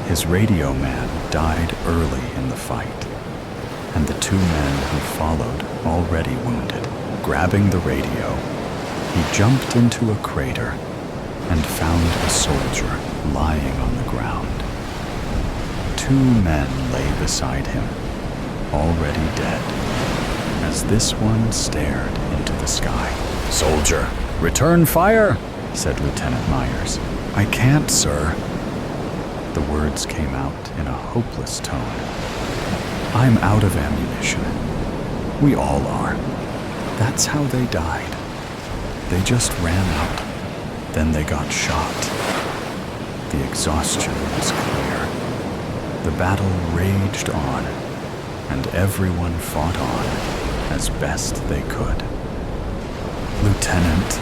His radio man died early in the fight, and the 2 men who followed already wounded. Grabbing the radio, he jumped into a crater and found a soldier lying on the ground. 2 men lay beside him, already dead, as this one stared into the sky. "Soldier, return fire," said Lieutenant Myers. "I can't, sir." The words came out in a hopeless tone. "I'm out of ammunition. We all are. That's how they died. They just ran out. Then they got shot." The exhaustion was clear. The battle raged on, and everyone fought on as best they could. "Lieutenant,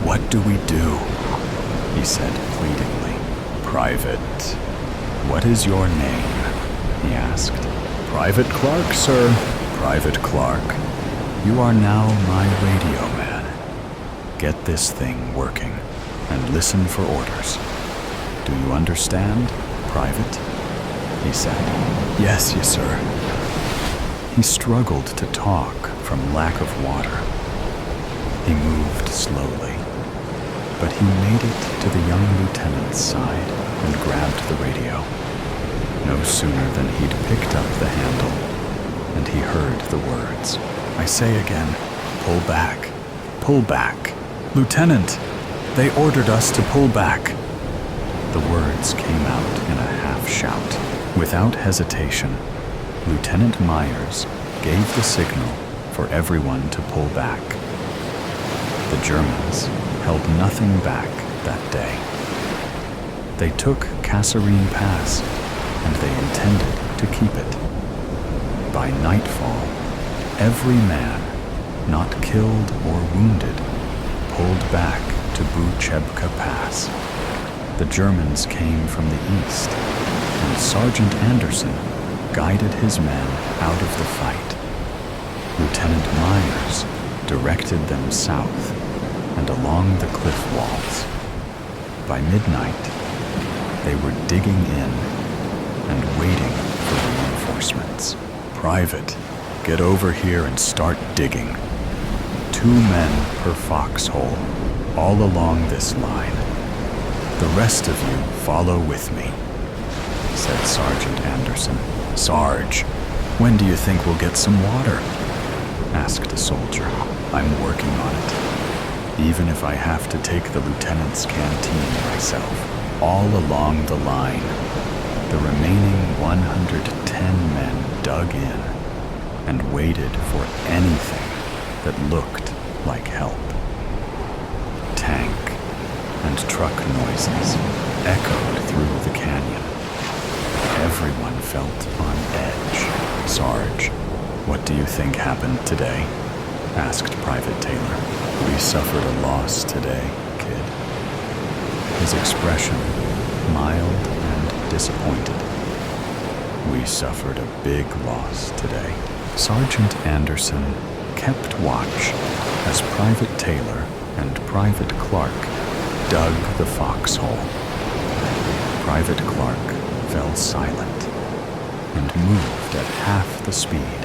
what do we do?" he said pleadingly. "Private, what is your name?" he asked. "Private Clark, sir." "Private Clark, you are now my radio man. Get this thing working and listen for orders. Do you understand, Private?" he said. Yes, sir." He struggled to talk from lack of water. He moved slowly, but he made it to the young lieutenant's side and grabbed the radio. No sooner than he'd picked up the handle, and he heard the words. "I say again, pull back, pull back. Lieutenant, they ordered us to pull back." The words came out in a half-shout. Without hesitation, Lieutenant Myers gave the signal for everyone to pull back. The Germans held nothing back that day. They took Kasserine Pass, and they intended to keep it. By nightfall, every man, not killed or wounded, pulled back to Buchebka Pass. The Germans came from the east, and Sergeant Anderson guided his men out of the fight. Lieutenant Myers directed them south and along the cliff walls. By midnight, they were digging in and waiting for reinforcements. "Private, get over here and start digging. 2 men per foxhole, all along this line. The rest of you follow with me," said Sergeant Anderson. "Sarge, when do you think we'll get some water?" asked a soldier. "I'm working on it. Even if I have to take the lieutenant's canteen myself, all along the line." The remaining 110 men dug in and waited for anything that looked like help. Tank and truck noises echoed through the canyon. Everyone felt on edge. "Sarge, what do you think happened today?" asked Private Taylor. "We suffered a loss today, kid." His expression mild and disappointed. "We suffered a big loss today." Sergeant Anderson kept watch as Private Taylor and Private Clark dug the foxhole. Private Clark fell silent and moved at half the speed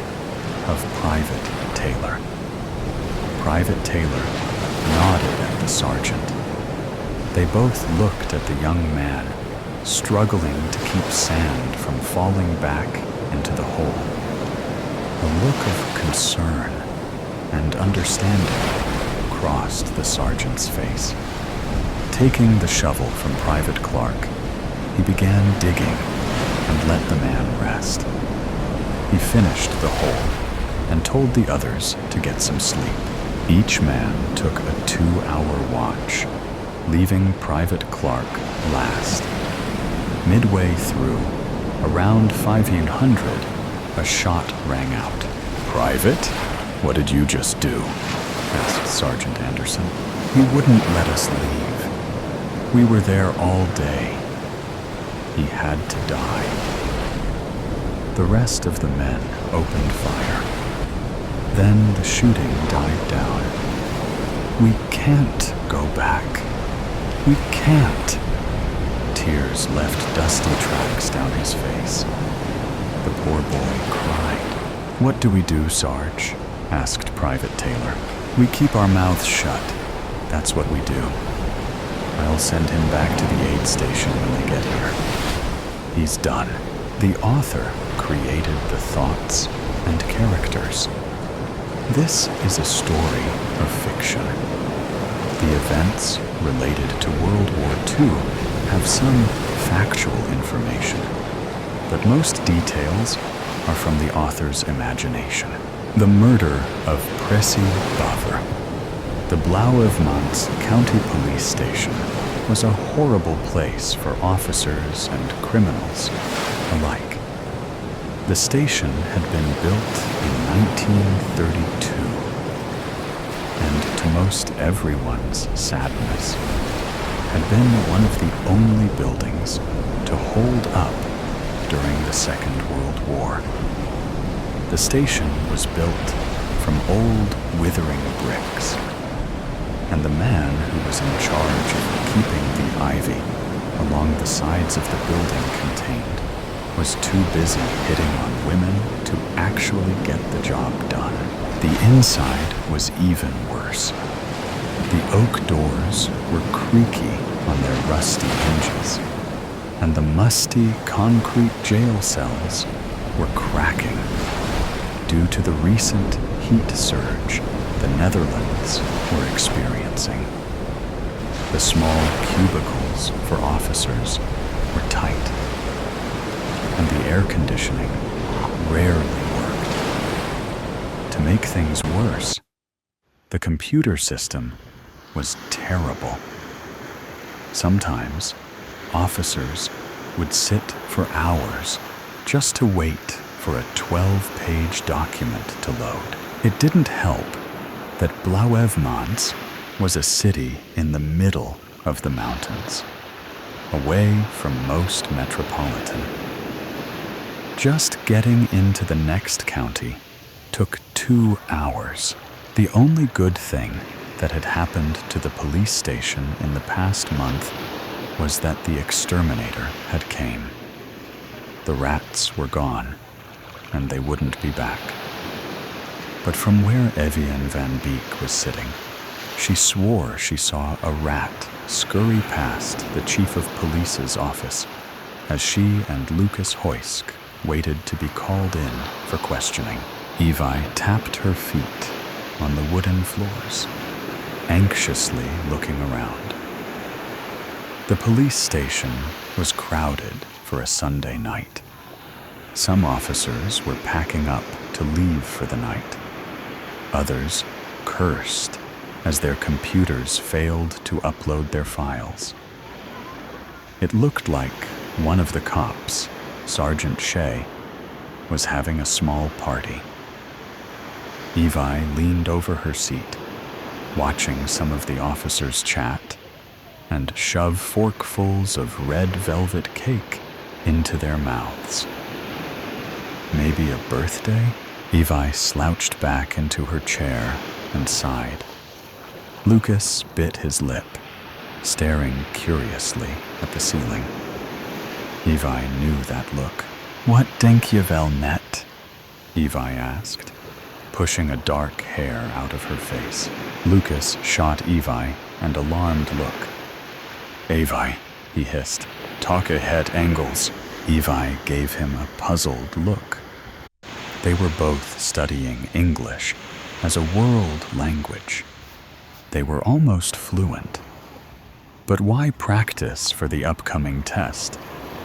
of Private Taylor. Private Taylor nodded at the sergeant. They both looked at the young man, struggling to keep sand from falling back into the hole. A look of concern and understanding crossed the sergeant's face. Taking the shovel from Private Clark, he began digging and let the man rest. He finished the hole and told the others to get some sleep. Each man took a 2-hour watch, leaving Private Clark last. Midway through, around 1500, a shot rang out. "Private, what did you just do?" asked Sergeant Anderson. "He wouldn't let us leave. We were there all day. He had to die." The rest of the men opened fire. Then the shooting died down. "We can't go back. We can't." Tears left dusty tracks down his face. The poor boy cried. "What do we do, Sarge?" asked Private Taylor. "We keep our mouths shut. That's what we do. I'll send him back to the aid station when they get here. He's done." The author created the thoughts and characters. This is a story of fiction. The events related to World War II have some factual information, but most details are from the author's imagination. The murder of Pressy Baver. The Blauwevmans County Police Station was a horrible place for officers and criminals alike. The station had been built in 1932, and to most everyone's sadness, had been one of the only buildings to hold up during the Second World War. The station was built from old, withering bricks, and the man who was in charge of keeping the ivy along the sides of the building contained was too busy hitting on women to actually get the job done. The inside was even worse. The oak doors were creaky on their rusty hinges, and the musty concrete jail cells were cracking due to the recent heat surge the Netherlands were experiencing. The small cubicles for officers were tight, and the air conditioning rarely worked. To make things worse, the computer system was terrible. Sometimes, officers would sit for hours just to wait for a 12-page document to load. It didn't help that Blauwevmans was a city in the middle of the mountains, away from most metropolitan. Just getting into the next county took 2 hours. The only good thing that had happened to the police station in the past month was that the exterminator had came. The rats were gone, and they wouldn't be back. But from where Evian van Beek was sitting, she swore she saw a rat scurry past the chief of police's office as she and Lucas Hoysk waited to be called in for questioning. Evi tapped her feet on the wooden floors, anxiously looking around. The police station was crowded for a Sunday night. Some officers were packing up to leave for the night. Others cursed as their computers failed to upload their files. It looked like one of the cops, Sergeant Shea, was having a small party. Evi leaned over her seat, watching some of the officers chat and shove forkfuls of red velvet cake into their mouths. Maybe a birthday? Evi slouched back into her chair and sighed. Lucas bit his lip, staring curiously at the ceiling. Evi knew that look. "What denk je wel net?" Evi asked, pushing a dark hair out of her face. Lucas shot Evi an alarmed look. "Evi," he hissed, "talk ahead angles." Evi gave him a puzzled look. They were both studying English as a world language. They were almost fluent. But why practice for the upcoming test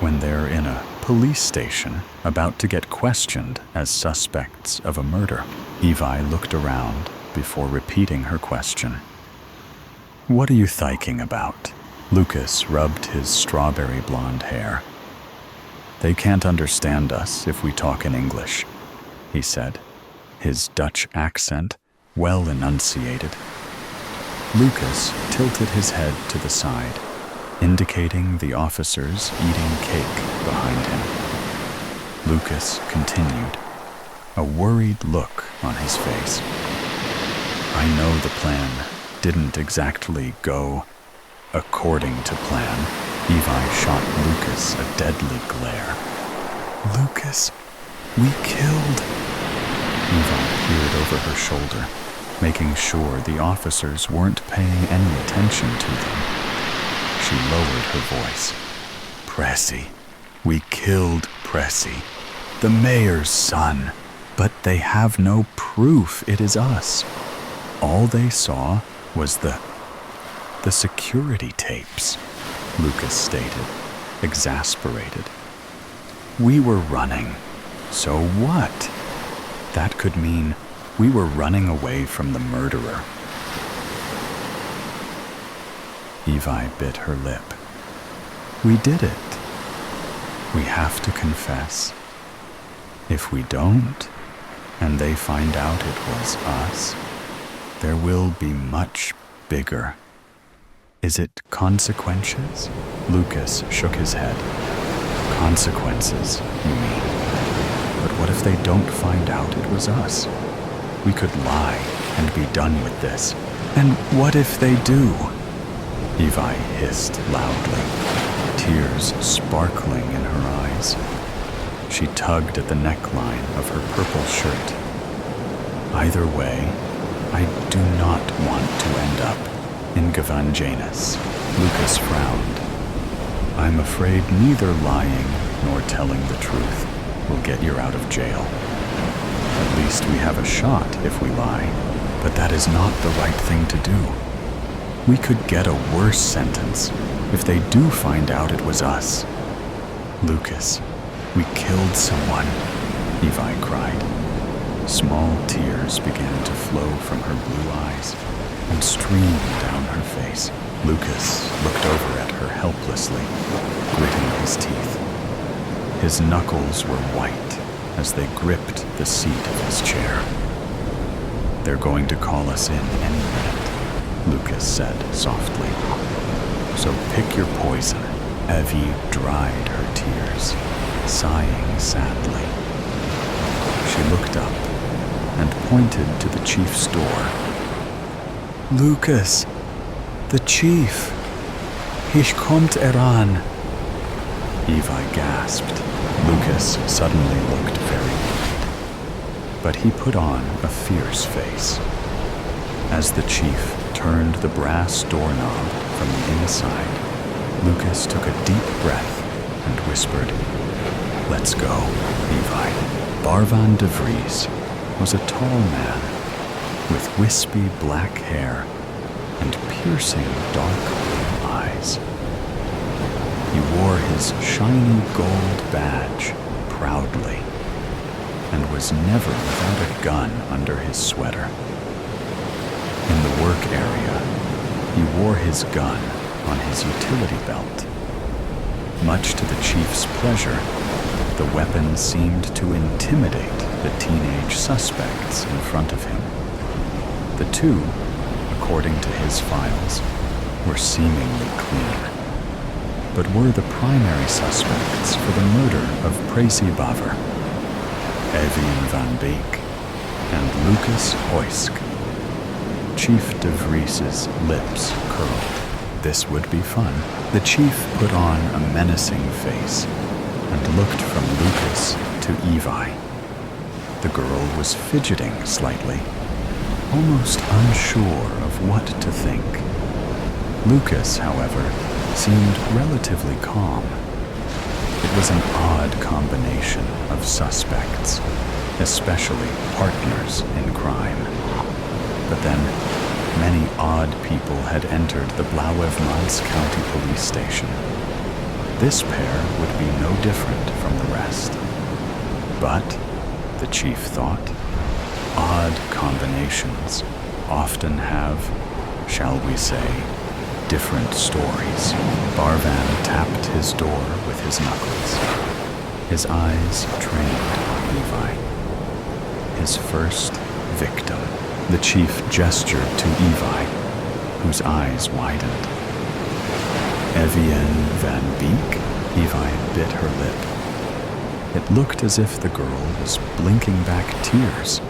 when they're in a police station about to get questioned as suspects of a murder? Evi looked around before repeating her question. "What are you thinking about?" Lucas rubbed his strawberry blonde hair. "They can't understand us if we talk in English," he said, his Dutch accent well enunciated. Lucas tilted his head to the side, indicating the officers eating cake behind him. Lucas continued, a worried look on his face. "I know the plan didn't exactly go according to plan." Evi shot Lucas a deadly glare. "Lucas, we killed..." Evi peered over her shoulder, making sure the officers weren't paying any attention to them. She lowered her voice. "Pressy, we killed Pressy, the mayor's son, but they have no proof it is us. All they saw was the security tapes," Lucas stated, exasperated. "We were running. So what? That could mean we were running away from the murderer." Evi bit her lip. "We did it. We have to confess. If we don't, and they find out it was us, there will be much bigger." "Is it consequences?" Lucas shook his head. "Consequences, you mean? But what if they don't find out it was us? We could lie and be done with this. And what if they do?" Evi hissed loudly, tears sparkling in her eyes. She tugged at the neckline of her purple shirt. "Either way, I do not want to end up in Gavanjanus." Lucas frowned. "I'm afraid neither lying nor telling the truth will get you out of jail. At least we have a shot if we lie, but that is not the right thing to do. We could get a worse sentence if they do find out it was us." "Lucas, we killed someone," Evi cried. Small tears began to flow from her blue eyes and stream down her face. Lucas looked over at her helplessly, gritting his teeth. His knuckles were white as they gripped the seat of his chair. "They're going to call us in any minute," Lucas said softly. "So pick your poison." Evie dried her tears, sighing sadly. She looked up and pointed to the chief's door. "Lucas, the chief. Ich kommt heran." Evi gasped. Lucas suddenly looked very worried, but he put on a fierce face. As the chief turned the brass doorknob from the inside, Lucas took a deep breath and whispered, "Let's go, Evi." Barvan de Vries was a tall man with wispy black hair and piercing dark blue eyes. He wore his shiny gold badge proudly, and was never without a gun under his sweater. In the work area, he wore his gun on his utility belt. Much to the chief's pleasure, the weapon seemed to intimidate the teenage suspects in front of him. The two, according to his files, were seemingly clean, but were the primary suspects for the murder of Tracy Baver, Evian van Beek, and Lucas Hoysk. Chief de Vries's lips curled. This would be fun. The chief put on a menacing face and looked from Lucas to Evi. The girl was fidgeting slightly, almost unsure of what to think. Lucas, however, seemed relatively calm. It was an odd combination of suspects, especially partners in crime. But then, many odd people had entered the Blauwevmans County Police Station. This pair would be no different from the rest. But, the chief thought, odd combinations often have, shall we say, different stories. Barvan tapped his door with his knuckles. His eyes trained on Levi. His first victim. The chief gestured to Evi, whose eyes widened. Evian van Beek? Evi bit her lip. It looked as if the girl was blinking back tears.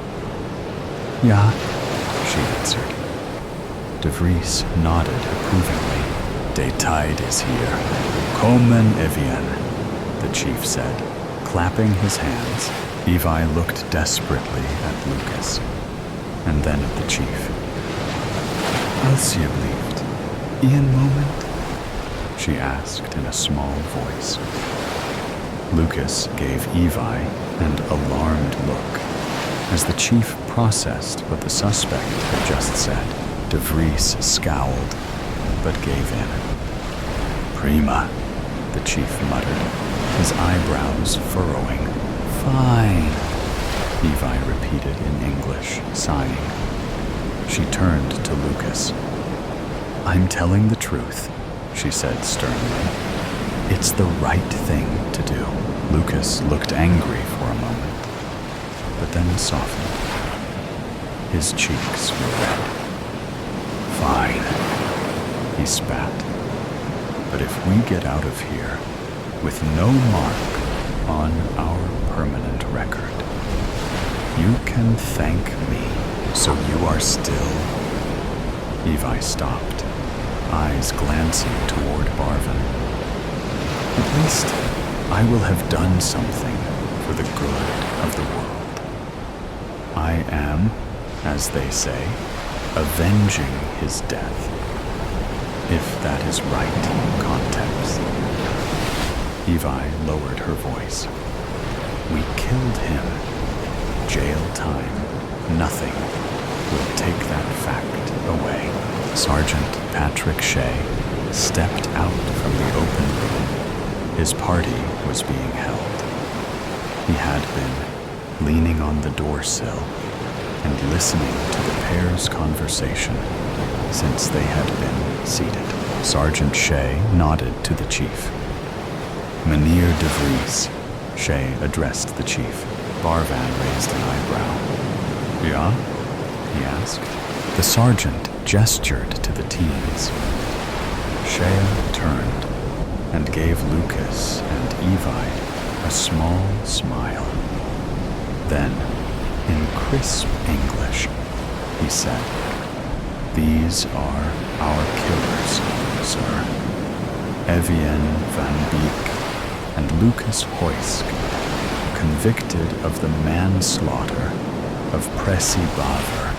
Ja, she answered. De Vries nodded approvingly. De tide is here. Komen Evian, the chief said. Clapping his hands, Evi looked desperately at Lucas, and then at the chief. Alsjeblieft, een moment? She asked in a small voice. Lucas gave Evi an alarmed look as the chief processed what the suspect had just said. De Vries scowled, but gave in. Prima, the chief muttered, his eyebrows furrowing. Fine, Evi repeated in English, sighing. She turned to Lucas. I'm telling the truth, she said sternly. It's the right thing to do. Lucas looked angry for a moment, but then softened. His cheeks were red. Fine, he spat. But if we get out of here with no mark on our permanent record, you can thank me. So you are still... Evi stopped, eyes glancing toward Barvan. At least I will have done something for the good of the world. I am, as they say, avenging his death, if that is right context. Evi lowered her voice. We killed him. Jail time, nothing will take that fact away. Sergeant Patrick Shea stepped out from the open room. His party was being held. He had been leaning on the door sill and listening to the pair's conversation since they had been seated. Sergeant Shea nodded to the chief. Meneer de Vries, Shea addressed the chief. Barvan raised an eyebrow. Ja? He asked. The sergeant gestured to the teens. Shea turned and gave Lucas and Evi a small smile. Then, in crisp English, he said, These are our killers, sir. Evian van Beek and Lucas Hoysk, convicted of the manslaughter of Tracy Baver.